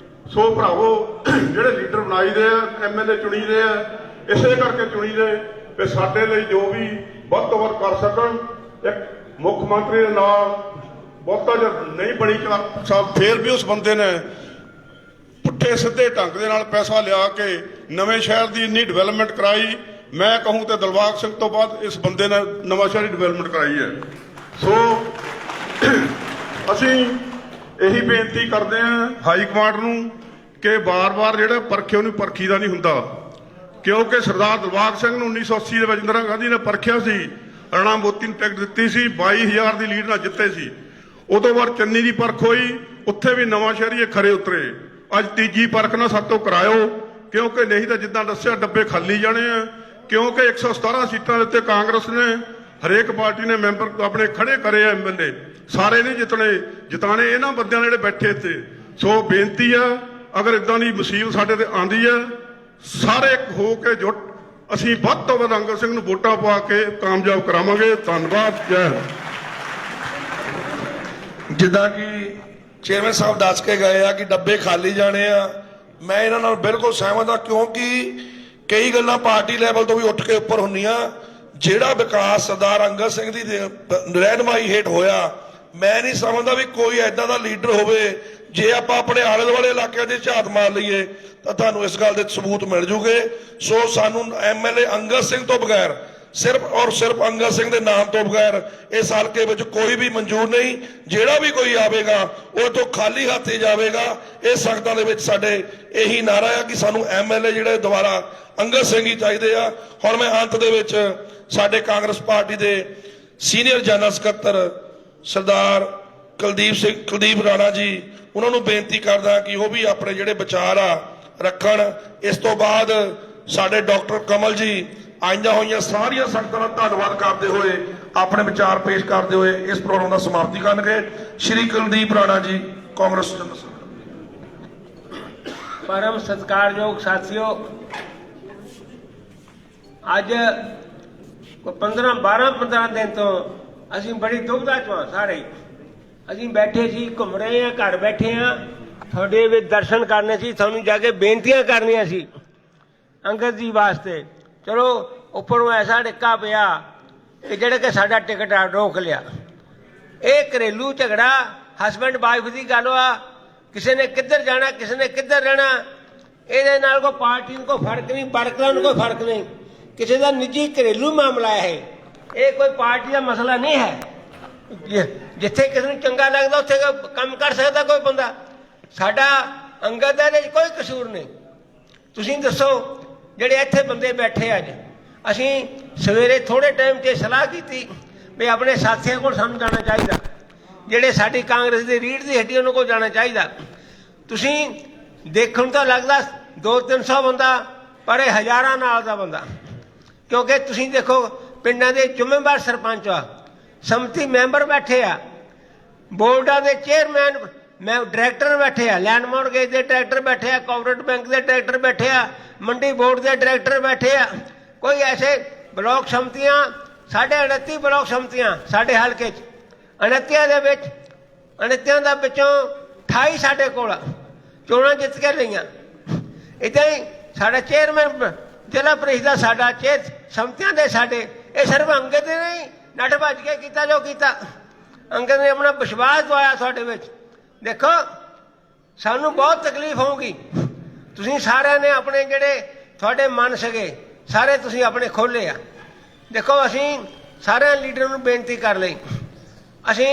ਸੋ ਭਰਾਵੋ, ਜਿਹੜੇ ਲੀਡਰ ਬਣਾਈਦੇ ਆ, MLA ਚੁਣੀਦੇ ਆ, ਇਸੇ ਕਰਕੇ ਚੁਣੀਦੇ ਕਿ ਸਾਡੇ ਲਈ ਜੋ ਵੀ ਵੱਧ ਤੋਂ ਵੱਧ ਕਰ ਸਕਣ। ਇੱਕ ਮੁੱਖ ਮੰਤਰੀ ਦੇ ਨਾਲ ਬਹੁਤਾ ਜਦ ਨਹੀਂ ਬਣੀ ਸਾਹਿਬ, ਫੇਰ ਵੀ ਉਸ ਬੰਦੇ ਨੇ ਪੁੱਠੇ ਸਿੱਧੇ ਢੰਗ ਦੇ ਨਾਲ ਪੈਸਾ ਲਿਆ ਕੇ ਨਵੇਂ ਸ਼ਹਿਰ ਦੀ ਇੰਨੀ ਡਿਵੈਲਪਮੈਂਟ ਕਰਾਈ। ਮੈਂ ਕਹੂੰ ਤੇ ਦਿਲਬਾਗ ਸਿੰਘ ਤੋਂ ਬਾਅਦ ਇਸ ਬੰਦੇ ਨੇ ਨਵਾਂ ਸ਼ਹਿਰ ਦੀ ਡਿਵੈਲਪਮੈਂਟ ਕਰਾਈ ਹੈ। ਸੋ ਅਸੀਂ ਇਹੀ ਬੇਨਤੀ ਕਰਦੇ ਹਾਂ ਹਾਈ ਕਮਾਂਡ ਨੂੰ ਕਿ ਵਾਰ-ਵਾਰ ਜਿਹੜਾ ਪਰਖਿਓ ਨੂੰ ਪਰਖੀ ਦਾ ਨਹੀਂ ਹੁੰਦਾ, ਕਿਉਂਕਿ ਸਰਦਾਰ ਦਿਲਬਾਗ ਸਿੰਘ ਨੂੰ 1980 ਦੇ ਵਿੱਚ ਇੰਦਰਾ ਗਾਂਧੀ ਨੇ ਪਰਖਿਆ ਸੀ, ਰਾਣਾ ਮੋਤੀ ਨੂੰ ਟਿਕਟ ਦਿੱਤੀ ਸੀ, 22,000 ਦੀ ਲੀਡ ਨਾਲ ਜਿੱਤੇ ਸੀ। ਉਦੋਂ ਬਾਅਦ ਚੰਨੀ ਦੀ ਪਰਖ ਹੋਈ, ਉੱਥੇ ਵੀ ਨਵਾਂ ਸ਼ਹਿਰੀਏ ਖਰੇ ਉਤਰੇ। ਅੱਜ ਤੀਜੀ ਪਰਖ ਨਾ ਸਾਡੇ ਤੋਂ ਕਰਾਇਓ, ਕਿਉਂਕਿ ਨਹੀਂ ਤਾਂ ਜਿੱਦਾਂ ਦੱਸਿਆ ਡੱਬੇ ਖਾਲੀ ਜਾਣੇ ਆ। ਕਿਉਂਕਿ 117 ਸੀਟਾਂ ਦੇ ਉੱਤੇ ਕਾਂਗਰਸ ਨੇ, ਹਰੇਕ ਪਾਰਟੀ ਨੇ ਮੈਂਬਰ ਆਪਣੇ ਖੜੇ ਕਰੇ ਆ, MLA ਸਾਰੇ ਨਹੀਂ ਜਿਤਾਣੇ ਇਹਨਾਂ ਬੰਦਿਆਂ ਨੇ ਜਿਹੜੇ ਬੈਠੇ ਇੱਥੇ। ਸੋ ਬੇਨਤੀ ਆ, ਅਗਰ ਇਦਾਂ ਦੀ ਮੁਸੀਬਤ ਸਾਡੇ ਤੇ ਆਂਦੀ ਆ, ਸਾਰੇ ਇੱਕ ਹੋ ਕੇ ਜੁੱਟ ਅਸੀਂ ਵੱਧ ਤੋਂ ਵੱਧ ਅੰਗਦ ਸਿੰਘ ਨੂੰ ਵੋਟਾਂ ਪਵਾ ਕੇ ਕਾਮਯਾਬ ਕਰਾਵਾਂਗੇ। ਧੰਨਵਾਦ। ਜੈ ਹਿੰਦ। ਜਿੱਦਾਂ ਕਿ ਚੇਅਰਮੈਨ ਸਾਹਿਬ ਦੱਸ ਕੇ ਗਏ ਆ ਕਿ ਡੱਬੇ ਖਾਲੀ ਜਾਣੇ ਆ, ਮੈਂ ਇਹਨਾਂ ਨਾਲ ਬਿਲਕੁਲ ਸਹਿਮਤ ਹਾਂ, ਕਿਉਂਕਿ ਕਈ ਗੱਲਾਂ ਪਾਰਟੀ ਲੈਵਲ ਤੋਂ ਵੀ ਉੱਠ ਕੇ ਉੱਪਰ ਹੁੰਦੀਆਂ। ਜਿਹੜਾ ਵਿਕਾਸ ਸਰਦਾਰ ਅੰਗਦ ਸਿੰਘ ਦੀ ਰਹਿਨਮਾਈ ਹੇਠ ਹੋਇਆ, ਮੈਂ ਨਹੀਂ ਸਮਝਦਾ ਵੀ ਕੋਈ ਐਦਾਂ ਦਾ ਲੀਡਰ ਹੋਵੇ। ਜੇ ਆਪਾਂ ਆਪਣੇ ਆਲੇ ਦੁਆਲੇ ਇਲਾਕਿਆਂ ਦੇ ਝਾਤ ਮਾਰ ਲਈਏ ਤਾਂ ਤੁਹਾਨੂੰ ਇਸ ਗੱਲ ਦੇ ਸਬੂਤ ਮਿਲ ਜੂਗੇ। ਸੋ ਸਾਨੂੰ MLA ਅੰਗਦ ਸਿੰਘ ਤੋਂ ਬਗੈਰ, ਸਿਰਫ ਔਰ ਸਿਰਫ ਅੰਗਦ ਸਿੰਘ ਦੇ ਨਾਮ ਤੋਂ ਬਗੈਰ ਇਸ ਹਲਕੇ ਵਿੱਚ ਕੋਈ ਵੀ ਮਨਜ਼ੂਰ ਨਹੀਂ। ਜਿਹੜਾ ਵੀ ਕੋਈ ਆਵੇਗਾ ਉਹ ਤੋਂ ਖਾਲੀ ਹੱਥ ਹੀ ਜਾਵੇਗਾ। ਇਹ ਸੰਗਤਾਂ ਦੇ ਵਿੱਚ ਸਾਡੇ ਇਹੀ ਨਾਰਾ ਆ ਕਿ ਸਾਨੂੰ MLA ਜਿਹੜੇ ਦੁਬਾਰਾ ਅੰਗਦ ਸਿੰਘ ਹੀ ਚਾਹੀਦੇ ਆ। ਹੁਣ ਮੈਂ ਅੰਤ ਦੇ ਵਿੱਚ ਸਾਡੇ ਕਾਂਗਰਸ ਪਾਰਟੀ ਦੇ ਸੀਨੀਅਰ ਜਨਰਲ ਸਕੱਤਰ ਸਰਦਾਰ ਕੁਲਦੀਪ ਰਾਣਾ ਜੀ, ਉਹਨਾਂ ਨੂੰ ਬੇਨਤੀ ਕਰਦਾ ਕਿ ਉਹ ਵੀ ਆਪਣੇ ਜਿਹੜੇ ਵਿਚਾਰ ਆ ਰੱਖਣ। ਇਸ ਤੋਂ ਬਾਅਦ ਸਾਡੇ ਡਾਕਟਰ ਕਮਲ ਜੀ ਆਈਆਂ ਹੋਈਆਂ ਸਾਰੀਆਂ ਸੰਗਤਾਂ ਦਾ ਧੰਨਵਾਦ ਕਰਦੇ ਹੋਏ ਆਪਣੇ ਵਿਚਾਰ ਪੇਸ਼ ਕਰਦੇ ਹੋਏ ਇਸ ਪ੍ਰੋਗਰਾਮ ਦਾ ਸਮਾਪਤੀ ਕਰਨਗੇ। ਸ਼੍ਰੀ ਕੁਲਦੀਪ ਰਾਣਾ ਜੀ, ਕਾਂਗਰਸ ਜਨਰਲ ਸਕੱਤਰ। ਪਰਮ ਸਤਿਕਾਰਯੋਗ ਸਾਥੀਓ, ਅੱਜ 12-15 ਦਿਨ ਤੋਂ ਅਸੀਂ ਬੜੀ ਦੁਬਿਧਾ ਚ ਹਾਂ। ਸਾਰੇ ਅਸੀਂ ਬੈਠੇ ਸੀ, ਘੁੰਮ ਰਹੇ ਹਾਂ, ਘਰ ਬੈਠੇ ਹਾਂ। ਤੁਹਾਡੇ ਵਿੱਚ ਦਰਸ਼ਨ ਕਰਨੇ ਸੀ, ਤੁਹਾਨੂੰ ਜਾ ਕੇ ਬੇਨਤੀਆਂ ਕਰਨੀਆਂ ਸੀ ਅੰਗਦ ਜੀ ਵਾਸਤੇ। ਚਲੋ ਉੱਪਰੋਂ ਐਸਾ ਡਿੱਕਾ ਪਿਆ ਕਿ ਜਿਹੜੇ ਕਿ ਸਾਡਾ ਟਿਕਟ ਰੋਕ ਲਿਆ। ਇਹ ਘਰੇਲੂ ਝਗੜਾ ਹਸਬੈਂਡ ਵਾਈਫ ਦੀ ਗੱਲ ਆ, ਕਿਸੇ ਨੇ ਕਿੱਧਰ ਜਾਣਾ, ਕਿਸੇ ਨੇ ਕਿੱਧਰ ਰਹਿਣਾ। ਇਹਦੇ ਨਾਲ ਕੋਈ ਪਾਰਟੀ ਨੂੰ ਕੋਈ ਫਰਕ ਨਹੀਂ, ਵਰਕਰਾਂ ਨੂੰ ਕੋਈ ਫਰਕ ਨਹੀਂ। ਕਿਸੇ ਦਾ ਨਿੱਜੀ ਘਰੇਲੂ ਮਾਮਲਾ ਹੈ ਇਹ, ਕੋਈ ਪਾਰਟੀ ਦਾ ਮਸਲਾ ਨਹੀਂ ਹੈ। ਜਿੱਥੇ ਕਿਸੇ ਨੂੰ ਚੰਗਾ ਲੱਗਦਾ ਉੱਥੇ ਕੰਮ ਕਰ ਸਕਦਾ ਕੋਈ ਬੰਦਾ। ਸਾਡਾ ਅੰਗਦ ਦੇ ਵਿੱਚ ਕੋਈ ਕਸੂਰ ਨਹੀਂ। ਤੁਸੀਂ ਦੱਸੋ, ਜਿਹੜੇ ਇੱਥੇ ਬੰਦੇ ਬੈਠੇ ਅੱਜ, ਅਸੀਂ ਸਵੇਰੇ ਥੋੜੇ ਟਾਈਮ 'ਤੇ ਸਲਾਹ ਕੀਤੀ ਵੀ ਆਪਣੇ ਸਾਥੀਆਂ ਕੋਲ ਸਾਨੂੰ ਜਾਣਾ ਚਾਹੀਦਾ, ਜਿਹੜੇ ਸਾਡੀ ਕਾਂਗਰਸ ਦੀ ਰੀੜ੍ਹ ਦੀ ਹੱਡੀ ਉਹਨਾਂ ਕੋਲ ਜਾਣਾ ਚਾਹੀਦਾ। ਤੁਸੀਂ ਦੇਖਣ ਤਾਂ ਲੱਗਦਾ 200-300 ਬੰਦਾ, ਪਰ ਇਹ ਹਜ਼ਾਰਾਂ ਨਾਲ ਦਾ ਬੰਦਾ। ਕਿਉਂਕਿ ਤੁਸੀਂ ਦੇਖੋ ਪਿੰਡਾਂ ਦੇ ਜ਼ਿੰਮੇਵਾਰ ਸਰਪੰਚ ਆ, ਸੰਮਤੀ ਮੈਂਬਰ ਬੈਠੇ ਆ, ਬੋਰਡਾਂ ਦੇ ਚੇਅਰਮੈਨ, ਡਾਇਰੈਕਟਰ ਬੈਠੇ ਆ, ਲੈਂਡ ਮਾਰਗੇਜ ਦੇ ਡਾਇਰੈਕਟਰ ਬੈਠੇ ਆ, ਕੋਆਪਰੇਟਿਵ ਬੈਂਕ ਦੇ ਡਾਇਰੈਕਟਰ ਬੈਠੇ ਆ, ਮੰਡੀ ਬੋਰਡ ਦੇ ਡਾਇਰੈਕਟਰ ਬੈਠੇ ਆ। ਕੋਈ ਐਸੇ ਬਲਾਕ ਸੰਮਤੀਆਂ, ਸਾਡੇ 29 ਬਲਾਕ ਸੰਮਤੀਆਂ ਸਾਡੇ ਹਲਕੇ 'ਚ, 29 ਦੇ ਵਿੱਚ 29 ਦਾ ਵਿੱਚੋਂ 28 ਸਾਡੇ ਕੋਲ ਚੋਣਾਂ ਜਿੱਤ ਕੇ ਲਈਆਂ। ਇੱਦਾਂ ਹੀ ਸਾਡਾ ਚੇਅਰਮੈਨ ਜ਼ਿਲ੍ਹਾ ਪ੍ਰੀਸ਼ਦ ਦਾ, ਸਾਡਾ ਸੰਮਤੀਆਂ ਦੇ ਸਾਡੇ, ਇਹ ਸਿਰਫ ਅੰਗਦ ਨੇ ਨਹੀਂ ਨੱਠ ਭੱਜ ਕੇ ਕੀਤਾ ਜੋ ਕੀਤਾ। ਅੰਗਦ ਨੇ ਆਪਣਾ ਵਿਸ਼ਵਾਸ ਦਵਾਇਆ ਤੁਹਾਡੇ ਵਿੱਚ। ਦੇਖੋ ਸਾਨੂੰ ਬਹੁਤ ਤਕਲੀਫ ਹੋਊਗੀ। ਤੁਸੀਂ ਸਾਰਿਆਂ ਨੇ ਆਪਣੇ ਜਿਹੜੇ ਤੁਹਾਡੇ ਮਨ ਸੀਗੇ ਸਾਰੇ ਤੁਸੀਂ ਆਪਣੇ ਖੋਲ੍ਹੇ ਆ। ਦੇਖੋ ਅਸੀਂ ਸਾਰਿਆਂ ਲੀਡਰਾਂ ਨੂੰ ਬੇਨਤੀ ਕਰ ਲਈ। ਅਸੀਂ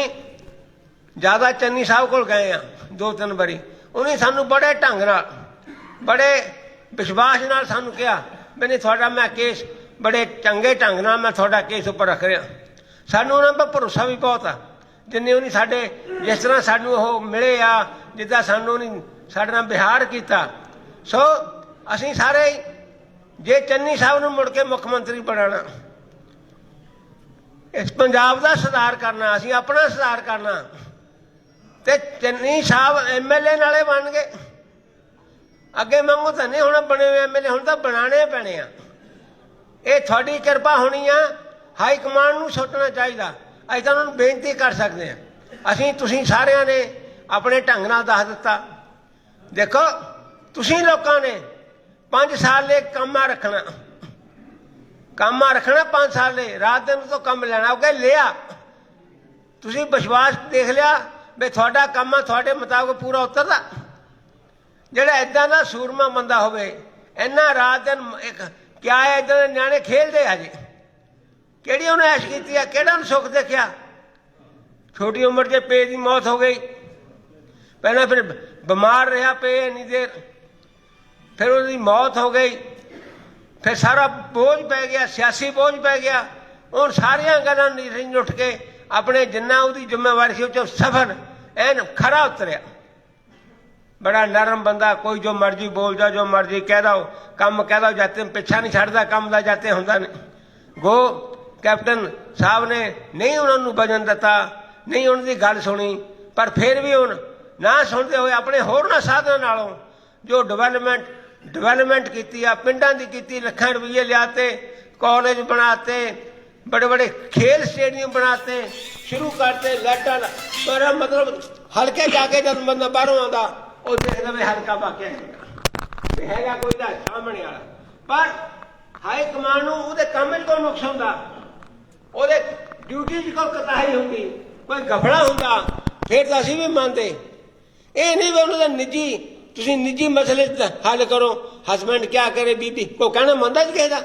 ਜ਼ਿਆਦਾ ਚੰਨੀ ਸਾਹਿਬ ਕੋਲ ਗਏ ਆ 2-3 ਵਾਰੀ। ਉਹਨੇ ਸਾਨੂੰ ਬੜੇ ਢੰਗ ਨਾਲ, ਬੜੇ ਵਿਸ਼ਵਾਸ ਨਾਲ ਸਾਨੂੰ ਕਿਹਾ ਵੀ ਨਹੀਂ ਤੁਹਾਡਾ ਮੈਂ ਕੇਸ ਬੜੇ ਚੰਗੇ ਢੰਗ ਨਾਲ ਮੈਂ ਤੁਹਾਡਾ ਕੇਸ ਉੱਪਰ ਰੱਖ ਰਿਹਾ। ਸਾਨੂੰ ਉਹਨਾਂ 'ਤੇ ਭਰੋਸਾ ਵੀ ਬਹੁਤ ਆ। ਜਿੰਨੇ ਉਹਨੇ ਸਾਡੇ, ਜਿਸ ਤਰ੍ਹਾਂ ਸਾਨੂੰ ਉਹ ਮਿਲੇ ਆ, ਜਿੱਦਾਂ ਸਾਨੂੰ ਉਹਨੇ ਸਾਡੇ ਨਾਲ ਵਿਹਾਰ ਕੀਤਾ। ਸੋ ਅਸੀਂ ਸਾਰੇ ਜੇ ਚੰਨੀ ਸਾਹਿਬ ਨੂੰ ਮੁੜ ਕੇ ਮੁੱਖ ਮੰਤਰੀ ਬਣਾਉਣਾ, ਇਸ ਪੰਜਾਬ ਦਾ ਸੁਧਾਰ ਕਰਨਾ, ਅਸੀਂ ਆਪਣਾ ਸੁਧਾਰ ਕਰਨਾ, ਤੇ ਚੰਨੀ ਸਾਹਿਬ MLA ਨਾਲੇ ਬਣ ਗਏ। ਅੱਗੇ ਵਾਂਗੂ ਤਾਂ ਨਹੀਂ ਹੁਣ ਬਣੇ ਹੋਏ MLA, ਹੁਣ ਤਾਂ ਬਣਾਉਣੇ ਪੈਣੇ ਆ। ਇਹ ਤੁਹਾਡੀ ਕਿਰਪਾ ਹੋਣੀ ਆ। ਹਾਈ ਕਮਾਂਡ ਨੂੰ ਸੋਚਣਾ ਚਾਹੀਦਾ। ਅਸੀਂ ਤਾਂ ਉਹਨਾਂ ਨੂੰ ਬੇਨਤੀ ਕਰ ਸਕਦੇ ਹਾਂ। ਤੁਸੀਂ ਸਾਰਿਆਂ ਨੇ ਆਪਣੇ ਢੰਗ ਨਾਲ ਦੱਸ ਦਿੱਤਾ। ਦੇਖੋ ਤੁਸੀਂ ਲੋਕਾਂ ਨੇ 5 ਸਾਲ ਲਈ ਕੰਮਾਂ ਰੱਖਣਾ 5 ਸਾਲ ਲਈ, ਰਾਤ ਦਿਨ ਤੋਂ ਕੰਮ ਲੈਣਾ ਉਹ ਲਿਆ। ਤੁਸੀਂ ਵਿਸ਼ਵਾਸ ਦੇਖ ਲਿਆ ਵੀ ਤੁਹਾਡਾ ਕੰਮ ਆ, ਤੁਹਾਡੇ ਮੁਤਾਬਕ ਪੂਰਾ ਉਤਰਦਾ। ਜਿਹੜਾ ਇੱਦਾਂ ਦਾ ਸੂਰਮਾ ਬੰਦਾ ਹੋਵੇ, ਇੰਨਾ ਰਾਤ ਦਿਨ ਕਿਆ ਹੈ, ਇੱਦਾਂ ਦੇ ਨਿਆਣੇ ਖੇਡਦੇ ਆ ਜੀ। ਕਿਹੜੀ ਉਹਨੇ ਐਸ਼ ਕੀਤੀ ਆ, ਕਿਹੜਾ ਉਹਨੂੰ ਸੁੱਖ ਦੇਖਿਆ। ਛੋਟੀ ਉਮਰ 'ਚ ਪੇ ਦੀ ਮੌਤ ਹੋ ਗਈ, ਪਹਿਲਾਂ ਫਿਰ ਬਿਮਾਰ ਰਿਹਾ ਪੇ ਇੰਨੀ ਦੇਰ, ਫਿਰ ਉਹਦੀ ਮੌਤ ਹੋ ਗਈ, ਫਿਰ ਸਾਰਾ ਬੋਝ ਪੈ ਗਿਆ, ਸਿਆਸੀ ਬੋਝ ਪੈ ਗਿਆ। ਹੁਣ ਸਾਰੀਆਂ ਗੱਲਾਂ ਨਹੀਂ ਉੱਠ ਕੇ ਆਪਣੇ ਜਿੰਨਾ ਉਹਦੀ ਜ਼ਿੰਮੇਵਾਰੀ ਸੀ ਉਹ 'ਚੋਂ ਸਫਲ ਐਨ ਖਰਾ ਉਤਰਿਆ। ਬੜਾ ਨਰਮ ਬੰਦਾ, ਕੋਈ ਜੋ ਮਰਜ਼ੀ ਬੋਲ ਜਾ, ਜੋ ਮਰਜ਼ੀ ਕਹਿ ਦੋ, ਕੰਮ ਕਹਿ ਦੋ, ਜਾਤੇ ਪਿੱਛਾ ਨਹੀਂ ਛੱਡਦਾ ਕੰਮ ਦਾ, ਜਾਤੇ ਹੁੰਦਾ ਨਹੀਂ। ਗੋ ਕੈਪਟਨ ਸਾਹਿਬ ਨੇ ਨਹੀਂ ਉਹਨਾਂ ਨੂੰ ਵਜਨ ਦਿੱਤਾ, ਨਹੀਂ ਉਹਨਾਂ ਦੀ ਗੱਲ ਸੁਣੀ, ਪਰ ਫਿਰ ਵੀ ਹੁਣ ਨਾ ਸੁਣਦੇ ਹੋਏ ਆਪਣੇ ਹੋਰਨਾਂ ਸਾਧਨਾਂ ਨਾਲੋਂ ਜੋ ਡਿਵੈਲਪਮੈਂਟ ਕੀਤੀ ਆ, ਪਿੰਡਾਂ ਦੀ ਕੀਤੀ, ਲੱਖਾਂ ਰੁਪਈਏ ਲਿਆਤੇ, ਕਾਲਜ ਬਣਾਤੇ, बड़े बड़े खेल स्टेडियम बनाते, शुरू करते, लाइटां मेरा मतलब हल्के जाके जब बंदा बाहरों आता वो देखदा भी हल्का वाकया हैगा कोई ना सामने वाला। पर हाई कमांड नूं उहदे काम च कोई नुक्स हुंदा, उहदे ड्यूटी च कोई कताही हुंदी, कोई गफड़ा हुंदा, फिर तां असीं भी मनदे। ਇਹ नहीं भी उन्होंने निजी तुसीं निजी मसले हल करो, हसबैंड क्या करे, बीबी को कहना मनदा जी किसी का,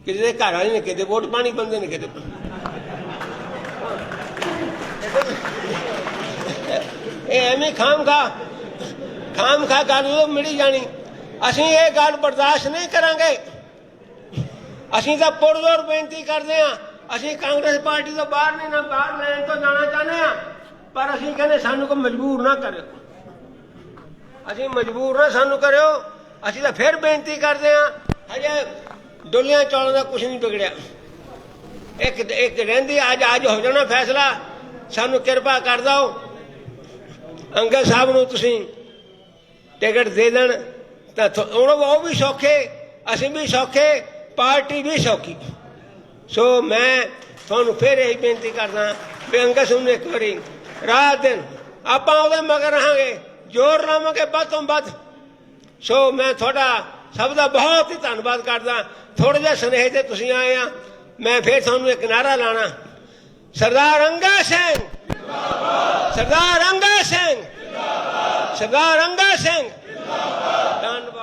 किसी के घर वाले ने कहते वोट पानी बंदे ने कहते। एवं खाम खा गल मिली जानी। असीं ये गल बर्दाश्त नहीं करांगे। असीं तां पुरजोर बेनती करते हैं, असीं कांग्रेस पार्टी तो बाहर नहीं ना बाहर लैन तो जाना चाहते हैं, पर असीं कहने सानू को मजबूर ना करो, असीं मजबूर ना सानू करो। असीं तां फिर बेनती करते हैं, हजे डोलियां चौलों का कुछ नहीं बिगड़िया। एक रही अज हो जाना फैसला, सानू कृपा कर दो, अंगद साहब नूं तुसीं टिकट दे देन तो वो भी सौखे, असीं भी सौखे, पार्टी भी सौखी। सो मैं तुहानूं फिर यही बेनती करदा भी अंगद साहब नूं एक बारी रात दिन आपां उहदे मगर रहांगे, जोर लावांगे वध तों वध। सो मैं तुहाडा सब का बहुत ही धन्नवाद करदा। थोड़े जे सुनेहे ते तुसीं आए आ, मैं फिर तुहानूं एक नारा लाना, सरदार अंगद सिंह, सरदार अंगद सिंह, सरदार अंगद सिंह। धन्नवाद।